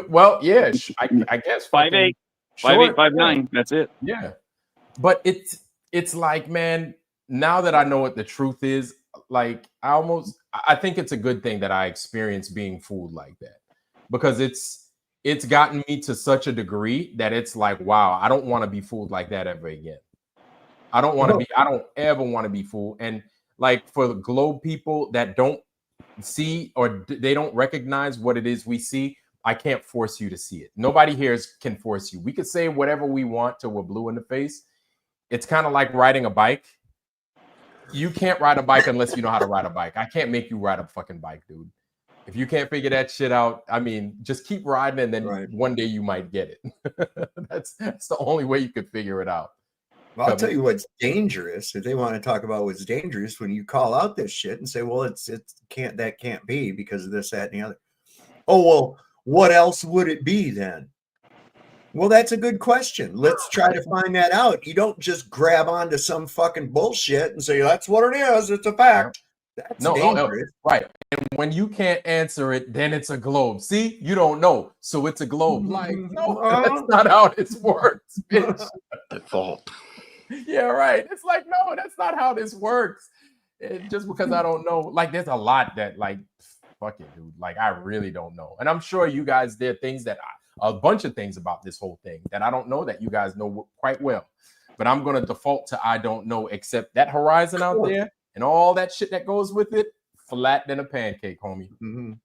Well, yeah, I guess 5'8", 5'8", 5'9". That's it. Yeah, but it's like, man, now that I know what the truth is, like I think it's a good thing that I experienced being fooled like that, because it's gotten me to such a degree that it's like, wow, I don't want to be fooled like that ever again. I don't ever want to be fooled. And like, for the globe people that don't see or they don't recognize what it is we see, I can't force you to see it. Nobody here can force you. We could say whatever we want till we're blue in the face. It's kind of like riding a bike. You can't ride a bike unless you know how to ride a bike. I can't make you ride a fucking bike, dude. If you can't figure that shit out, I mean, just keep riding, and then one day you might get it. That's the only way you could figure it out. Well, I'll tell you what's dangerous. If they want to talk about what's dangerous, when you call out this shit and say, well, it can't be because of this, that, and the other. Oh, well, what else would it be then? Well, that's a good question. Let's try to find that out. You don't just grab onto some fucking bullshit and say, that's what it is. It's a fact. That's dangerous. Right. And when you can't answer it, then it's a globe. See, you don't know. So it's a globe. Like, no, that's not how this works, bitch. Default. Yeah, right. It's like, no, that's not how this works. Just because I don't know, like, there's a lot that, like, fuck it, dude. Like, I really don't know. And I'm sure you guys, there are things that a bunch of things about this whole thing that I don't know that you guys know quite well. But I'm going to default to I don't know, except that horizon out there and all that shit that goes with it, flat than a pancake, homie.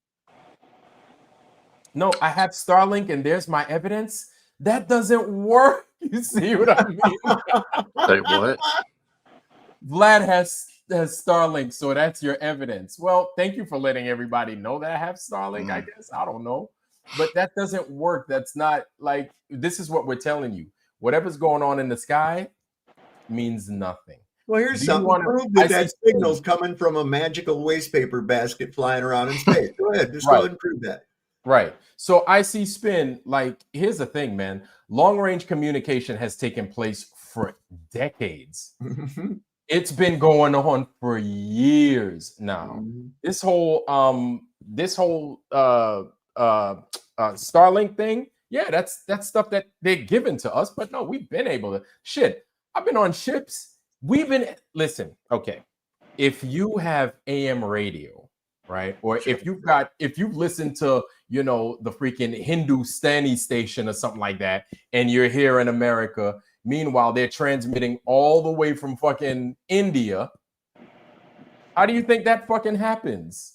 No, I have Starlink, and there's my evidence. That doesn't work. You see what I mean? Say what? Vlad has Starlink, so that's your evidence. Well, thank you for letting everybody know that I have Starlink, I guess. I don't know. But that doesn't work. That's not like, this is what we're telling you. Whatever's going on in the sky means nothing. Well, here's something. Prove that signal's coming from a magical waste paper basket flying around in space. Go ahead. Just go ahead and prove that. Right. So I see spin, like, here's the thing, man. Long range communication has taken place for decades. It's been going on for years now. This whole Starlink thing, yeah, that's stuff that they're giving to us. But no, we've been able to shit. I've been on ships. Listen, okay. If you have AM radio, right? Or if you've listened to, the freaking Hindustani station or something like that, and you're here in America, meanwhile, they're transmitting all the way from fucking India. How do you think that fucking happens?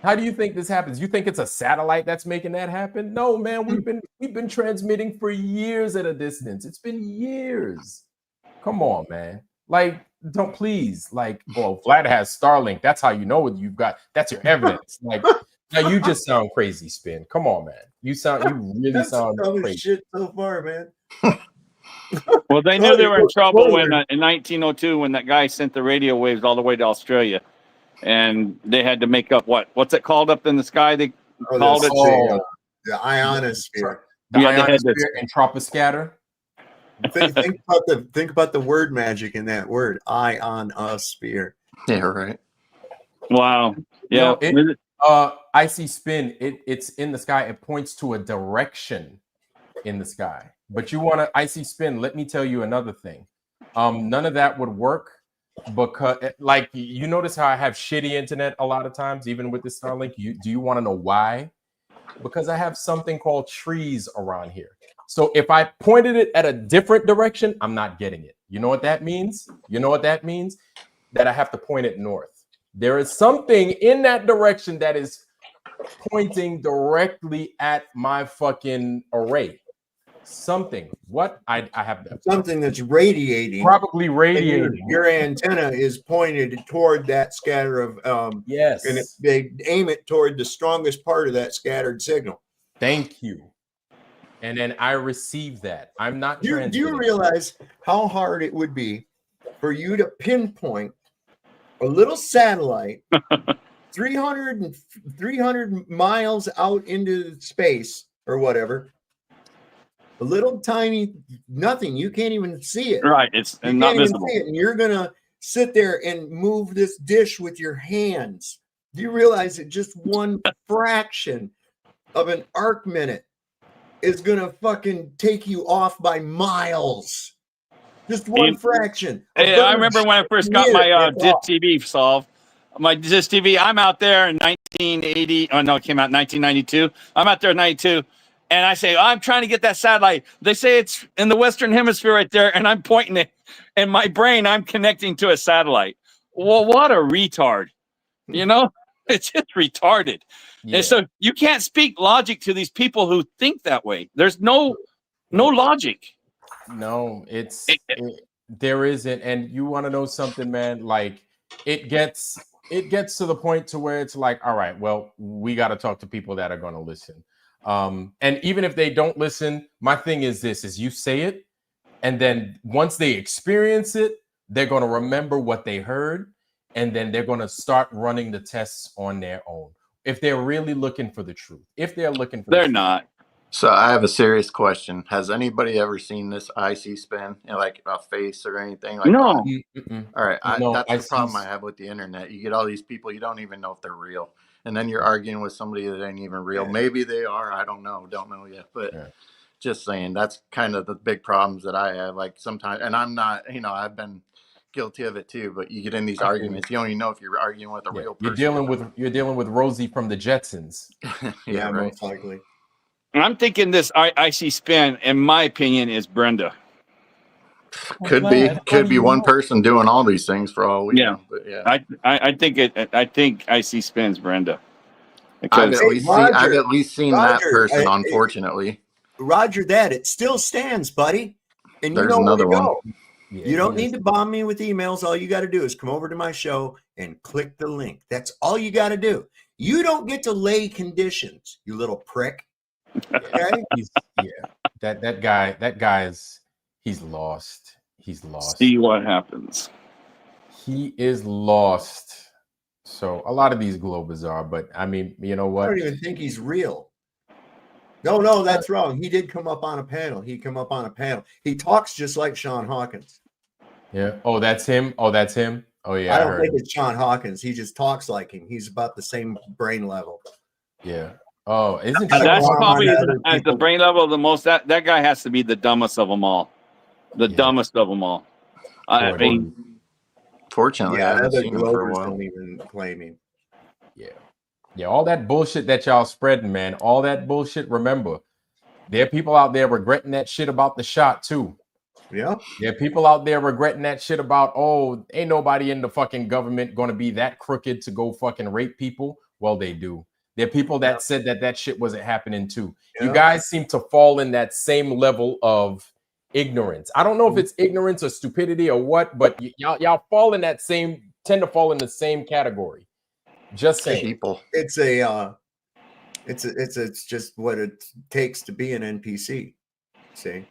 How do you think this happens? You think it's a satellite that's making that happen? No, man. We've been transmitting for years at a distance. It's been years. Come on, man. Like, don't please. Like, well, Vlad has Starlink. That's how you know what you've got. That's your evidence. Like, now you just sound crazy, Spin. Come on, man. You really sound crazy. Shit so far, man. Well, they knew they were in trouble when in 1902 when that guy sent the radio waves all the way to Australia, and they had to make up what's it called up in the sky? They called it the ionosphere. The Yeah, they had ionosphere and troposcatter. Think about the word magic in that word, ionosphere. Yeah, right. Wow. Yeah. Icy spin. It's in the sky. It points to a direction in the sky. But you want to icy spin. Let me tell you another thing. None of that would work because, like, you notice how I have shitty internet a lot of times, even with the Starlink. Do you want to know why? Because I have something called trees around here. So if I pointed it at a different direction, I'm not getting it. You know what that means? That I have to point it north. There is something in that direction that is pointing directly at my fucking array. Something. What? I have that. Something that's radiating. Probably radiating. Your antenna is pointed toward that scatter of yes. And they aim it toward the strongest part of that scattered signal. Thank you. And then I receive that. I'm not. Do you realize how hard it would be for you to pinpoint a little satellite 300 miles out into space or whatever? A little tiny nothing. You can't even see it. Right. It's not visible. And you're gonna sit there and move this dish with your hands. Do you realize that just one fraction of an arc minute is gonna fucking take you off by miles? Just one fraction. Hey, I remember when I first got my DISC TV solved. My DISC TV, I'm out there in 1980. Oh no, it came out in 1992. I'm out there in 92. And I say, I'm trying to get that satellite. They say it's in the Western Hemisphere right there. And I'm pointing it. In my brain, I'm connecting to a satellite. Well, what a retard. You know, it's just retarded. Yeah. And so you can't speak logic to these people who think that way. There's no logic. No, there isn't. And you want to know something, man? Like it gets to the point to where it's like, all right, well, we got to talk to people that are going to listen. And even if they don't listen, my thing is this, is you say it, and then once they experience it, they're going to remember what they heard, and then they're going to start running the tests on their own. If they're really looking for the truth. If they're looking for They're not. So I have a serious question. Has anybody ever seen this IC spin, like a face or anything like no. that? All right. That's the problem I have with the internet. You get all these people, you don't even know if they're real. And then you're arguing with somebody that ain't even real. Yeah. Maybe they are. I don't know yet. But just saying, that's kind of the big problems that I have. Like sometimes, and I'm not, I've been guilty of it too. But you get in these arguments, you don't even know if you're arguing with a real person. You're dealing with Rosie from the Jetsons. Yeah, right. Most likely. I'm thinking this IC spin, in my opinion, is Brenda. Could be one person doing all these things for all we know. But yeah, I think IC spins Brenda. I've at least seen that person, unfortunately. Roger that. It still stands, buddy. And there's another one. Yeah, you don't need to bomb me with emails. All you got to do is come over to my show and click the link. That's all you got to do. You don't get to lay conditions, you little prick. Okay? That guy is he's lost. He's lost. See what happens. He is lost. So a lot of these globers are, but I mean, you know what? I don't even think he's real. No, that's wrong. He did come up on a panel. He talks just like Sean Hawkins. Yeah. Oh, that's him. Oh, yeah. I don't think it's Sean Hawkins. He just talks like him. He's about the same brain level. Yeah. Oh, isn't that's probably at the brain level the most? That guy has to be the dumbest of them all. The dumbest of them all. I mean, fortunately, I haven't seen him for a while. Don't even claim him. Yeah. All that bullshit that y'all spreading, man. All that bullshit. Remember, there are people out there regretting that shit about the shot too. Yeah. There are people out there regretting that shit about, oh, ain't nobody in the fucking government going to be that crooked to go fucking rape people. Well, they do. There are people that said that shit wasn't happening too. You guys seem to fall in that same level of ignorance. I don't know if it's ignorance or stupidity or what, but y'all fall in that tend to fall in the same category. Just saying. People. It's just what it takes to be an NPC. See,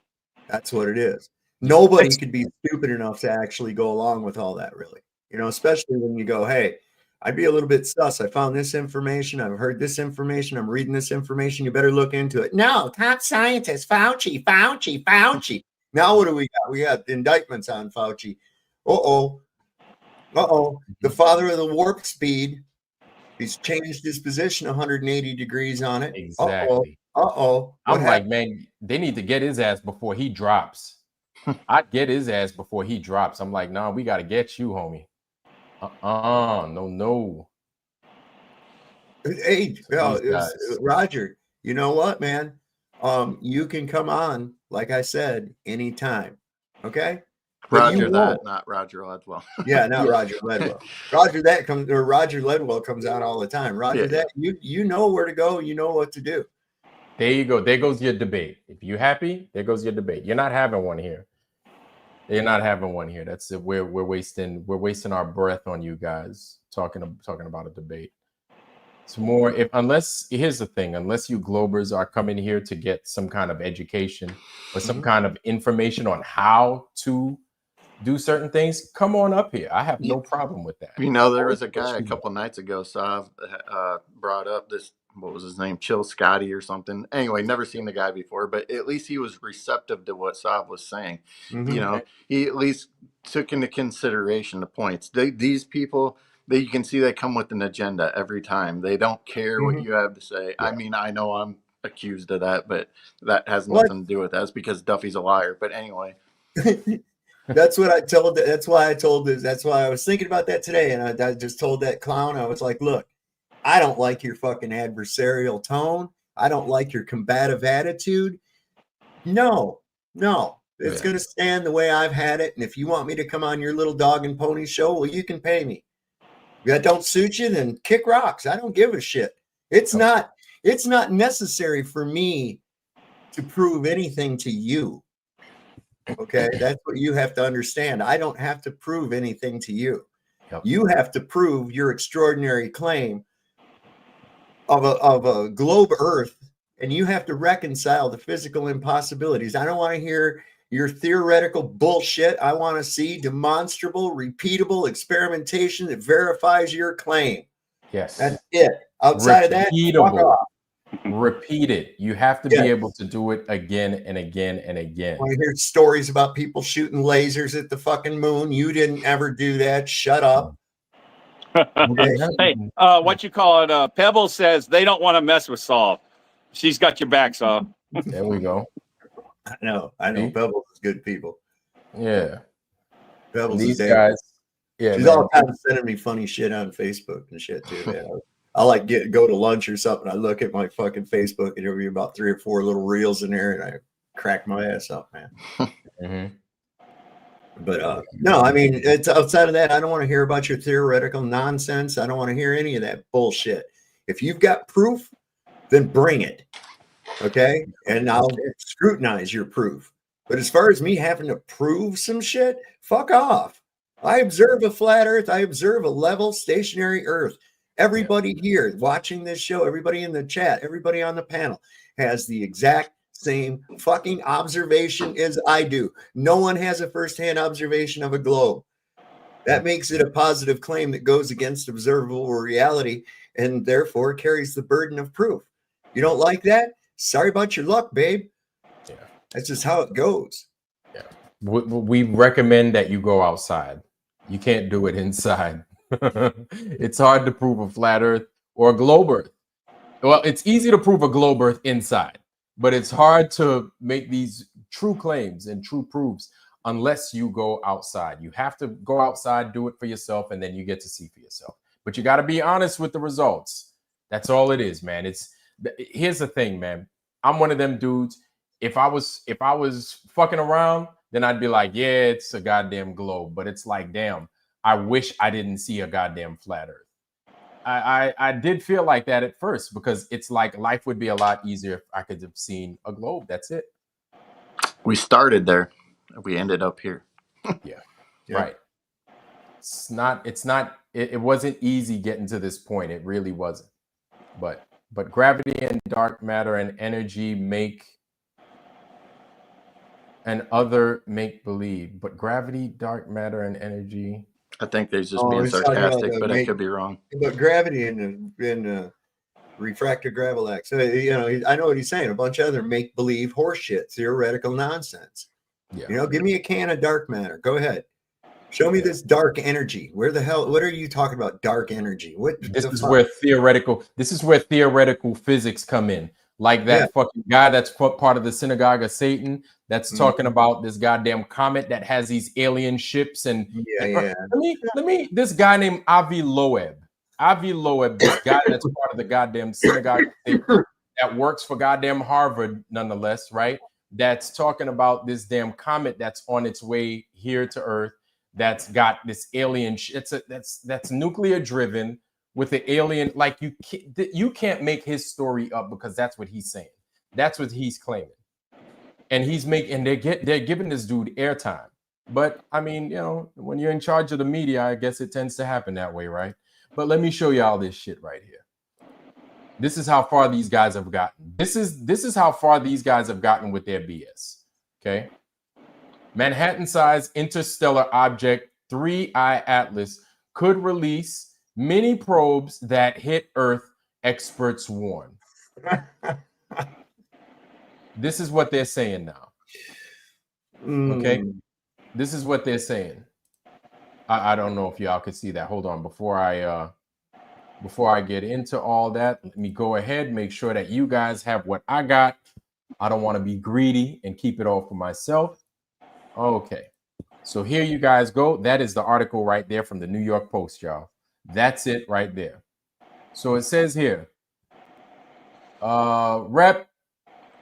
that's what it is. Nobody could be stupid enough to actually go along with all that, really. You know, especially when you go, hey, I'd be a little bit sus. I found this information. I've heard this information. I'm reading this information. You better look into it. No, top scientist, Fauci. Now what do we got? We got indictments on Fauci. The father of the warp speed. He's changed his position 180 degrees on it. Exactly. I'm like, man, they need to get his ass before he drops. I'd get his ass before he drops. I'm like, nah, we got to get you, homie. No. Hey, Roger, you know what, man? You can come on, like I said, anytime. Okay? Roger that, not Roger Ledwell. Yeah, not Roger Ledwell. Roger Ledwell comes out all the time. Roger that, you know where to go. You know what to do. There you go. There goes your debate. If you're happy, there goes your debate. You're not having one here. They're not having one here. That's it. We're wasting our breath on you guys talking about a debate. It's more here's the thing, unless you Globers are coming here to get some kind of education or some kind of information on how to do certain things, come on up here. I have no problem with that. You know, there was a guy a couple nights ago, Sav, brought up this, what was his name? Chill Scotty or something. Anyway, never seen the guy before, but at least he was receptive to what Sav was saying. You know, he at least took into consideration the points. These people, you can see they come with an agenda every time. They don't care what you have to say. I mean, I know I'm accused of that, but that has nothing to do with that. It's because Duffy's a liar. But anyway. That's what I told. That's why I told this. That's why I was thinking about that today. And I just told that clown, I was like, look, I don't like your fucking adversarial tone. I don't like your combative attitude. No, it's going to stand the way I've had it. And if you want me to come on your little dog and pony show, well, you can pay me. If that don't suit you, then kick rocks. I don't give a shit. It's not necessary for me to prove anything to you. Okay, that's what you have to understand. I don't have to prove anything to you. You have to prove your extraordinary claim of a globe Earth, and you have to reconcile the physical impossibilities. I don't want to hear your theoretical bullshit. I want to see demonstrable, repeatable experimentation that verifies your claim. Yes, that's it. Outside of that, fuck off. Repeat it. You have to be able to do it again and again and again. I hear stories about people shooting lasers at the fucking moon. You didn't ever do that. Shut up. Hey, what you call it? Pebble says they don't want to mess with Saul. She's got your back, Saul. There we go. I know. Pebbles is good people. Yeah. Pebbles these guys. Yeah, she's all kind of sending me funny shit on Facebook and shit too, man. I like go to lunch or something. I look at my fucking Facebook and there'll be about 3 or 4 little reels in there, and I crack my ass up, man. But no, I mean, it's outside of that. I don't want to hear about your theoretical nonsense. I don't want to hear any of that bullshit. If you've got proof, then bring it, okay? And I'll scrutinize your proof. But as far as me having to prove some shit, fuck off. I observe a flat Earth. I observe a level, stationary Earth. Everybody here watching this show, everybody in the chat, everybody on the panel has the exact same fucking observation as I do. No one has a firsthand observation of a globe. That makes it a positive claim that goes against observable reality and therefore carries the burden of proof. You don't like that? Sorry about your luck, babe. Yeah. That's just how it goes. Yeah. We recommend that you go outside. You can't do it inside. It's hard to prove a flat Earth or a globe Earth. Well, it's easy to prove a globe Earth inside, but it's hard to make these true claims and true proofs unless you go outside. You have to go outside, do it for yourself, and then you get to see for yourself. But you got to be honest with the results. That's all it is, man. Here's the thing, man. I'm one of them dudes. If I was fucking around, then I'd be like, yeah, it's a goddamn globe. But it's like, damn, I wish I didn't see a goddamn flat Earth. I did feel like that at first because it's like life would be a lot easier if I could have seen a globe. That's it. We started there. We ended up here. Yeah. Yeah. Right. It wasn't easy getting to this point. It really wasn't. But gravity and dark matter and energy make believe. But gravity, dark matter, and energy. I think they're just Oh, being he's talking about sarcastic, the but I make- could be wrong. But gravity and refractor gravillax. So, I know what he's saying. A bunch of other make believe horseshit, theoretical nonsense. Yeah. Give me a can of dark matter. Go ahead. Show me this dark energy. Where the hell? What are you talking about? Dark energy? What? This is where theoretical physics come in. Like that fucking guy that's part of the synagogue of Satan that's talking about this goddamn comet that has these alien ships and let me this guy named Avi Loeb, this guy that's part of the goddamn synagogue of Satan that works for goddamn Harvard nonetheless, right? That's talking about this damn comet that's on its way here to Earth that's got this alien that's nuclear driven with the alien. Like you can't make his story up because that's what he's saying. That's what he's claiming. And they're giving this dude airtime. But I mean, when you're in charge of the media, I guess it tends to happen that way, right? But let me show you all this shit right here. This is how far these guys have gotten. This is how far these guys have gotten with their BS. Okay. Manhattan-sized interstellar object 3I Atlas could release mini probes that hit Earth, experts warn. This is what they're saying now. Okay. This is what they're saying. I don't know if y'all could see that. Hold on. Before I get into all that, let me go ahead, make sure that you guys have what I got. I don't want to be greedy and keep it all for myself. Okay. So here you guys go. That is the article right there from the New York Post, y'all. That's it right there. So it says here, Rep.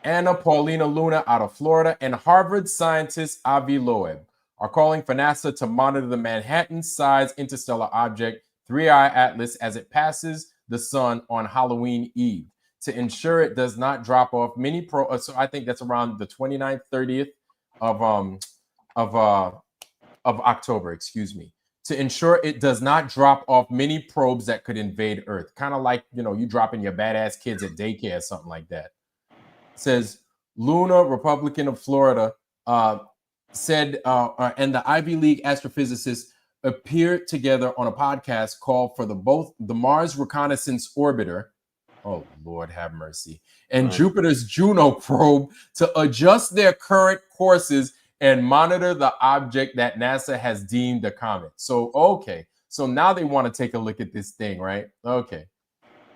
Anna Paulina Luna out of Florida and Harvard scientist Avi Loeb are calling for NASA to monitor the Manhattan-sized interstellar object 3I Atlas as it passes the sun on Halloween Eve to ensure it does not drop off many so I think that's around the 29th, 30th of October, excuse me, to ensure it does not drop off many probes that could invade Earth. Kind of like, you dropping your badass kids at daycare or something like that. It says Luna, Republican of Florida, said, and the Ivy League astrophysicists appeared together on a podcast called for both the Mars Reconnaissance Orbiter, oh Lord have mercy, and Jupiter's Juno probe to adjust their current courses and monitor the object that NASA has deemed a comet. So, okay. So now they want to take a look at this thing, right? Okay.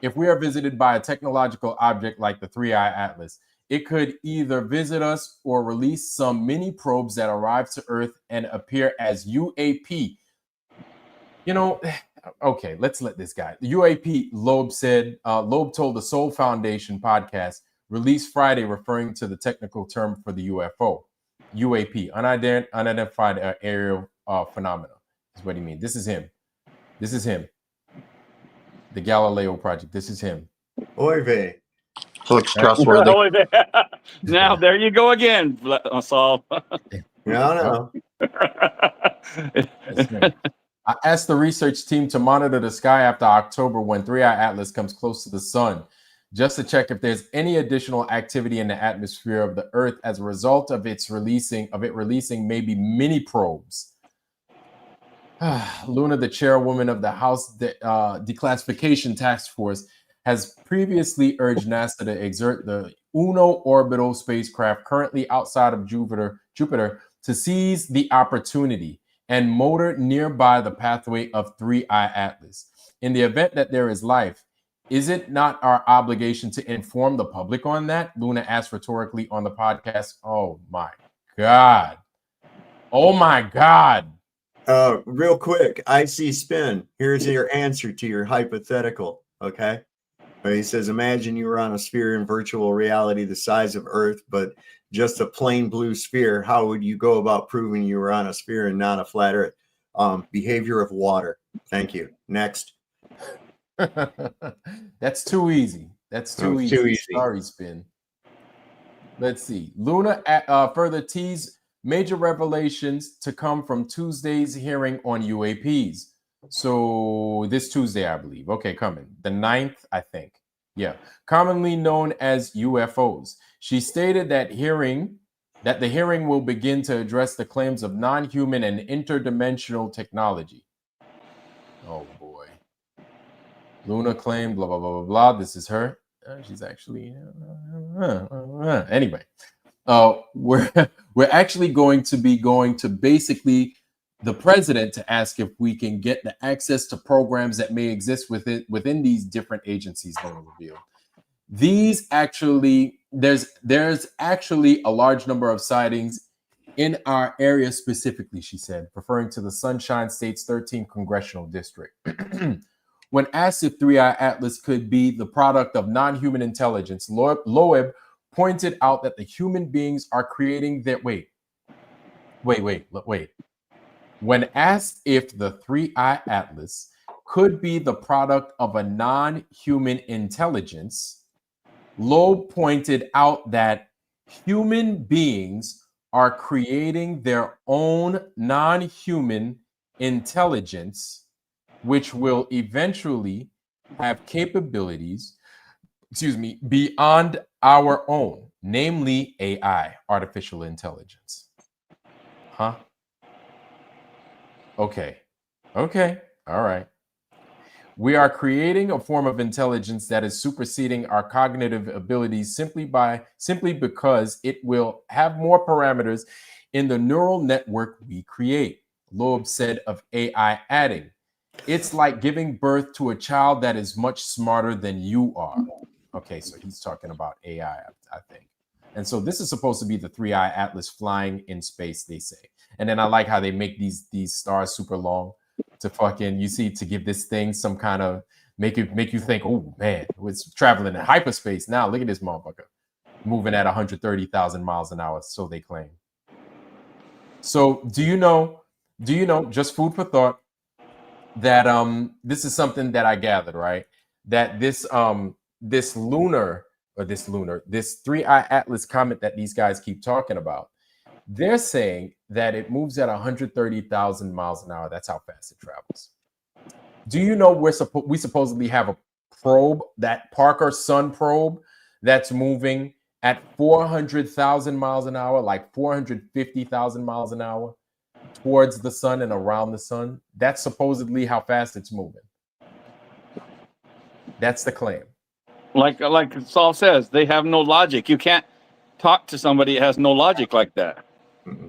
If we are visited by a technological object like the 3I Atlas, it could either visit us or release some mini probes that arrive to Earth and appear as UAP. Okay, let's let this guy. The UAP, Loeb said, Loeb told the Soul Foundation podcast released Friday, referring to the technical term for the UFO. UAP, unidentified aerial phenomena, is what he means. This is him. The Galileo Project. This is him. Oy vey. Looks trustworthy. Now there you go again, Saul. No. I asked the research team to monitor the sky after October when 3I Atlas comes close to the sun, just to check if there's any additional activity in the atmosphere of the Earth as a result of it releasing maybe mini probes. Luna, the chairwoman of the House Declassification Task Force, has previously urged NASA to exert the Uno orbital spacecraft currently outside of Jupiter to seize the opportunity and motor nearby the pathway of 3I Atlas. In the event that there is life, is it not our obligation to inform the public on that? Luna asked rhetorically on the podcast. Oh my God. Real quick, IC Spin. Here's your answer to your hypothetical. Okay. He says, imagine you were on a sphere in virtual reality the size of Earth, but just a plain blue sphere, how would you go about proving you were on a sphere and not a flat Earth? Behavior of water. Thank you. Next. That's too easy. That's too easy. Too easy. Sorry, Spin. Let's see. Luna further teased major revelations to come from Tuesday's hearing on UAPs. So this Tuesday, I believe. Okay, coming. The 9th, I think. Yeah. Commonly known as UFOs. She stated that the hearing will begin to address the claims of non-human and interdimensional technology. Oh boy. Luna claimed blah blah blah blah blah. This is her. She's actually anyway. We're actually going to basically the president to ask if we can get the access to programs that may exist within these different agencies. These actually there's actually a large number of sightings in our area specifically, she said, referring to the Sunshine State's 13th congressional district. When asked if 3i Atlas could be the product of non-human intelligence, Loeb pointed out that the human beings are creating their wait. When asked if the 3i Atlas could be the product of a non-human intelligence, Loeb pointed out that human beings are creating their own non-human intelligence, which will eventually have capabilities, beyond our own, namely AI, artificial intelligence. Huh? Okay. All right. We are creating a form of intelligence that is superseding our cognitive abilities simply because it will have more parameters in the neural network we create, Loeb said of AI, adding, it's like giving birth to a child that is much smarter than you are. Okay, so he's talking about AI, I think. And so this is supposed to be the 3i Atlas flying in space, they say. And then I like how they make these stars super long to to give this thing some kind of make you think, oh man, it's traveling in hyperspace now. Look at this motherfucker moving at 130,000 miles an hour, so they claim. So do you know, just food for thought, that this is something that I gathered, right? That this 3i Atlas comet that these guys keep talking about, they're saying that it moves at 130,000 miles an hour. That's how fast it travels. Do you know we supposedly have a probe, that Parker Sun probe, that's moving at 400,000 miles an hour, like 450,000 miles an hour towards the sun and around the sun? That's supposedly how fast it's moving. That's the claim. Like Saul says, they have no logic. You can't talk to somebody that has no logic like that. Mm-hmm.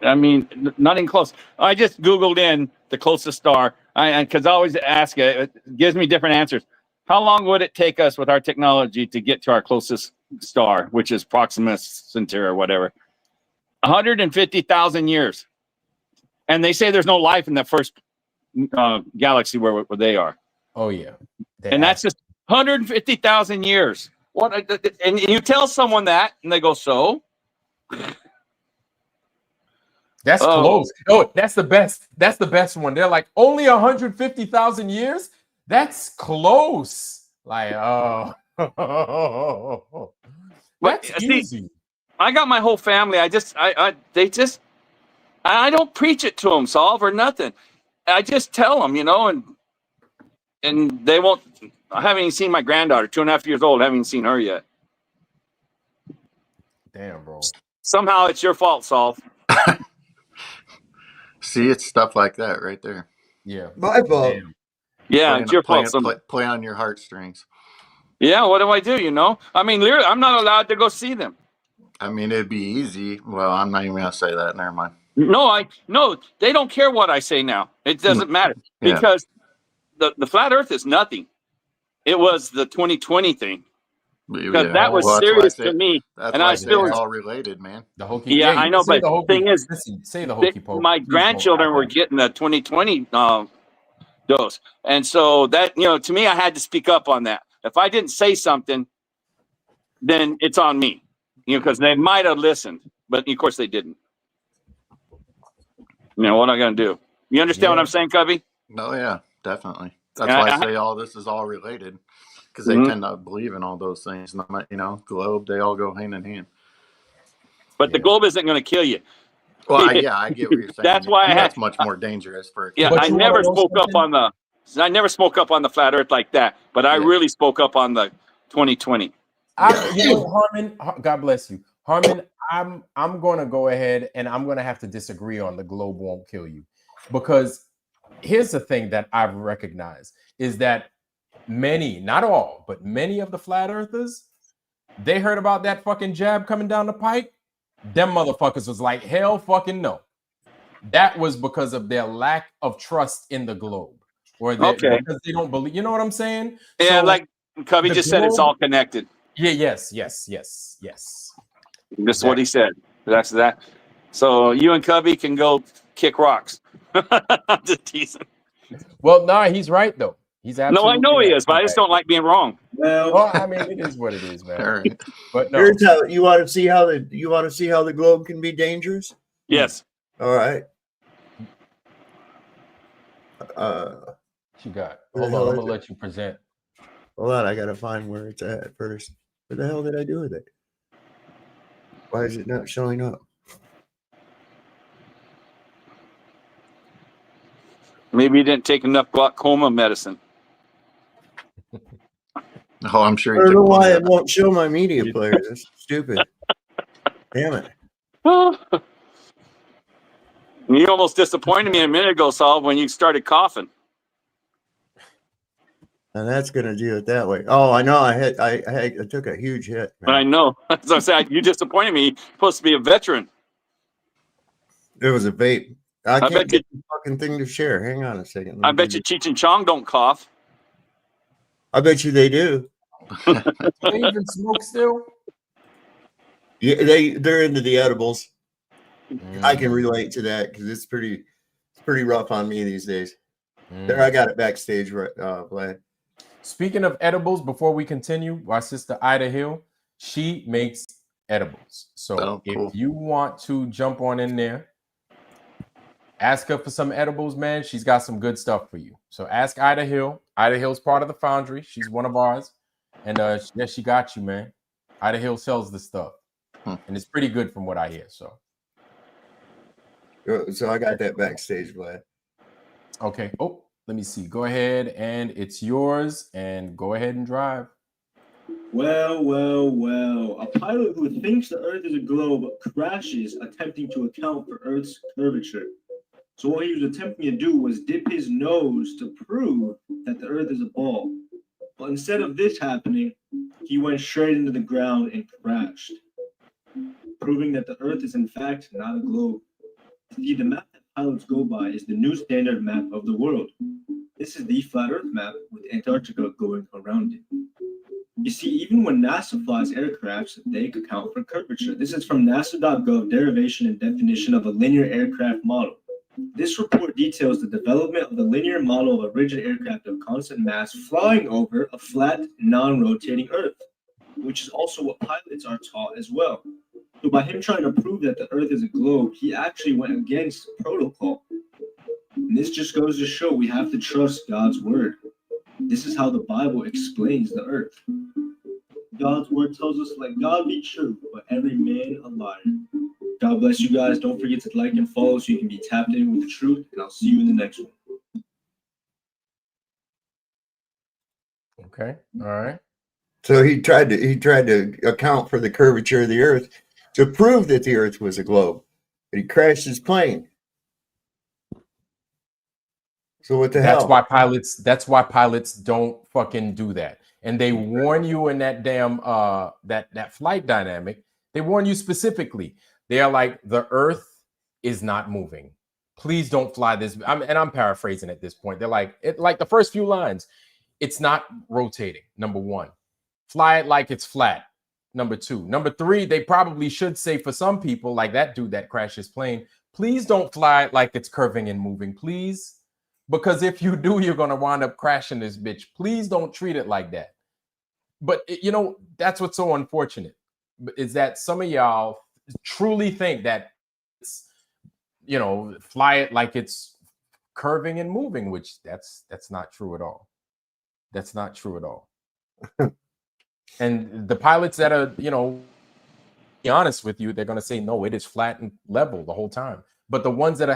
I mean, not even close. I just Googled in the closest star, because I always ask it gives me different answers. How long would it take us with our technology to get to our closest star, which is Proxima Centauri or whatever? 150,000 years. And they say there's no life in the first galaxy where they are. Oh, yeah. That's just 150,000 years. What? And you tell someone that, and they go, so? That's close. Oh, that's the best. That's the best one. They're like, only 150,000 years? That's close. Like, oh. That's easy. I got my whole family. I don't preach it to them, Solve, or nothing. I just tell them, and they won't. I haven't even seen my granddaughter, 2.5 years old. I haven't even seen her yet. Damn, bro. Somehow it's your fault, Solve. See, it's stuff like that right there. Yeah. My fault. Damn. Yeah, it's your fault. Play on your heartstrings. Yeah, what do I do? I mean, literally, I'm not allowed to go see them. I mean, it'd be easy. Well, I'm not even gonna say that. Never mind. No, they don't care what I say now. It doesn't matter because the flat Earth is nothing. It was the 2020 thing. Because that was serious to me. That's why it's all related, man. The hokey. Yeah, I know, but the thing is, say the hokey poke. My grandchildren were getting the 2020 dose. And so that, to me, I had to speak up on that. If I didn't say something, then it's on me. You know, because they might have listened, but of course they didn't. You know, what am I going to do? You understand what I'm saying, Cubby? Oh yeah, definitely. That's why I say all this is all related, because they tend to believe in all those things. You know, globe, they all go hand in hand. But the globe isn't going to kill you. Well, I get what you're saying. That's why that's much more dangerous for a kid. I never spoke up on the flat Earth like that. But I really spoke up on the 2020. You know, Harmon, God bless you, Harmon. I'm going to go ahead and I'm going to have to disagree on the globe won't kill you, because here's the thing that I've recognized is that many, not all, but many of the flat earthers, they heard about that fucking jab coming down the pike. Them motherfuckers was like, hell fucking no. That was because of their lack of trust in the globe, or because they don't believe. You know what I'm saying? Yeah, so, like Cubby just said, it's all connected. Yeah. Yes. This is what he said. That's that. So you and Cubby can go kick rocks. I'm just teasing. Well, no, he's right though. He's absolutely I know right. he is, but I just don't like being wrong. Well, I mean, it is what it is, man. All right. But no. Here's how you want to see how the globe can be dangerous. Yes. All right. You got. Hold on, I'm gonna let you present. Hold on, I gotta find where it's at first. What the hell did I do with it? Why is it not showing up? Maybe you didn't take enough glaucoma medicine. Oh, I'm sure. I don't know why it won't show my media player. That's stupid. Damn it. You almost disappointed me a minute ago, Saul, when you started coughing. And that's gonna do it that way. Oh, I know. I took a huge hit. Man. I know. As I said, you disappointed me. You're supposed to be a veteran. It was a vape. I can't bet get the fucking thing to share. Hang on a second. I bet you Cheech and Chong don't cough. I bet you they do. Do they even smoke still? Yeah, they're into the edibles. I can relate to that because it's pretty rough on me these days. There, I got it backstage, Vlad. Speaking of edibles, before we continue, our sister Ida Hill, she makes edibles. So if you want to jump on in there, ask her for some edibles, man. She's got some good stuff for you. So ask Ida Hill. Ida Hill's part of the Foundry. She's one of ours. And yeah, she got you, man. Ida Hill sells the stuff. And it's pretty good from what I hear. So I got that backstage, Vlad. Okay. Oh, let me see. Go ahead, and it's yours. And go ahead and drive. Well. A pilot who thinks the Earth is a globe crashes attempting to account for Earth's curvature. So what he was attempting to do was dip his nose to prove that the Earth is a ball. But instead of this happening, he went straight into the ground and crashed, proving that the Earth is in fact not a globe. See, the map that pilots go by is the new standard map of the world. This is the flat Earth map with Antarctica going around it. You see, even when NASA flies aircrafts, they account for curvature. This is from NASA.gov, derivation and definition of a linear aircraft model. This report details the development of the linear model of a rigid aircraft of constant mass flying over a flat, non-rotating Earth, which is also what pilots are taught as well. So by him trying to prove that the Earth is a globe, he actually went against protocol. And this just goes to show we have to trust God's word. This is how the Bible explains the Earth. God's word tells us, let God be true, but every man a liar. God bless you guys. Don't forget to like and follow so you can be tapped in with the truth. And I'll see you in the next one. Okay. All right. So he tried to account for the curvature of the Earth to prove that the Earth was a globe, but he crashed his plane. So what the hell? That's why pilots don't fucking do that. And they warn you in that damn that flight dynamic. They warn you specifically. They are like, the Earth is not moving. Please don't fly this. I'm paraphrasing at this point. They're like, like the first few lines, it's not rotating. Number one, fly it like it's flat. Number two. Number three, they probably should say for some people, like that dude that crashed his plane, please don't fly it like it's curving and moving, please. Because if you do, you're going to wind up crashing this bitch. Please don't treat it like that. But, you know, that's what's so unfortunate. is that some of y'all truly think that it's, fly it like it's curving and moving, which that's not true at all. That's not true at all. And the pilots that are, be honest with you, they're going to say, no, it is flat and level the whole time. But the ones that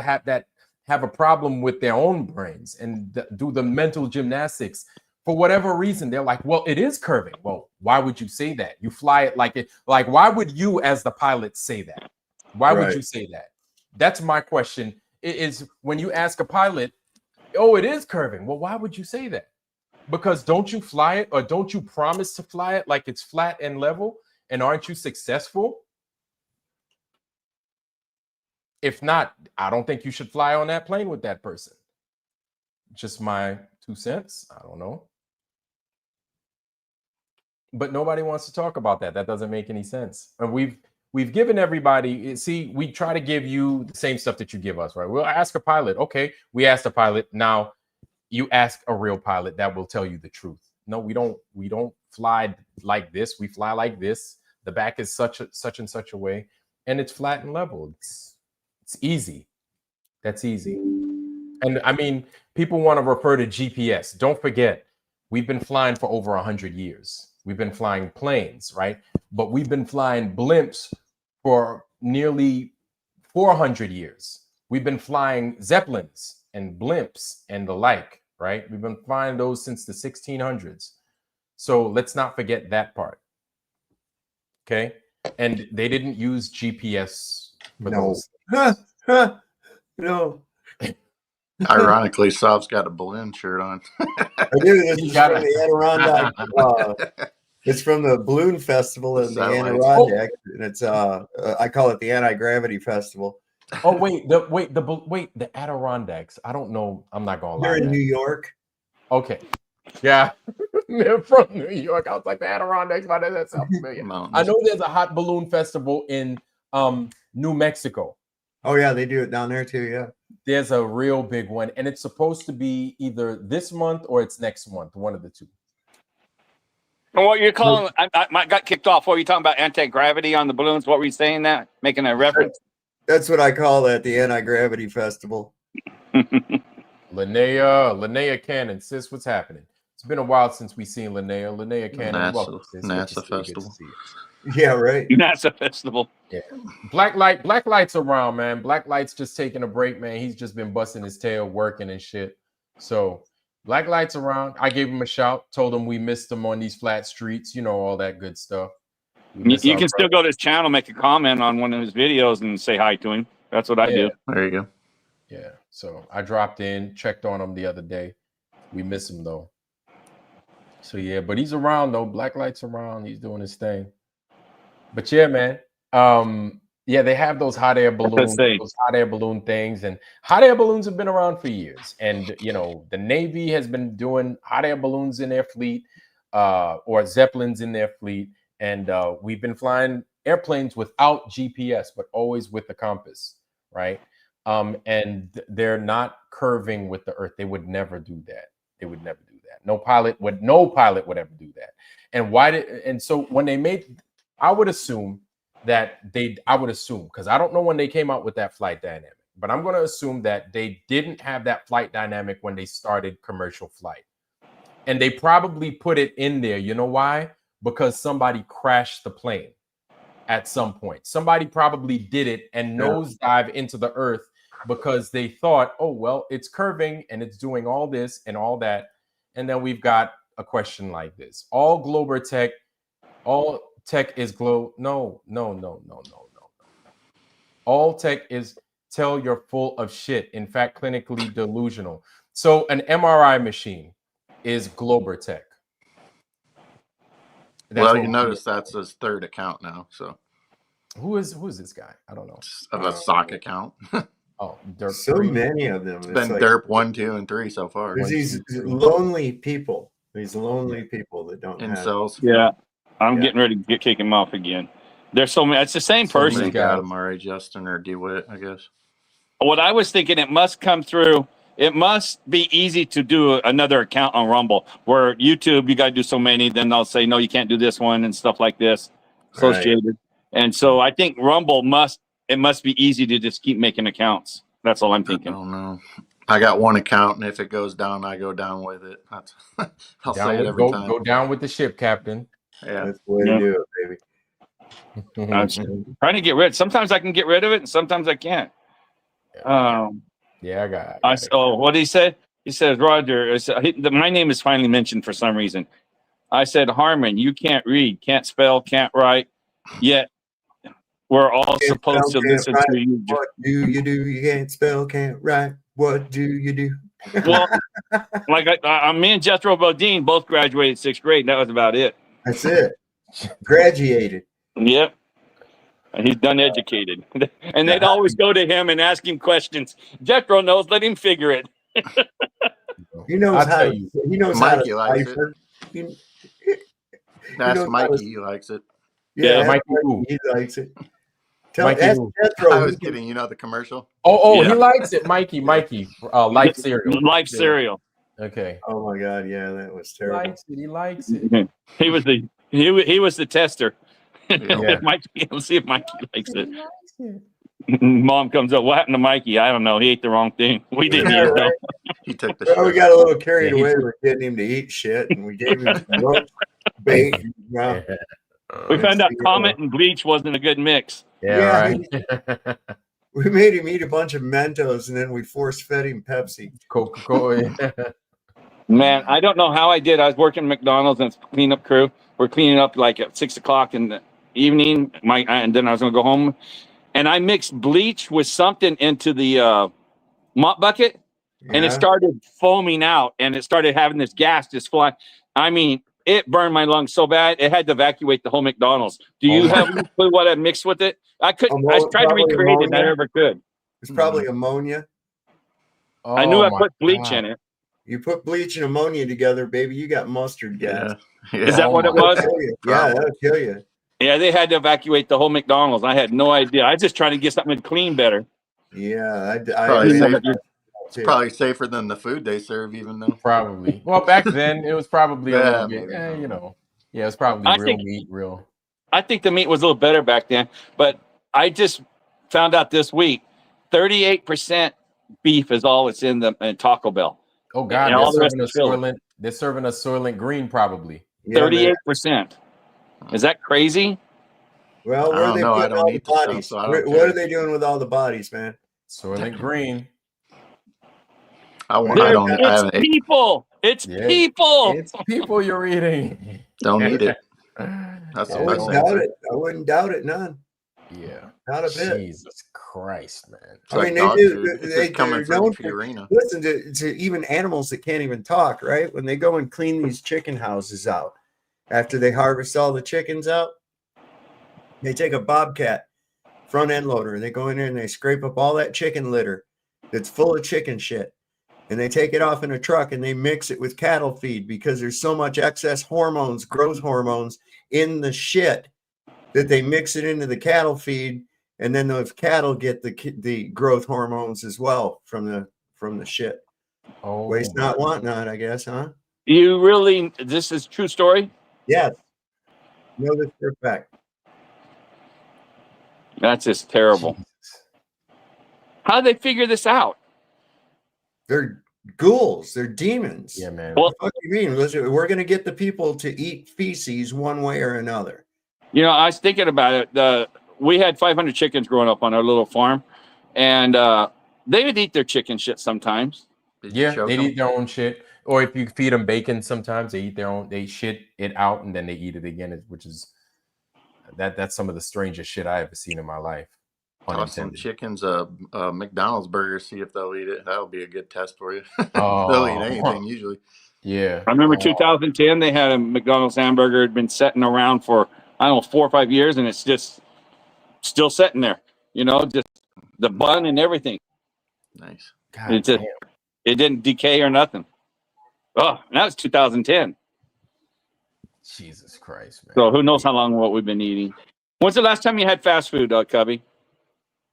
have a problem with their own brains and do the mental gymnastics, for whatever reason, they're like, well, it is curving. Well, why would you say that? You fly it like it, like, why would you as the pilot say that? Why would you say that? That's my question. It is when you ask a pilot, oh, it is curving. Well, why would you say that? Because don't you fly it, or don't you promise to fly it like it's flat and level? And aren't you successful? If not, I don't think you should fly on that plane with that person. Just my 2 cents. I don't know. But nobody wants to talk about that. That doesn't make any sense. And we've given everybody, see, we try to give you the same stuff that you give us, right? We'll ask a pilot. Okay, we asked a pilot. Now you ask a real pilot that will tell you the truth. No, we don't fly like this. We fly like this. The back is such and such a way, and it's flat and level. It's easy. That's easy. And I mean, people want to refer to GPS. Don't forget, we've been flying for over 100 years. We've been flying planes, right? But we've been flying blimps for nearly 400 years. We've been flying Zeppelins and blimps and the like, right? We've been flying those since the 1600s. So let's not forget that part. Okay? And they didn't use GPS for those. No. Ironically, Sav's got a balloon shirt on. I do. This is from the Adirondack. It's from the Balloon Festival in the Adirondack, and it's I call it the Anti-Gravity Festival. Oh wait, the Adirondacks. I don't know. I'm not gonna lie. They're in New York. Okay, yeah, they're from New York. I was like, the Adirondacks. Why does that sound familiar? I know there's a hot balloon festival in New Mexico. Oh yeah, they do it down there too. Yeah, there's a real big one, and it's supposed to be either this month or it's next month. One of the two. And what you're calling, I got kicked off. What were you talking about? Anti-gravity on the balloons? What were you saying that? Making a reference? That's what I call that, the Anti-Gravity Festival. Linnea Cannon, sis, what's happening? It's been a while since we've seen Linnea Cannon. NASA Festival. Yeah, right. NASA Festival. Yeah. Blacklight's around, man. Blacklight's just taking a break, man. He's just been busting his tail working and shit. So Blacklight's around. I gave him a shout, told him we missed him on these flat streets, all that good stuff. You can still go to his channel, make a comment on one of his videos and say hi to him. That's what I do. There you go. Yeah. So I dropped in, checked on him the other day. We miss him though. So yeah, but he's around though. Blacklight's around. He's doing his thing. But yeah, man. Yeah, they have those hot air balloons, those hot air balloon things, and hot air balloons have been around for years. And the Navy has been doing hot air balloons in their fleet, or Zeppelins in their fleet, and we've been flying airplanes without GPS, but always with the compass, right? And they're not curving with the Earth. They would never do that. They would never do that. No pilot would ever do that. And so when they made, I would assume, because I don't know when they came out with that flight dynamic, but I'm going to assume that they didn't have that flight dynamic when they started commercial flight. And they probably put it in there. You know why? Because somebody crashed the plane at some point. Somebody probably did it and nosedive into the Earth because they thought, oh, well, it's curving and it's doing all this and all that. And then we've got a question like this. All tech is no. All tech is tell you're full of shit. In fact, clinically delusional. So an MRI machine is Glober Tech. Well, you notice that's his third account now. So who is this guy? I don't know. Of a sock account. Oh, Derp so 3. many of them. It's been like Derp 1, 2, and 3 so far. There's these lonely people. These lonely people that don't have incels. Yeah. I'm getting ready to kick him off again. There's so many. It's the same person. They got him already, Justin or DeWitt, I guess. What I was thinking, it must come through. It must be easy to do another account on Rumble. Where YouTube, you got to do so many. Then they'll say, no, you can't do this one and stuff like this. associated. And so I think Rumble must be easy to just keep making accounts. That's all I'm I thinking. don't know. I got one account, and if it goes down, I go down with it. That's, I'll say it every time. Go down with the ship, Captain. Yeah. That's the way to do it, baby. I'm trying to get rid. Sometimes I can get rid of it, and sometimes I can't. Yeah, I got it. What he said? He says, Roger, my name is finally mentioned for some reason. I said, Harmon, you can't read, can't spell, can't write, yet we're all supposed to listen to you. What do? You can't spell, can't write. What do you do? Well, like me and Jethro Bodine both graduated 6th grade, and that was about it. That's it. Graduated. Yep. And he's done educated. And they'd always go to him and ask him questions. Jethro knows, let him figure it. He knows how. He knows Mikey how likes to. That's Mikey. He likes it. Yeah, Mikey. He likes it. Mikey ask Jethro. I was kidding. You know the commercial? Oh, he likes it. Mikey. Life cereal. Life cereal. Okay. Oh my God, yeah, that was terrible. He likes it. He was the tester. Yeah. Mikey, let's see if Mikey likes it. Mom comes up. What happened to Mikey? I don't know. He ate the wrong thing. We didn't eat it though. He took the Well, we shit. got a little carried away with getting him to eat shit, and we gave him some roast bait. We found out Comet and Bleach wasn't a good mix. Yeah, right. We made him eat a bunch of Mentos, and then we force fed him Pepsi. Coca-Cola. Man, I don't know how I did. I was working at McDonald's and cleanup crew. We're cleaning up like at 6 o'clock in the evening. And then I was going to go home. And I mixed bleach with something into the mop bucket. And it started foaming out. And it started having this gas just fly. I mean, it burned my lungs so bad. It had to evacuate the whole McDonald's. Do you have any clue what I mixed with it? I couldn't. I tried to recreate it. And I never could. It's probably ammonia. I knew I put bleach in it. You put bleach and ammonia together, baby. You got mustard gas. Yeah. Is that what it was? Yeah, that'll kill you. Yeah, they had to evacuate the whole McDonald's. I had no idea. I was just trying to get something to clean better. Yeah, it's probably safer than the food they serve, even though. Probably. Well, back then it was probably a little bit. Yeah, it was probably real. I think the meat was a little better back then, but I just found out this week, 38% beef is all that's in Taco Bell. Oh God, they're serving us Soylent Green probably. 38%. Is that crazy? Well, where are they putting all the bodies? What are they doing with all the bodies, man? Soylent Green. It's people. It's people. It's people you're eating. Don't eat it. That's I wouldn't doubt it. I wouldn't doubt it none. Yeah. Not a bit. Jesus Christ, man. I mean, they do. They're known for, listen to even animals that can't even talk, right? When they go and clean these chicken houses out, after they harvest all the chickens out, they take a bobcat front end loader and they go in there and they scrape up all that chicken litter that's full of chicken shit. And they take it off in a truck and they mix it with cattle feed because there's so much excess hormones, growth hormones in the shit that they mix it into the cattle feed. And then those cattle get the growth hormones as well from the shit. Oh, waste not, want not, I guess, huh? You really? This is true story? Yes. Know this for a fact. That's just terrible. Jesus. How did they figure this out? They're ghouls. They're demons. Yeah, man. Well, what do you mean? Listen, we're going to get the people to eat feces one way or another. You know, I was thinking about it. We had 500 chickens growing up on our little farm, and they would eat their chicken shit sometimes. Yeah, they eat their own shit. Or if you feed them bacon, sometimes they eat their own. They shit it out and then they eat it again, which is that's some of the strangest shit I ever seen in my life. Toss some chickens a McDonald's burger, see if they'll eat it. That'll be a good test for you. They'll eat anything usually. Yeah. I remember 2010, they had a McDonald's hamburger had been sitting around for, I don't know, 4 or 5 years, and it's just still sitting there. You know, just the bun and everything. Nice. It didn't decay or nothing. Oh, that was 2010. Jesus Christ, man. So who knows how long what we've been eating. When's the last time you had fast food, Cubby?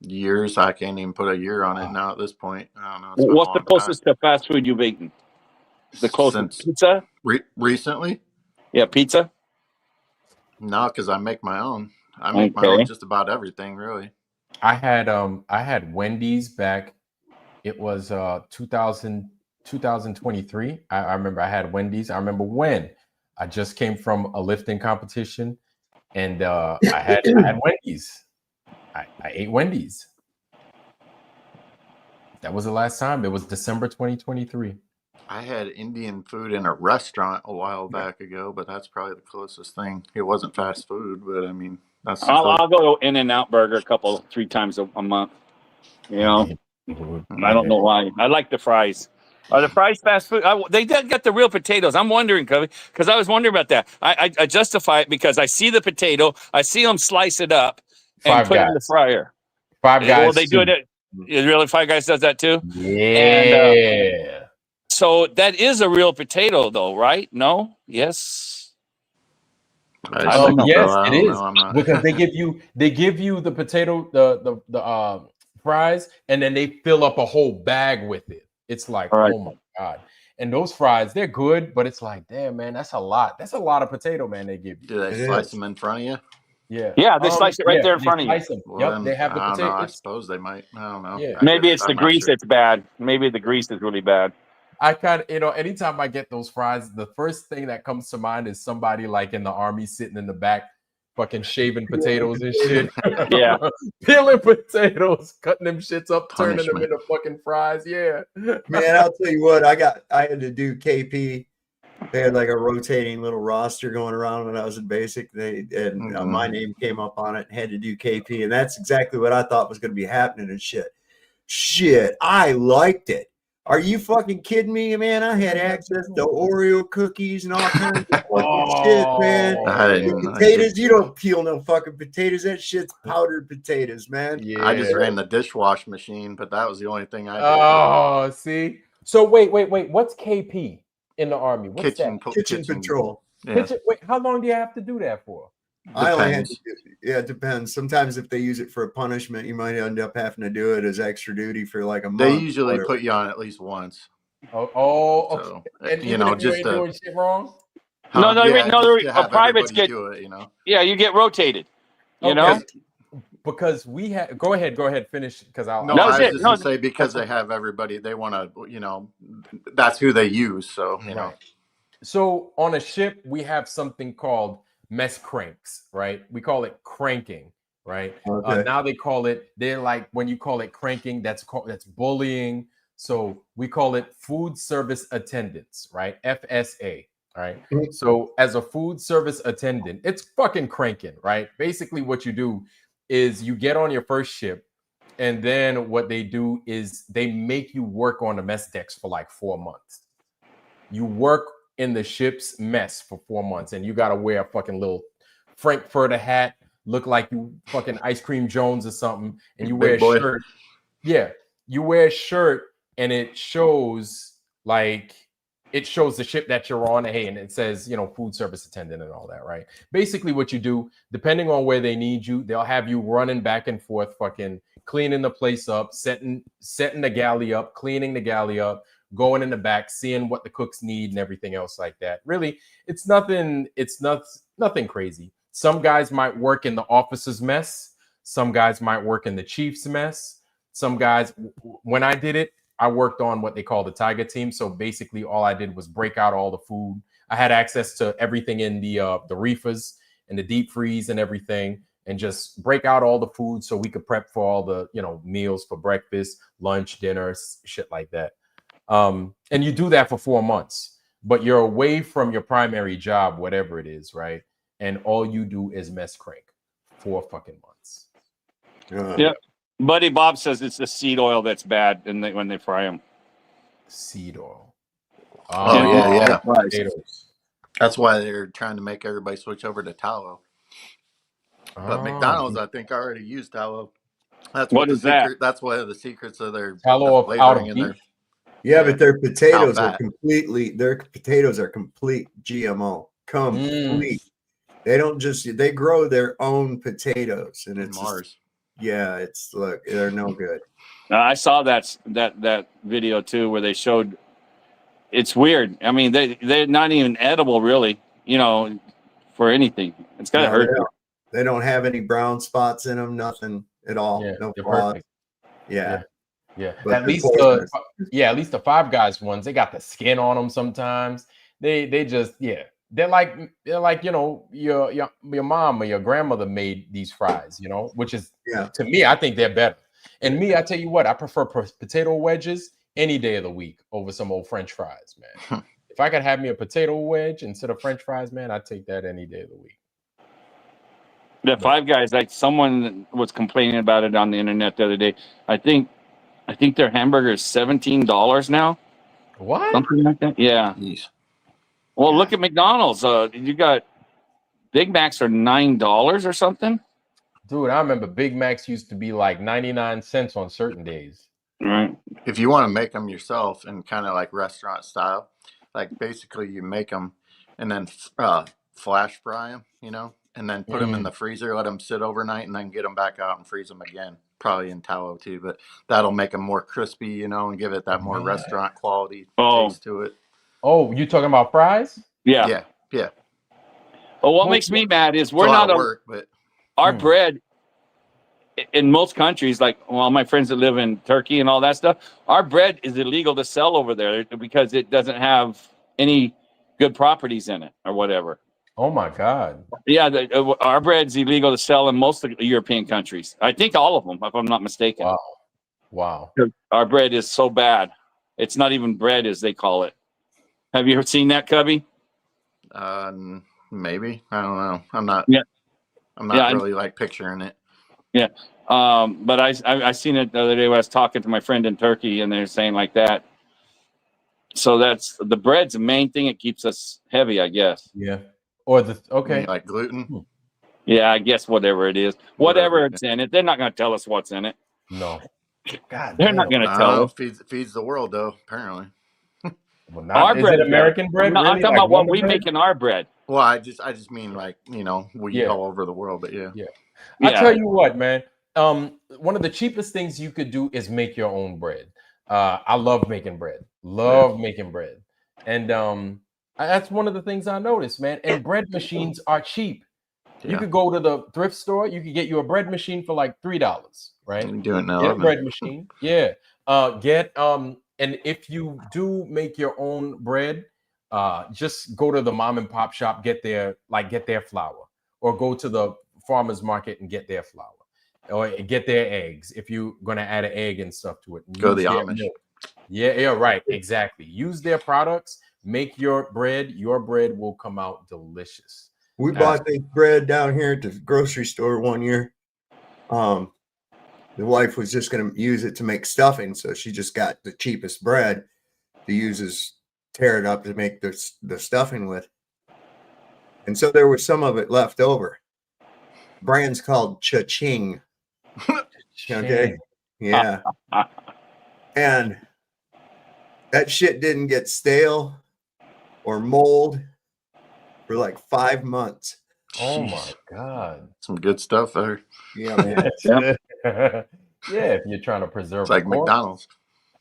Years. I can't even put a year on it now at this point. I don't know. What's the closest to fast food you've eaten? The closest? Pizza? Recently? Yeah, pizza. No, because I make my own. I make my own just about everything, really. I had Wendy's back. It was 2023. I remember I had Wendy's. I remember when I just came from a lifting competition, and I had Wendy's. I ate Wendy's. That was the last time. It was December 2023. I had Indian food in a restaurant a while back ago, but that's probably the closest thing. It wasn't fast food, but I mean, that's the I'll go In-N-Out Burger 3 times a month. You know, I don't know why. I like the fries. Are the fries fast food? They did get the real potatoes. I'm wondering, because I was wondering about that. I justify it because I see the potato, I see them slice it up and Five put it in Guys. the fryer. Five Guys. Well, they do too. it. Really, Five Guys does that too. Yeah. And so that is a real potato, though, right? No? Yes. Yes, it is because they give you the potato, the fries, and then they fill up a whole bag with it. It's like, oh my god! And those fries, they're good, but it's like, damn, man, that's a lot. That's a lot of potato, man. They give you. Do they slice them in front of you? Yeah, they slice it right there in front of you. Well, yep, then, they have the I don't potato. know. I suppose they might. I don't know. Yeah. Maybe it's the grease that's bad. Maybe the grease is really bad. I kind of, anytime I get those fries, the first thing that comes to mind is somebody like in the army sitting in the back, fucking shaving potatoes and shit. Yeah. Peeling potatoes, cutting them shits up, turning them into fucking fries. Yeah. Man, I'll tell you what, I had to do KP. They had like a rotating little roster going around when I was in basic. My name came up on it and had to do KP. And that's exactly what I thought was going to be happening and shit. Shit, I liked it. Are you fucking kidding me, man? I had access to Oreo cookies and all kinds of fucking shit, man. The potatoes, you don't peel no fucking potatoes. That shit's powdered potatoes, man. Yeah. I just ran the dishwash machine, but that was the only thing I did. Oh, see. So wait. What's KP in the army? What's kitchen patrol. Yeah. Wait, how long do you have to do that for? I only had to it depends. Sometimes if they use it for a punishment, you might end up having to do it as extra duty for like a month. They usually put you on at least once. Okay. So, and you know, just doing shit wrong. Privates get do it. You know. Yeah, you get rotated. You know. Because we have. Go ahead. Finish. Because I was just gonna say because they have everybody. They want to. That's who they use. So you know. So on a ship, we have something called mess cranks, right? We call it cranking, right? Okay. Now they're like, when you call it cranking, that's bullying. So we call it food service attendants, right? FSA, right? Mm-hmm. So as a food service attendant, it's fucking cranking, right? Basically what you do is you get on your first ship, and then what they do is they make you work on the mess decks for like 4 months. You work in the ship's mess for 4 months, and you got to wear a fucking little Frankfurter hat, look like you fucking Ice Cream Jones or something, and you wear a shirt. Yeah, you wear a shirt, and it shows the ship that you're on, hey, and it says, food service attendant and all that, right? Basically what you do, depending on where they need you, they'll have you running back and forth, fucking cleaning the place up, setting the galley up, cleaning the galley up, going in the back, seeing what the cooks need and everything else like that. Really, it's nothing crazy. Some guys might work in the officer's mess. Some guys might work in the chief's mess. Some guys, when I did it, I worked on what they call the Tiger Team. So basically all I did was break out all the food. I had access to everything in the reefers and the deep freeze and everything, and just break out all the food so we could prep for all the, meals for breakfast, lunch, dinner, shit like that. And you do that for 4 months, but you're away from your primary job, whatever it is, right? And all you do is mess crank 4 fucking months. Yeah. Buddy Bob says it's the seed oil that's bad when they fry them. Seed oil. Yeah. Potatoes. That's why they're trying to make everybody switch over to tallow. But McDonald's, I think, already used tallow. That's one of the secrets of their tallow flavoring in there. Yeah, but their potatoes are complete GMO. Complete. They grow their own potatoes, and it's Mars. They're no good. I saw that video too, where they showed. It's weird. I mean, they're not even edible, really. for anything. It's gotta No, hurt. they don't have any brown spots in them, nothing at all. Yeah, No they're flaws. perfect. Yeah. Yeah. But At they're least the poisonous. Five Guys ones, they got the skin on them sometimes. They just they're like your mom or your grandmother made these fries, which is to me, I think they're better. And me, I tell you what, I prefer potato wedges any day of the week over some old French fries, man. If I could have me a potato wedge instead of French fries, man, I'd take that any day of the week. The Five Guys, like someone was complaining about it on the internet the other day. I think their hamburger is $17 now. What? Something like that. Yeah. Jeez. Well, look at McDonald's. You got Big Macs are $9 or something. Dude, I remember Big Macs used to be like 99 cents on certain days. Right. If you want to make them yourself and kind of like restaurant style, like basically you make them and then flash fry them, and then put them in the freezer, let them sit overnight, and then get them back out and freeze them again, probably in tallow too. But that'll make them more crispy, and give it that more restaurant quality taste to it. Oh, you talking about fries? Yeah. Well, what makes me mad is we're not our bread in most countries, like all my friends that live in Turkey and all that stuff, our bread is illegal to sell over there because it doesn't have any good properties in it or whatever. Oh my God. Yeah, our bread's illegal to sell in most of the European countries. I think all of them, if I'm not mistaken. Wow. Our bread is so bad. It's not even bread, as they call it. Have you ever seen that, Cubby? Maybe. I don't know. I'm not really like picturing it. Yeah. But I seen it the other day when I was talking to my friend in Turkey, and they're saying like that. So that's the bread's the main thing. It keeps us heavy, I guess. Yeah. Or like gluten. Yeah, I guess whatever it is, whatever it's in it, they're not going to tell us what's in it. No. God, they're not going to tell us. Feeds the world though, apparently. Well, our bread, American bread. I'm talking about what we make in our bread. Well, I just mean like we all over the world, but yeah. I tell you what, man. One of the cheapest things you could do is make your own bread. I love making bread. Making bread, and that's one of the things I noticed, man. And bread machines are cheap. You could go to the thrift store. You could get you a bread machine for like $3, right? You do it now. Get a bread machine. And if you do make your own bread, just go to the mom and pop shop, get their flour, or go to the farmer's market and get their flour, or get their eggs if you're going to add an egg and stuff to it. Go to the Amish. Milk. Yeah, right. Exactly. Use their products, make your bread. Your bread will come out delicious. We bought this bread down here at the grocery store one year. The wife was just going to use it to make stuffing, so she just got the cheapest bread to tear it up to make the stuffing with. And so there was some of it left over. Brand's called Cha-Ching. Okay. Yeah. And that shit didn't get stale or mold for like 5 months. Oh my God. Some good stuff there. Yeah, man. If you're trying to preserve it's like McDonald's.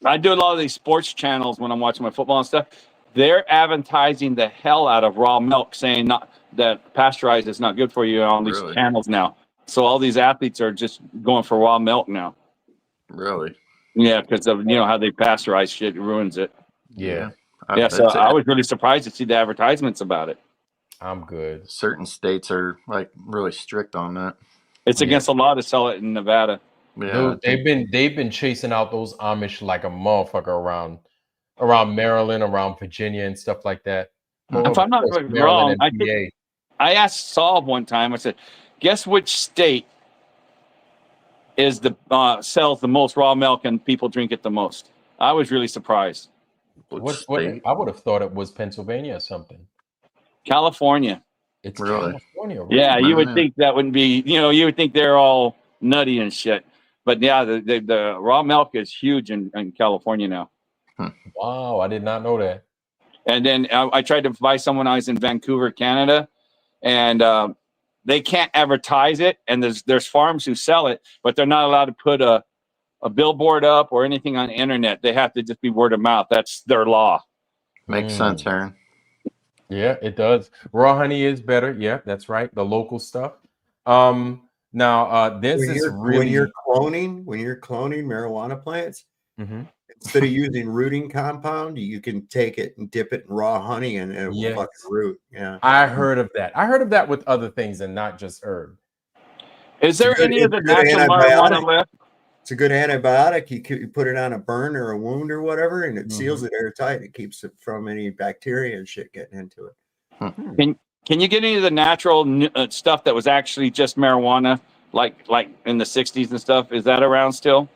I do a lot of these sports channels when I'm watching my football and stuff. They're advertising the hell out of raw milk, saying that pasteurized is not good for you on these channels now. So all these athletes are just going for raw milk now. Really? Yeah, because of how they pasteurize shit, it ruins it. Yeah. So I was really surprised to see the advertisements about it. I'm good. Certain states are like really strict on that. It's against the law to sell it in Nevada. Yeah, dude, they've been chasing out those Amish like a motherfucker around Maryland, around Virginia, and stuff like that. If I'm not wrong, I asked Saul one time. I said, "Guess which state is sells the most raw milk and people drink it the most?" I was really surprised. What I would have thought it was Pennsylvania or something. California. It's California. Really? Yeah, you would think that wouldn't be. You would think they're all nutty and shit. But yeah, the raw milk is huge in California now. Wow, I did not know that. And then I tried to buy someone. I was in Vancouver, Canada, and they can't advertise it. And there's farms who sell it, but they're not allowed to put a billboard up or anything on the internet. They have to just be word of mouth. That's their law. Makes sense, Aaron. Yeah, it does. Raw honey is better. Yeah, that's right. The local stuff. Now there's When this you're really cloning marijuana plants, Mhm. instead of using rooting compound, you can take it and dip it in raw honey and it will Yes. fucking root. Yeah. I heard of that. I heard of that with other things and not just herb. Is there any of the it's a good natural antibiotic. marijuana left? It's a good antibiotic. You put it on a burn or a wound or whatever, and it seals it airtight. It keeps it from any bacteria and shit getting into it. Can you get any of the natural stuff that was actually just marijuana, like in the 60s and stuff? Is that around still?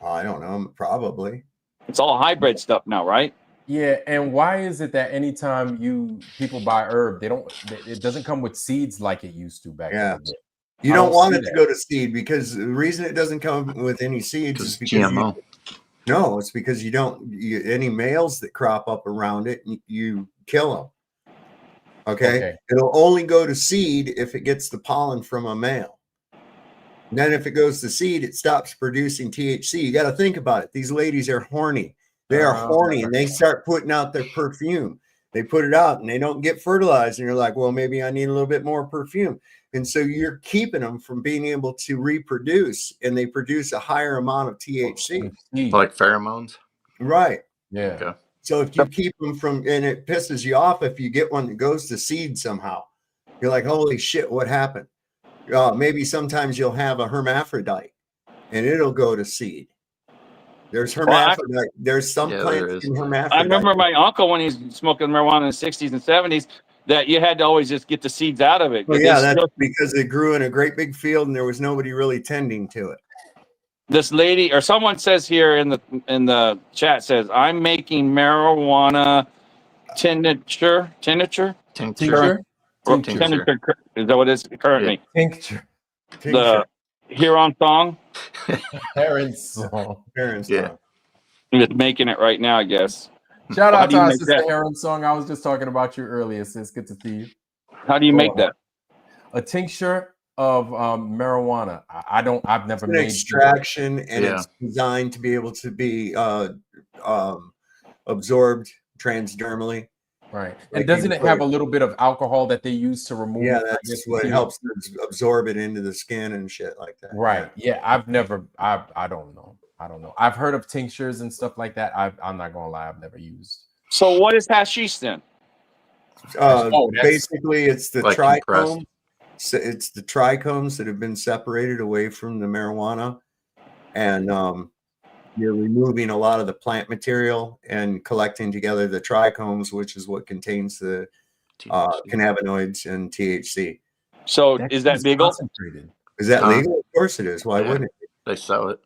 I don't know. Probably. It's all hybrid stuff now, right? Yeah, and why is it that anytime people buy herb, it doesn't come with seeds like it used to back in the day? You don't want it to go to seed, because the reason it doesn't come with any seeds is because GMO. It's because any males that crop up around it, you kill them. Okay? It'll only go to seed if it gets the pollen from a male. And then if it goes to seed, it stops producing THC. You got to think about it. These ladies are horny. They are horny, and they start putting out their perfume. They put it out and they don't get fertilized. And you're like, well, maybe I need a little bit more perfume. And so you're keeping them from being able to reproduce, and they produce a higher amount of THC. Like pheromones? Right. Yeah. Okay. So if you keep them from, and it pisses you off if you get one that goes to seed somehow. You're like, holy shit, what happened? Maybe sometimes you'll have a hermaphrodite and it'll go to seed. There's hermaphrodite. There's some plants in hermaphrodite. I remember my uncle, when he's smoking marijuana in the 60s and 70s, that you had to always just get the seeds out of it. Well, yeah, that's because it grew in a great big field and there was nobody really tending to it. This lady, or someone says here in the chat, says, I'm making marijuana tincture. Is that what it is currently? Yeah. Tincture. The Huron song. Parents song. Yeah. Just making it right now, I guess. Shout out to our sister Heron song. I was just talking about you earlier, sis. Good to see you. How do you make that? A tincture of marijuana. I've never made extraction, and it's designed to be able to be absorbed transdermally. Right. And doesn't it have a little bit of alcohol that they use to remove? Yeah, that's what helps absorb it into the skin and shit like that. Right. Yeah, I don't know. I've heard of tinctures and stuff like that. I'm not gonna lie, I've never used. So what is hashish then? Basically, it's the trichomes. So it's the trichomes that have been separated away from the marijuana, and you're removing a lot of the plant material and collecting together the trichomes, which is what contains the cannabinoids and THC. So is that legal? Is that legal? Of course it is. Why wouldn't it? They sell it.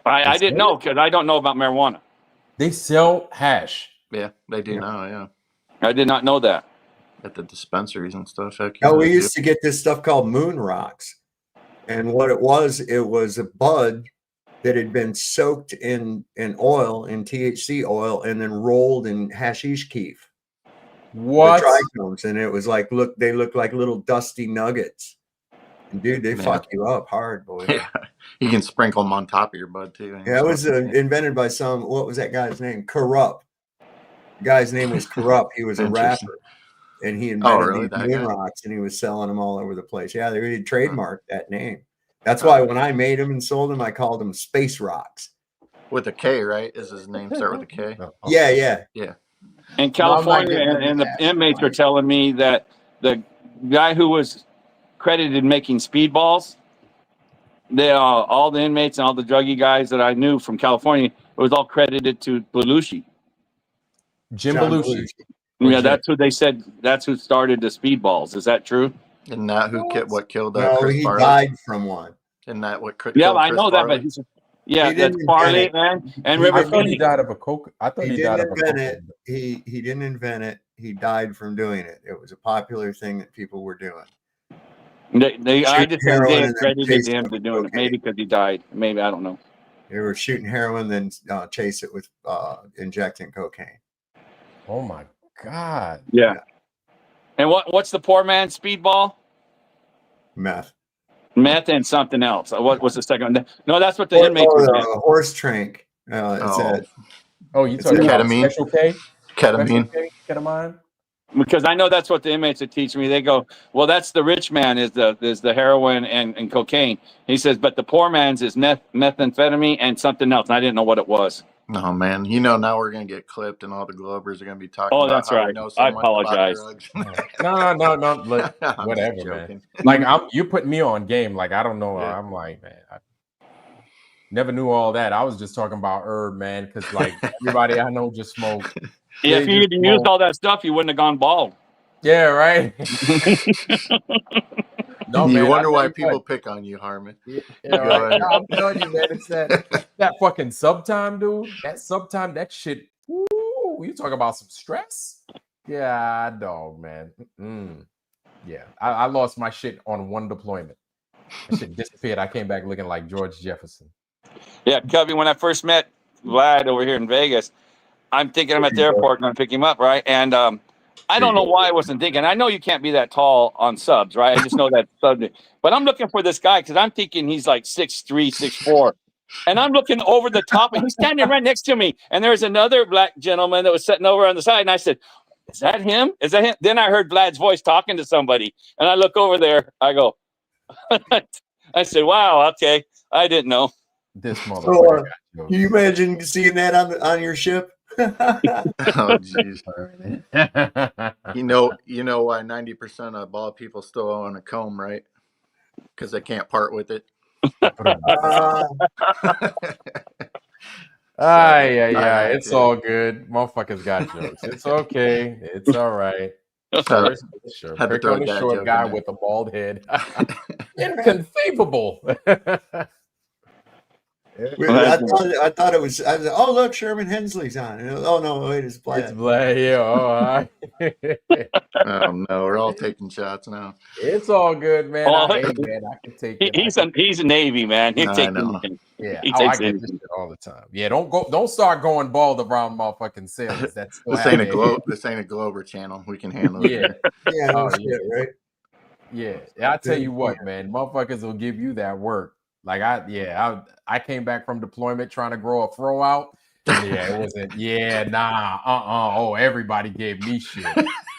I didn't know, because I don't know about marijuana. They sell hash. Yeah, they do now. Yeah, I did not know that. At the dispensaries and stuff. We used to get this stuff called moon rocks, and what it was a bud that had been soaked in oil, in THC oil, and then rolled in hashish keef. What? The trichomes, and it was like, they look like little dusty nuggets. And dude, they fuck you up hard, boy. Yeah, you can sprinkle them on top of your bud too. Yeah, it was invented by what was that guy's name? Corrupt. The guy's name was Corrupt. He was a rapper, and he invented these moon rocks, and he was selling them all over the place. Yeah, they really trademarked that name. That's why when I made them and sold them, I called them Space Rocks. With a K, right? Is his name start with a K? Yeah. In California, and the inmates are telling me that the guy who was credited making speedballs, all the inmates and all the druggy guys that I knew from California, it was all credited to Belushi. Jim Belushi. Yeah, that's who they said. That's who started the speedballs. Is that true? Isn't that what killed Chris he Farley? Died from one. Isn't that what killed I know Farley? that, but that's Farley, man. And River Phoenix. He died of a coke. I thought he died of a coke. He didn't invent it. He died from doing it. It was a popular thing that people were doing. I just think they credited him for doing it. Maybe because he died. Maybe, I don't know. They were shooting heroin, then chase it with injecting cocaine. Oh my God. Yeah. And what's the poor man's speedball? Meth and something else. What was the second one? No, that's what the inmates were saying. Horse trank. You talking about ketamine? Special K? Ketamine. Ketamine? Because I know that's what the inmates would teach me. They go, well, that's the rich man is the heroin and cocaine. He says, but the poor man's is methamphetamine and something else. And I didn't know what it was. Oh man, you know now we're gonna get clipped, and all the Globers are gonna be talking Oh, about that's how we right. know so I much about apologize. drugs. No. Look, I'm whatever, just man. joking. Like you put me on game. Like I don't know. Yeah. I'm like, man, I never knew all that. I was just talking about herb, man, because like everybody I know just smoke. Yeah, They if you just had used smoke. all that stuff, you wouldn't have gone bald. Yeah, right. No, You man. wonder I why tell you people what. pick on you, Harmon. Yeah, Go right. ahead. No, I'm telling you, man. It's that fucking subtime, dude. That subtime, that shit. Woo, you talk about some stress? Yeah, dog, man. Yeah, I lost my shit on one deployment. That shit disappeared. I came back looking like George Jefferson. Yeah, Cubby, when I first met Vlad over here in Vegas, I'm thinking I'm at the airport going to pick him up, right? And I don't know why I wasn't thinking. I know you can't be that tall on subs, right? I just know that sub. But I'm looking for this guy because I'm thinking he's like 6'3", 6'4". And I'm looking over the top, and he's standing right next to me. And there's another black gentleman that was sitting over on the side. And I said, is that him? Is that him? Then I heard Vlad's voice talking to somebody. And I look over there. I go, I said, wow, okay. I didn't know. This motherfucker got jokes. Can you imagine seeing that on your ship? Oh jeez. You know why 90% of bald people still own a comb, right? Because they can't part with it. Yeah. It's all good. Motherfuckers got jokes. It's okay. It's all right. Sure. Had to Pick throw on a that short joke guy in there. with a bald head. Inconceivable. I thought it was. I was. Oh, look, Sherman Hensley's on. Oh no, wait, it's Vlad. It's Vlad. Yeah. All right. Oh no, we're all taking shots now. It's all good, man. Oh, I can take it. He's a Navy man. He I takes know. anything. Yeah, He I takes get this anything. shit all the time. Yeah, don't start going bald around motherfucking sailors. That's still This ain't a happening. This ain't a Glover channel. We can handle it. Yeah. Yeah, no Oh, shit, right? Yeah, I tell you what, man, motherfuckers will give you that work. Like I came back from deployment trying to grow a fro out. Yeah, it wasn't. Yeah, nah, Oh, everybody gave me shit.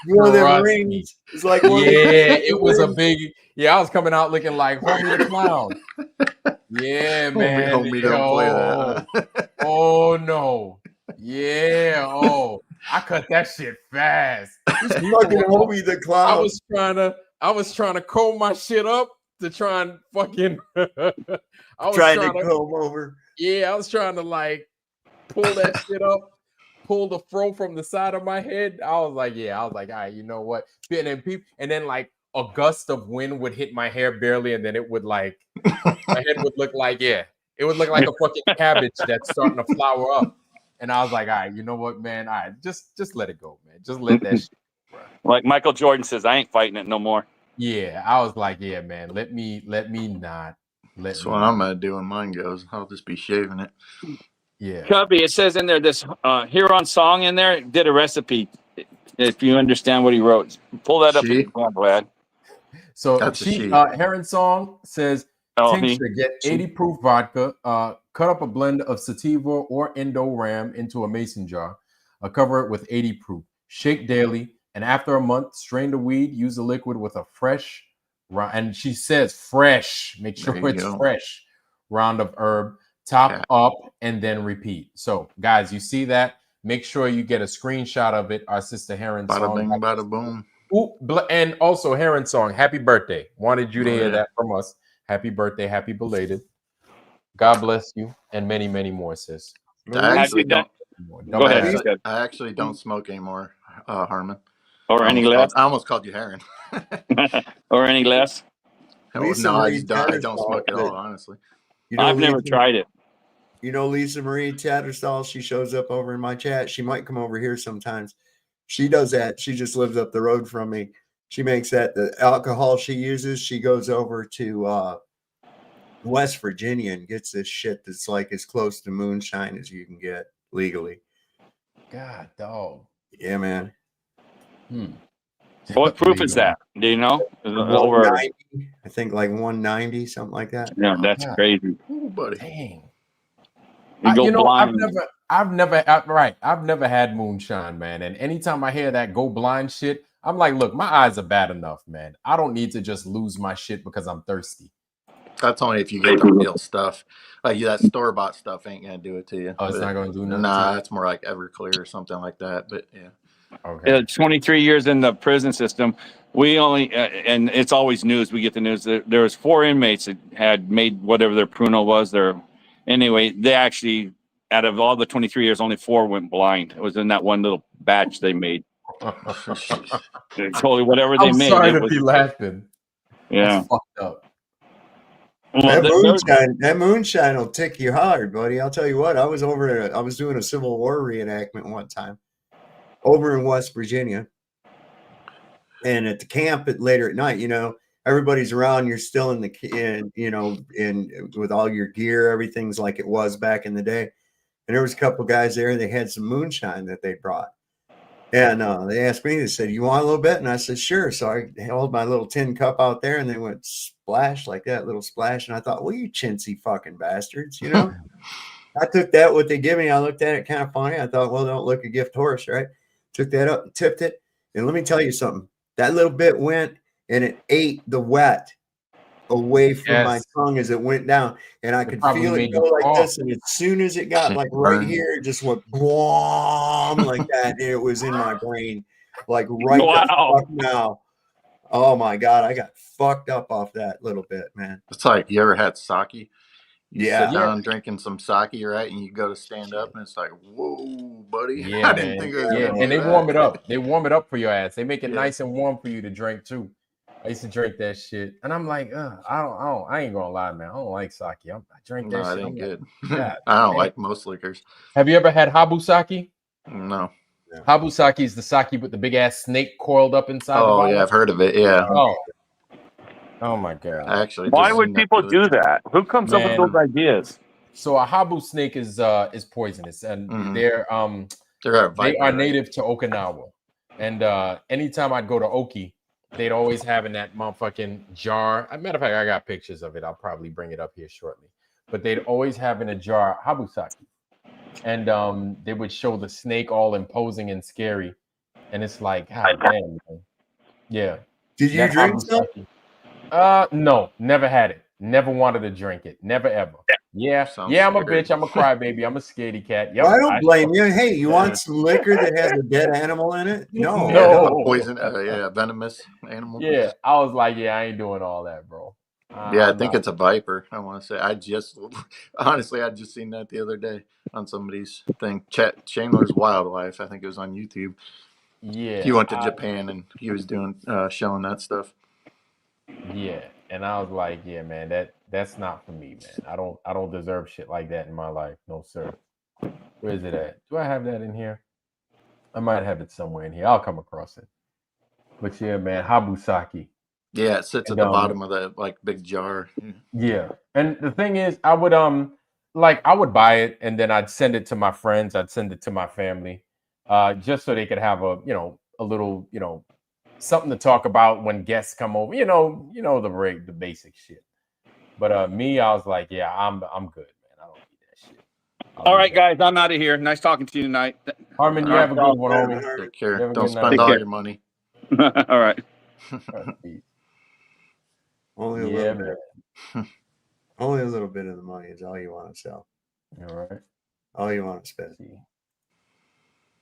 One of them Trust rings. me. It's like It was a big. Yeah, I was coming out looking like Homie the Clown. Yeah, man. Homie don't play that. Oh no. Yeah. Oh, I cut that shit fast. Fucking Homie the Clown. I was trying to comb my shit up to try and fucking. I was trying to comb over. Yeah, I was trying to like pull that shit up, pull the fro from the side of my head. I was like, all right, you know what? And then like a gust of wind would hit my hair barely, and then it would like my head would look like it would look like a fucking cabbage that's starting to flower up. And I was like, all right, you know what, man? All right, just let it go, man. Just let that shit go, bro. Like Michael Jordan says, I ain't fighting it no more. Yeah, I was like, yeah, man, let me not. That's what I'm gonna do when mine goes. I'll just be shaving it. Yeah. Cubby, it says in there this Huron song in there did a recipe. If you understand what he wrote, pull that up if you can, Vlad. So Heron song says tincture, get 80 proof vodka, cut up a blend of sativa or Indo Ram into a mason jar, cover it with 80 proof, shake daily, and after a month, strain the weed, use the liquid with a fresh, and she says fresh, make sure it's fresh, round of herb, top up, and then repeat. So guys, you see that? Make sure you get a screenshot of it. Our sister Heron bada song. Bing, bada boom. Ooh, and also Heron song, happy birthday. Wanted you to hear that from us. Happy birthday, happy belated. God bless you, and many, many more, sis. I actually don't smoke anymore, Harmon. Or any less? I almost called you Heron. Or any less? No, I don't smoke at all, honestly. I've never tried it. You know Lisa Marie Tatterstall? She shows up over in my chat. She might come over here sometimes. She does that. She just lives up the road from me. She makes that. The alcohol she uses, she goes over to West Virginia and gets this shit that's like as close to moonshine as you can get legally. God, dog. Yeah, man. What proof is that? Do you know? Over, I think like 190, something like that. Yeah, that's crazy. Ooh, buddy. Dang. You go blind. I've never had moonshine, man. And anytime I hear that go blind shit, I'm like, look, my eyes are bad enough, man. I don't need to just lose my shit because I'm thirsty. That's only if you get the real stuff. Like that store bought stuff ain't gonna do it to you. Oh, it's not gonna do nothing. Nah, to you? it's more like Everclear or something like that. But yeah. Okay. 23 years in the prison system. We only, and it's always news. We get the news that there was 4 inmates that had made whatever their pruno was. Anyway, they actually, out of all the 23 years, only 4 went blind. It was in that one little batch they made. Totally whatever they I'm made. sorry It to was, be laughing. yeah. That's fucked up. Well, That moonshine will tick you hard, buddy. I'll tell you what. I was doing a Civil War reenactment one time over in West Virginia, and at the camp later at night, everybody's around. You're still in with all your gear. Everything's like it was back in the day. And there was a couple guys there, and they had some moonshine that they brought. And they asked me, they said, "You want a little bit?" And I said, "Sure." So I held my little tin cup out there, and they went splash like that, little splash. And I thought, well, you chintzy fucking bastards, I took that, what they give me. I looked at it kind of funny. I thought, well, don't look a gift horse, right? Took that up and tipped it. And let me tell you something. That little bit went, and it ate the wet away from my tongue as it went down, and I could feel it go like this. And as soon as it got like right here, it just went boom like that. And it was in my brain, like right the fuck now. Oh my god, I got fucked up off that little bit, man. It's like, you ever had sake? You Yeah. sit down drinking some sake, right? And you go to stand up, and it's like, whoa, buddy. Yeah, I didn't think it was gonna and do they that. warm it up. They warm it up for your ass. They make it nice and warm for you to drink too. I used to drink that shit, and I'm like, I ain't gonna lie, man. I don't like sake. I drink that shit. It ain't good. God, I don't like most liquors. Have you ever had habu sake? No. Habu sake is the sake with the big ass snake coiled up inside. Oh yeah, I've heard of it. Yeah. Oh my god. Actually, why would people do that? Who comes up with those ideas? So a habu snake is poisonous, and they are native to Okinawa. And anytime I'd go to Oki, they'd always have in that motherfucking jar. As a matter of fact, I got pictures of it. I'll probably bring it up here shortly. But they'd always have in a jar habu sake, and they would show the snake all imposing and scary, and it's like, god damn, man. Yeah. Did you drink something? No, never had it. Never wanted to drink it. Never ever. Yeah, I'm a bitch. I'm a crybaby. I'm a scaredy cat. Yep, well, I don't blame you. Hey, you want some liquor that has a dead animal in it? No. Poison, venomous animal. Yeah, I was like, I ain't doing all that, bro. I think it's a viper. I want to say. I just seen that the other day on somebody's thing. Chandler's Wildlife. I think it was on YouTube. Yeah, he went to Japan and he was doing showing that stuff. Yeah, and I was like, yeah, man, that's not for me, man. I don't deserve shit like that in my life, no sir. Where is it at? Do I have that in here? I might have it somewhere in here. I'll come across it. But yeah, man, habu sake. Yeah, it sits at the bottom of the big jar. Yeah, and the thing is, I would buy it and then I'd send it to my friends. I'd send it to my family, just so they could have a little something to talk about when guests come over. The basic shit. But me, I was like, yeah, I'm good, man. I don't need that shit. All right, guys, I'm out of here. Nice talking to you tonight. Harmon, you have a good one, homie. Take care. Don't spend all your money. All right. Only a little bit. Only a little bit of the money is all you want to sell. All right. All you want to spend.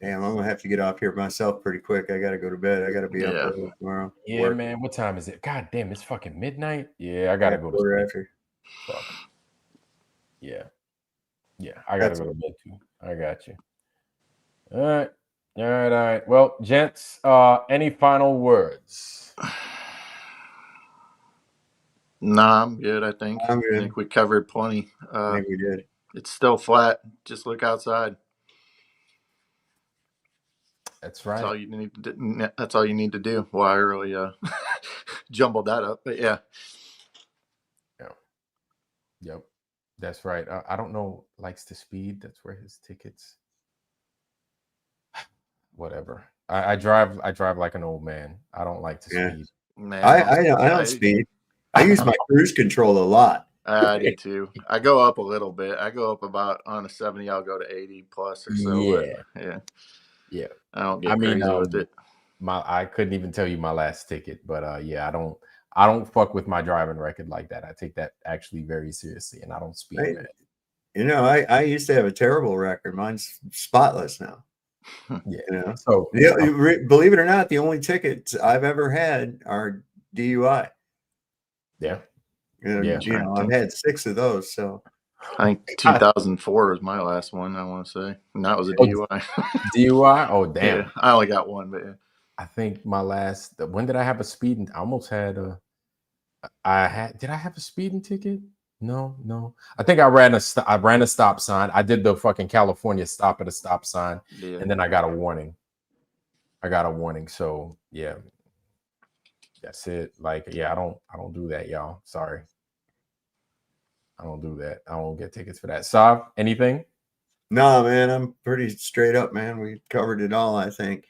Damn, I'm gonna have to get off here myself pretty quick. I gotta go to bed. I gotta be up early tomorrow. Yeah, man. What time is it? God damn, it's fucking midnight. Yeah, I gotta go to bed. After. Fuck. Yeah, I gotta go to bed too. I got you. All right. Well, gents, any final words? Nah, I'm good. I think. I'm good. I think we covered plenty. I think we did. It's still flat. Just look outside. That's right. That's all you need to do. That's all you need to do. Well, I really jumbled that up, but yeah. Yep. That's right. I don't know. Likes to speed. That's where his tickets. Whatever. I drive like an old man. I don't like to speed. Man, I don't speed. I use my cruise control a lot. I do too. I go up a little bit. I go up about on a 70. I'll go to 80 plus or so. Yeah. But yeah. Yeah. I don't I get mean, crazy with it. I couldn't even tell you my last ticket, but yeah, I don't fuck with my driving record like that. I take that actually very seriously, and I don't speed. I used to have a terrible record. Mine's spotless now. Yeah. So believe it or not, the only tickets I've ever had are DUI. Yeah. I've had 6 of those. So I think 2004 was my last one, I want to say. And that was a DUI. DUI? Oh, damn. Yeah, I only got one, but yeah. I think my last, when did I have a speeding? I almost had did I have a speeding ticket? No. I think I ran a stop sign. I did the fucking California stop at a stop sign, and then I got a warning. So yeah, that's it. Like, yeah, I don't do that, y'all. Sorry. I don't do that. I don't get tickets for that. Sav, anything? No, man, I'm pretty straight up, man. We covered it all, I think.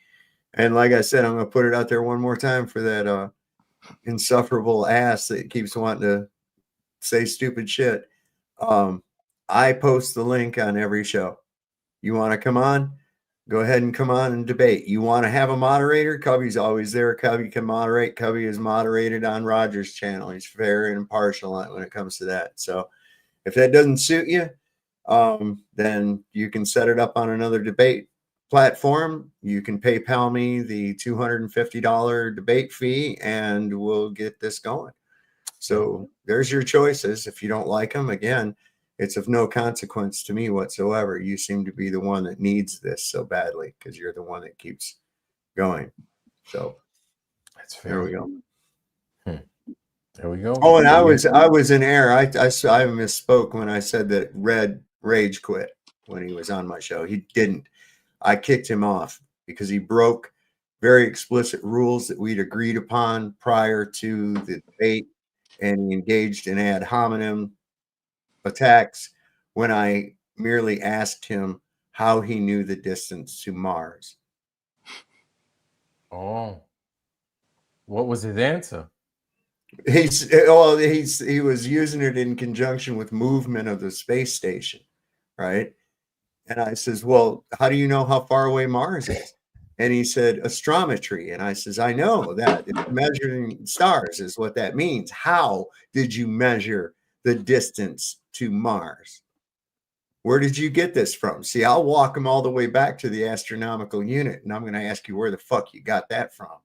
And like I said, I'm gonna put it out there one more time for that insufferable ass that keeps wanting to say stupid shit. I post the link on every show. You want to come on? Go ahead and come on and debate. You want to have a moderator? Cubby's always there. Cubby can moderate. Cubby is moderated on Roger's channel. He's fair and impartial when it comes to that. So if that doesn't suit you, then you can set it up on another debate platform. You can PayPal me the $250 debate fee, and we'll get this going. So there's your choices. If you don't like them, again, it's of no consequence to me whatsoever. You seem to be the one that needs this so badly because you're the one that keeps going. So that's fair. There we go. There we go. Oh, and I was in error. I misspoke when I said that Red Rage quit when he was on my show. He didn't. I kicked him off because he broke very explicit rules that we'd agreed upon prior to the debate, and he engaged in ad hominem attacks when I merely asked him how he knew the distance to Mars. Oh, what was his answer? He was using it in conjunction with movement of the space station, right? And I says, well, how do you know how far away Mars is? And he said, astrometry. And I says, I know that. It's measuring stars is what that means. How did you measure the distance to Mars? Where did you get this from? See, I'll walk him all the way back to the astronomical unit, and I'm going to ask you where the fuck you got that from.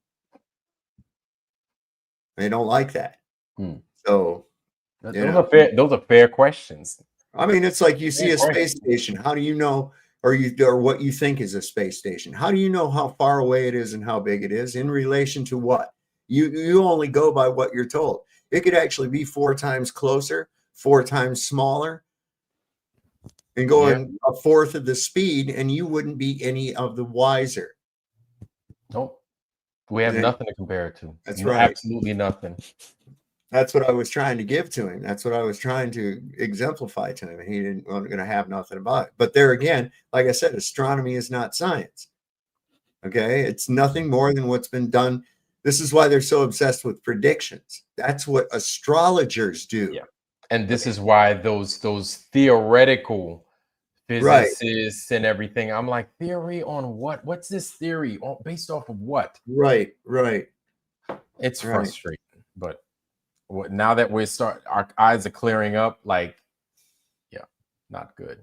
They don't like that. So those are fair questions. I mean, it's like you see a space station. How do you know, or what you think is a space station? How do you know how far away it is and how big it is in relation to what? You only go by what you're told. It could actually be 4 times closer, 4 times smaller, and going a fourth of the speed, and you wouldn't be any of the wiser. Nope. We have nothing to compare it to. That's right. Absolutely nothing. That's what I was trying to give to him. That's what I was trying to exemplify to him. And he didn't want to have nothing about it. But there again, like I said, astronomy is not science. Okay. It's nothing more than what's been done. This is why they're so obsessed with predictions. That's what astrologers do. Yeah. And this is why those theoretical physicists and everything. I'm like, theory on what? What's this theory based off of what? Right. It's frustrating, but now that our eyes are clearing up, like, yeah, not good.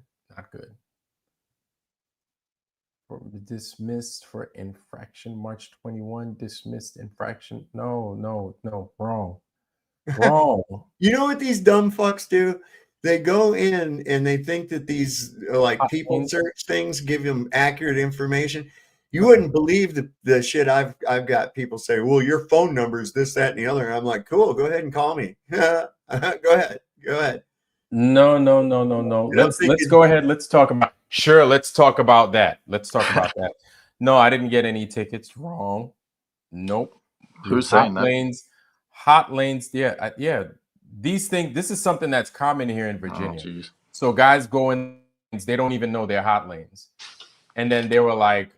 Dismissed for infraction, March 21, dismissed infraction. No, wrong. You know what these dumb fucks do? They go in and they think that these like people search things give them accurate information. You wouldn't believe the shit I've got people say, well, your phone number is this, that, and the other. And I'm like, cool, go ahead and call me. Go ahead. No. Let's go ahead. Let's talk about that. No, I didn't get any tickets. Wrong. Nope. Who's saying that? Hot lanes. Yeah. These things, this is something that's common here in Virginia. Oh, so guys go in, they don't even know they're hot lanes. And then they were like,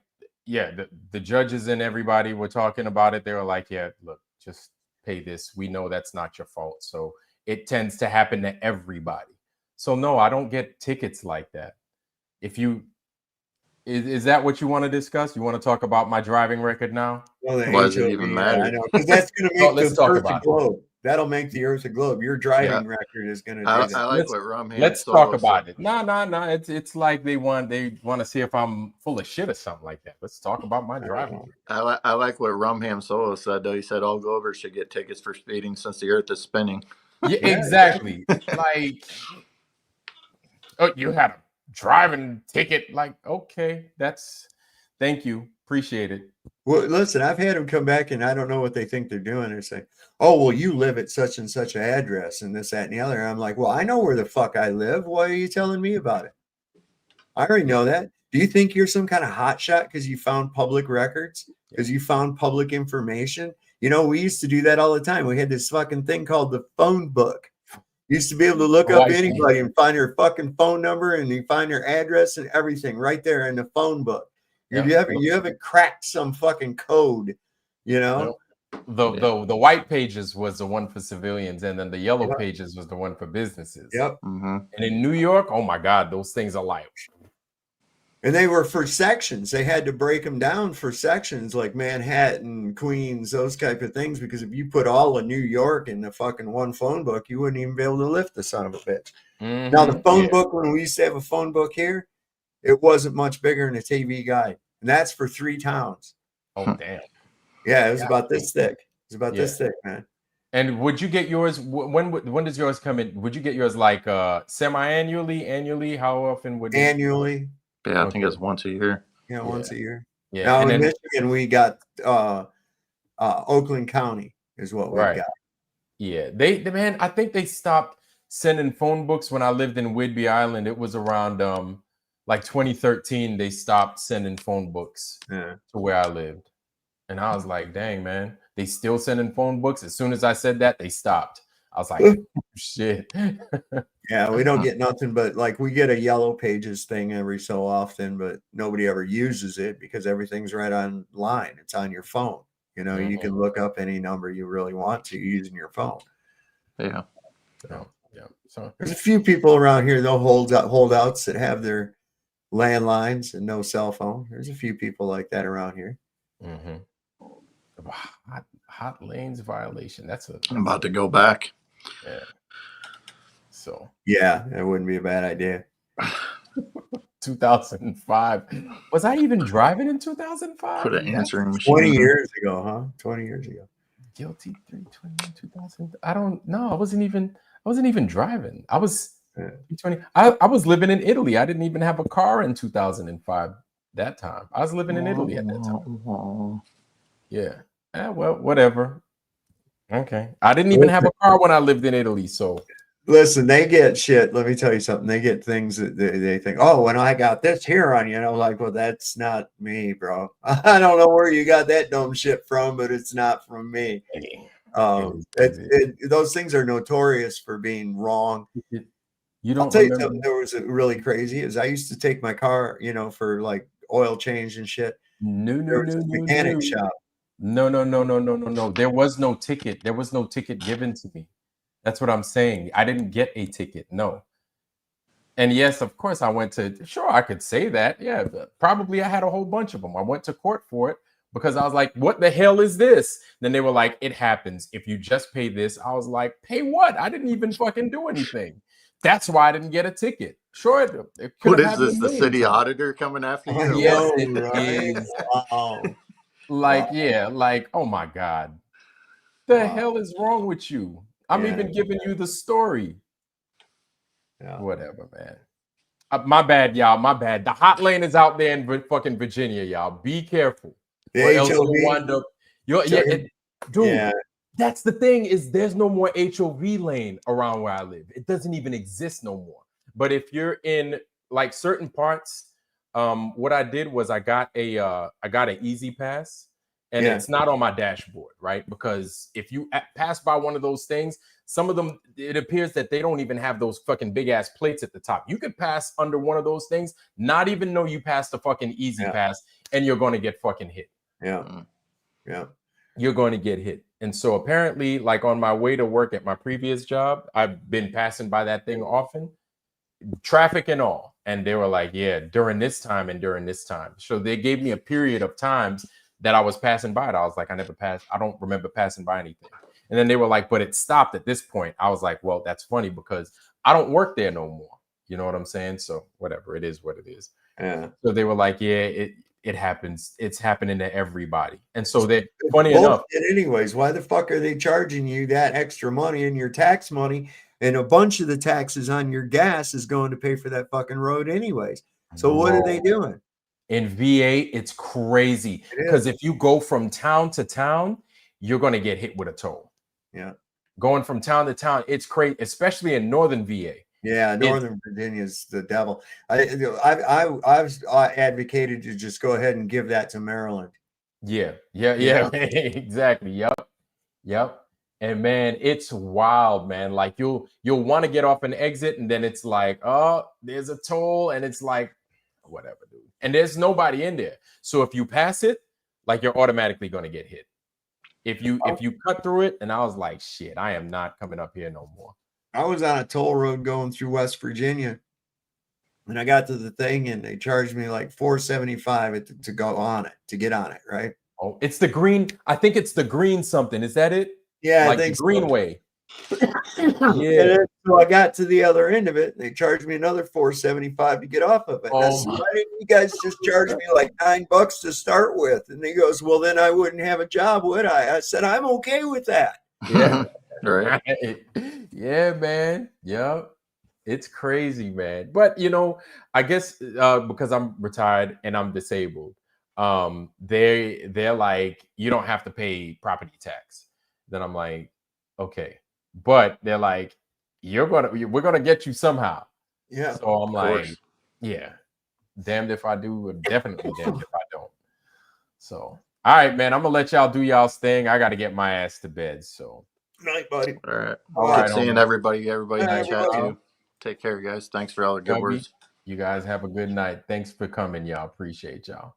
yeah, the judges and everybody were talking about it. They were like, yeah, look, just pay this. We know that's not your fault. So it tends to happen to everybody. So no, I don't get tickets like that. If you is that what you want to discuss? You want to talk about my driving record now? Well, the Why does it HOV, even yeah, matter? I know, because that's going to No, make let's the talk Earth a about it. globe. That'll make the Earth a globe. Your driving record is going to do I that. like what Rumham Let's Solo talk about said. it. No. It's like they want to see if I'm full of shit or something like that. Let's talk about my driving. I like what Rumham Solo said, though. He said all Glovers should get tickets for speeding since the Earth is spinning. Yeah, exactly. Like, oh, you had a driving ticket. Like, okay, thank you. Appreciate it. Well, listen, I've had them come back and I don't know what they think they're doing. They're saying, oh, well, you live at such and such an address and this, that, and the other. I'm like, well, I know where the fuck I live. Why are you telling me about it? I already know that. Do you think you're some kind of hotshot because you found public records? Because you found public information? You know, we used to do that all the time. We had this fucking thing called the phone book. You used to be able to look up anybody and find their fucking phone number and you find their address and everything right there in the phone book. You haven't cracked some fucking code, you know? The white pages was the one for civilians, and then the yellow pages was the one for businesses. Yep. And in New York, oh my God, those things are like. And they were for sections. They had to break them down for sections like Manhattan, Queens, those type of things. Because if you put all of New York in the fucking one phone book, you wouldn't even be able to lift the son of a bitch. Now, the phone book, when we used to have a phone book here, it wasn't much bigger than a TV guide. And that's for 3 towns. Oh, damn. Yeah, it was about this thick. It was about this thick, man. And would you get yours, when does yours come in? Would you get yours like semi-annually, annually? How often would it? Annually. Yeah, I think it's once a year. Yeah, once a year. Yeah. Now and in then, Michigan, we got Oakland County is what we got. Yeah, they man, I think they stopped sending phone books when I lived in Whidbey Island. It was around like 2013. They stopped sending phone books to where I lived, and I was like, dang, man, they still sending phone books. As soon as I said that, they stopped. I was like, shit. Yeah, we don't get nothing but like we get a yellow pages thing every so often, but nobody ever uses it because everything's right online. It's on your phone. You know, you can look up any number you really want to using your phone. Yeah. So there's a few people around here, they'll holdouts that have their landlines and no cell phone. There's a few people like that around here. Hot lanes violation. That's I'm about to go back. Yeah. So yeah, that wouldn't be a bad idea. 2005. Was I even driving in 2005? Put an answering machine. 20 years ago, huh? 20 years ago. Guilty 321 2000. I don't know. I wasn't even driving. I was 20. I was living in Italy. I didn't even have a car in 2005 that time. I was living in Italy at that time. Yeah. Well, whatever. Okay. I didn't even have a car when I lived in Italy, so listen, they get shit. Let me tell you something. They get things that they think, oh, when I got this here on you, and I'm like, well, that's not me, bro. I don't know where you got that dumb shit from, but it's not from me. Those things are notorious for being wrong. You don't. I'll tell you something. There was a really crazy. Is I used to take my car, you know, for like oil change and shit. No. Mechanic shop. No. There was no ticket. There was no ticket given to me. That's what I'm saying. I didn't get a ticket. No. And yes, of course, I went to. Sure, I could say that. Yeah, probably I had a whole bunch of them. I went to court for it because I was like, "What the hell is this?" Then they were like, "It happens if you just pay this." I was like, "Pay what? I didn't even fucking do anything." That's why I didn't get a ticket. Sure, it what is this? The city auditor coming after you? Yes, it is. Wow. Like, yeah, like, oh my God. The hell is wrong with you? I'm even giving you the story. Whatever, man. My bad, y'all. My bad. The hot lane is out there in fucking Virginia, y'all. Be careful. Or else you'll wind up. Dude, that's the thing is there's no more HOV lane around where I live. It doesn't even exist no more. But if you're in like certain parts, what I did was I got an Easy Pass, and it's not on my dashboard, right? Because if you pass by one of those things, some of them, it appears that they don't even have those fucking big ass plates at the top. You could pass under one of those things, not even know you passed the fucking Easy Pass, and you're going to get fucking hit. Yeah. You're going to get hit. And so apparently, like on my way to work at my previous job, I've been passing by that thing often, traffic and all. And they were like, yeah, during this time and during this time. So they gave me a period of times that I was passing by it. I was like, I don't remember passing by anything. And then they were like, but it stopped at this point. I was like, well, that's funny because I don't work there no more. You know what I'm saying? So whatever, it is what it is. Yeah. So they were like, yeah, it happens. It's happening to everybody. And so they, It's funny enough, bullshit anyways. Why the fuck are they charging you that extra money in your tax money? And a bunch of the taxes on your gas is going to pay for that fucking road anyways. So what are they doing? in VA, it's crazy It is. because if you go from town to town, you're going to get hit with a toll. Yeah. Going from town to town, it's crazy, especially in northern VA. Yeah, Northern Virginia's the devil. I've advocated to just go ahead and give that to Maryland. Yeah. Yeah. Exactly. Yep. And man, it's wild, man. Like you'll want to get off an exit, and then it's like, oh, there's a toll, and it's like, whatever, dude. And there's nobody in there. So if you pass it, like you're automatically gonna get hit. If you cut through it, and I was like, shit, I am not coming up here no more. I was on a toll road going through West Virginia, and I got to the thing, and they charged me like $4.75 to go on it, to get on it, right? Oh, it's the green. I think it's the green something. Is that it? Yeah, like I think the Greenway. Yeah. So I got to the other end of it. They charged me another $4.75 to get off of it. Oh, Why didn't you guys just charge me like $9 to start with? And he goes, well, then I wouldn't have a job, would I? I said, I'm okay with that. Yeah. Right. Yeah, man. Yep. It's crazy, man. But I guess because I'm retired and I'm disabled, they're like, you don't have to pay property tax. Then I'm like, okay. But they're like, we're gonna get you somehow. Yeah. So I'm like, yeah, damned if I do, or definitely damned if I don't. So all right, man. I'm gonna let y'all do y'all's thing. I gotta get my ass to bed. So night, buddy. All right. All Good right, seeing homie. everybody in the chat bro. too. Take care, guys. Thanks for all the good Kobe, words. you guys have a good night. Thanks for coming, y'all. Appreciate y'all.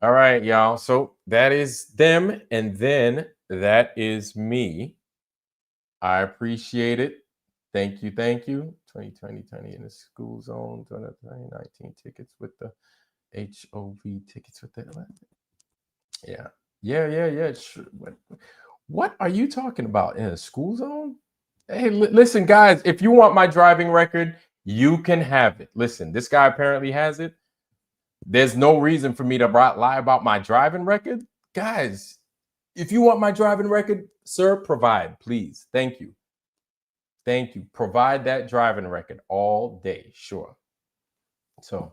All right, y'all. So that is them, and then that is me. I appreciate it. Thank you. 2020 in the school zone. 2019 tickets with the HOV tickets with the. Yeah. Sure. What are you talking about in a school zone? Hey, listen, guys, if you want my driving record, you can have it. Listen, this guy apparently has it. There's no reason for me to lie about my driving record. Guys, if you want my driving record, sir, provide, please. Thank you. Provide that driving record all day. Sure. So,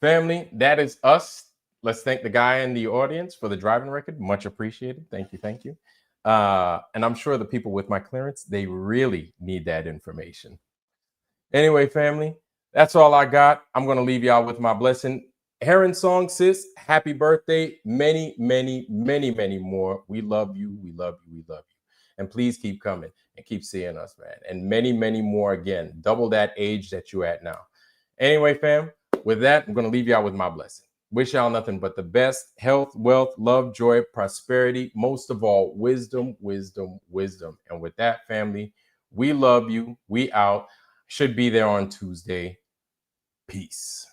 family, that is us. Let's thank the guy in the audience for the driving record. Much appreciated. Thank you. And I'm sure the people with my clearance, they really need that information. Anyway, family, that's all I got. I'm going to leave y'all with my blessing. Heron song, sis, happy birthday. Many, many, many, many more. We love you. And please keep coming and keep seeing us, man. And many, many more again. Double that age that you're at now. Anyway, fam, with that, I'm going to leave y'all with my blessing. Wish y'all nothing but the best health, wealth, love, joy, prosperity, most of all, wisdom. And with that, family, we love you. We out. Should be there on Tuesday. Peace.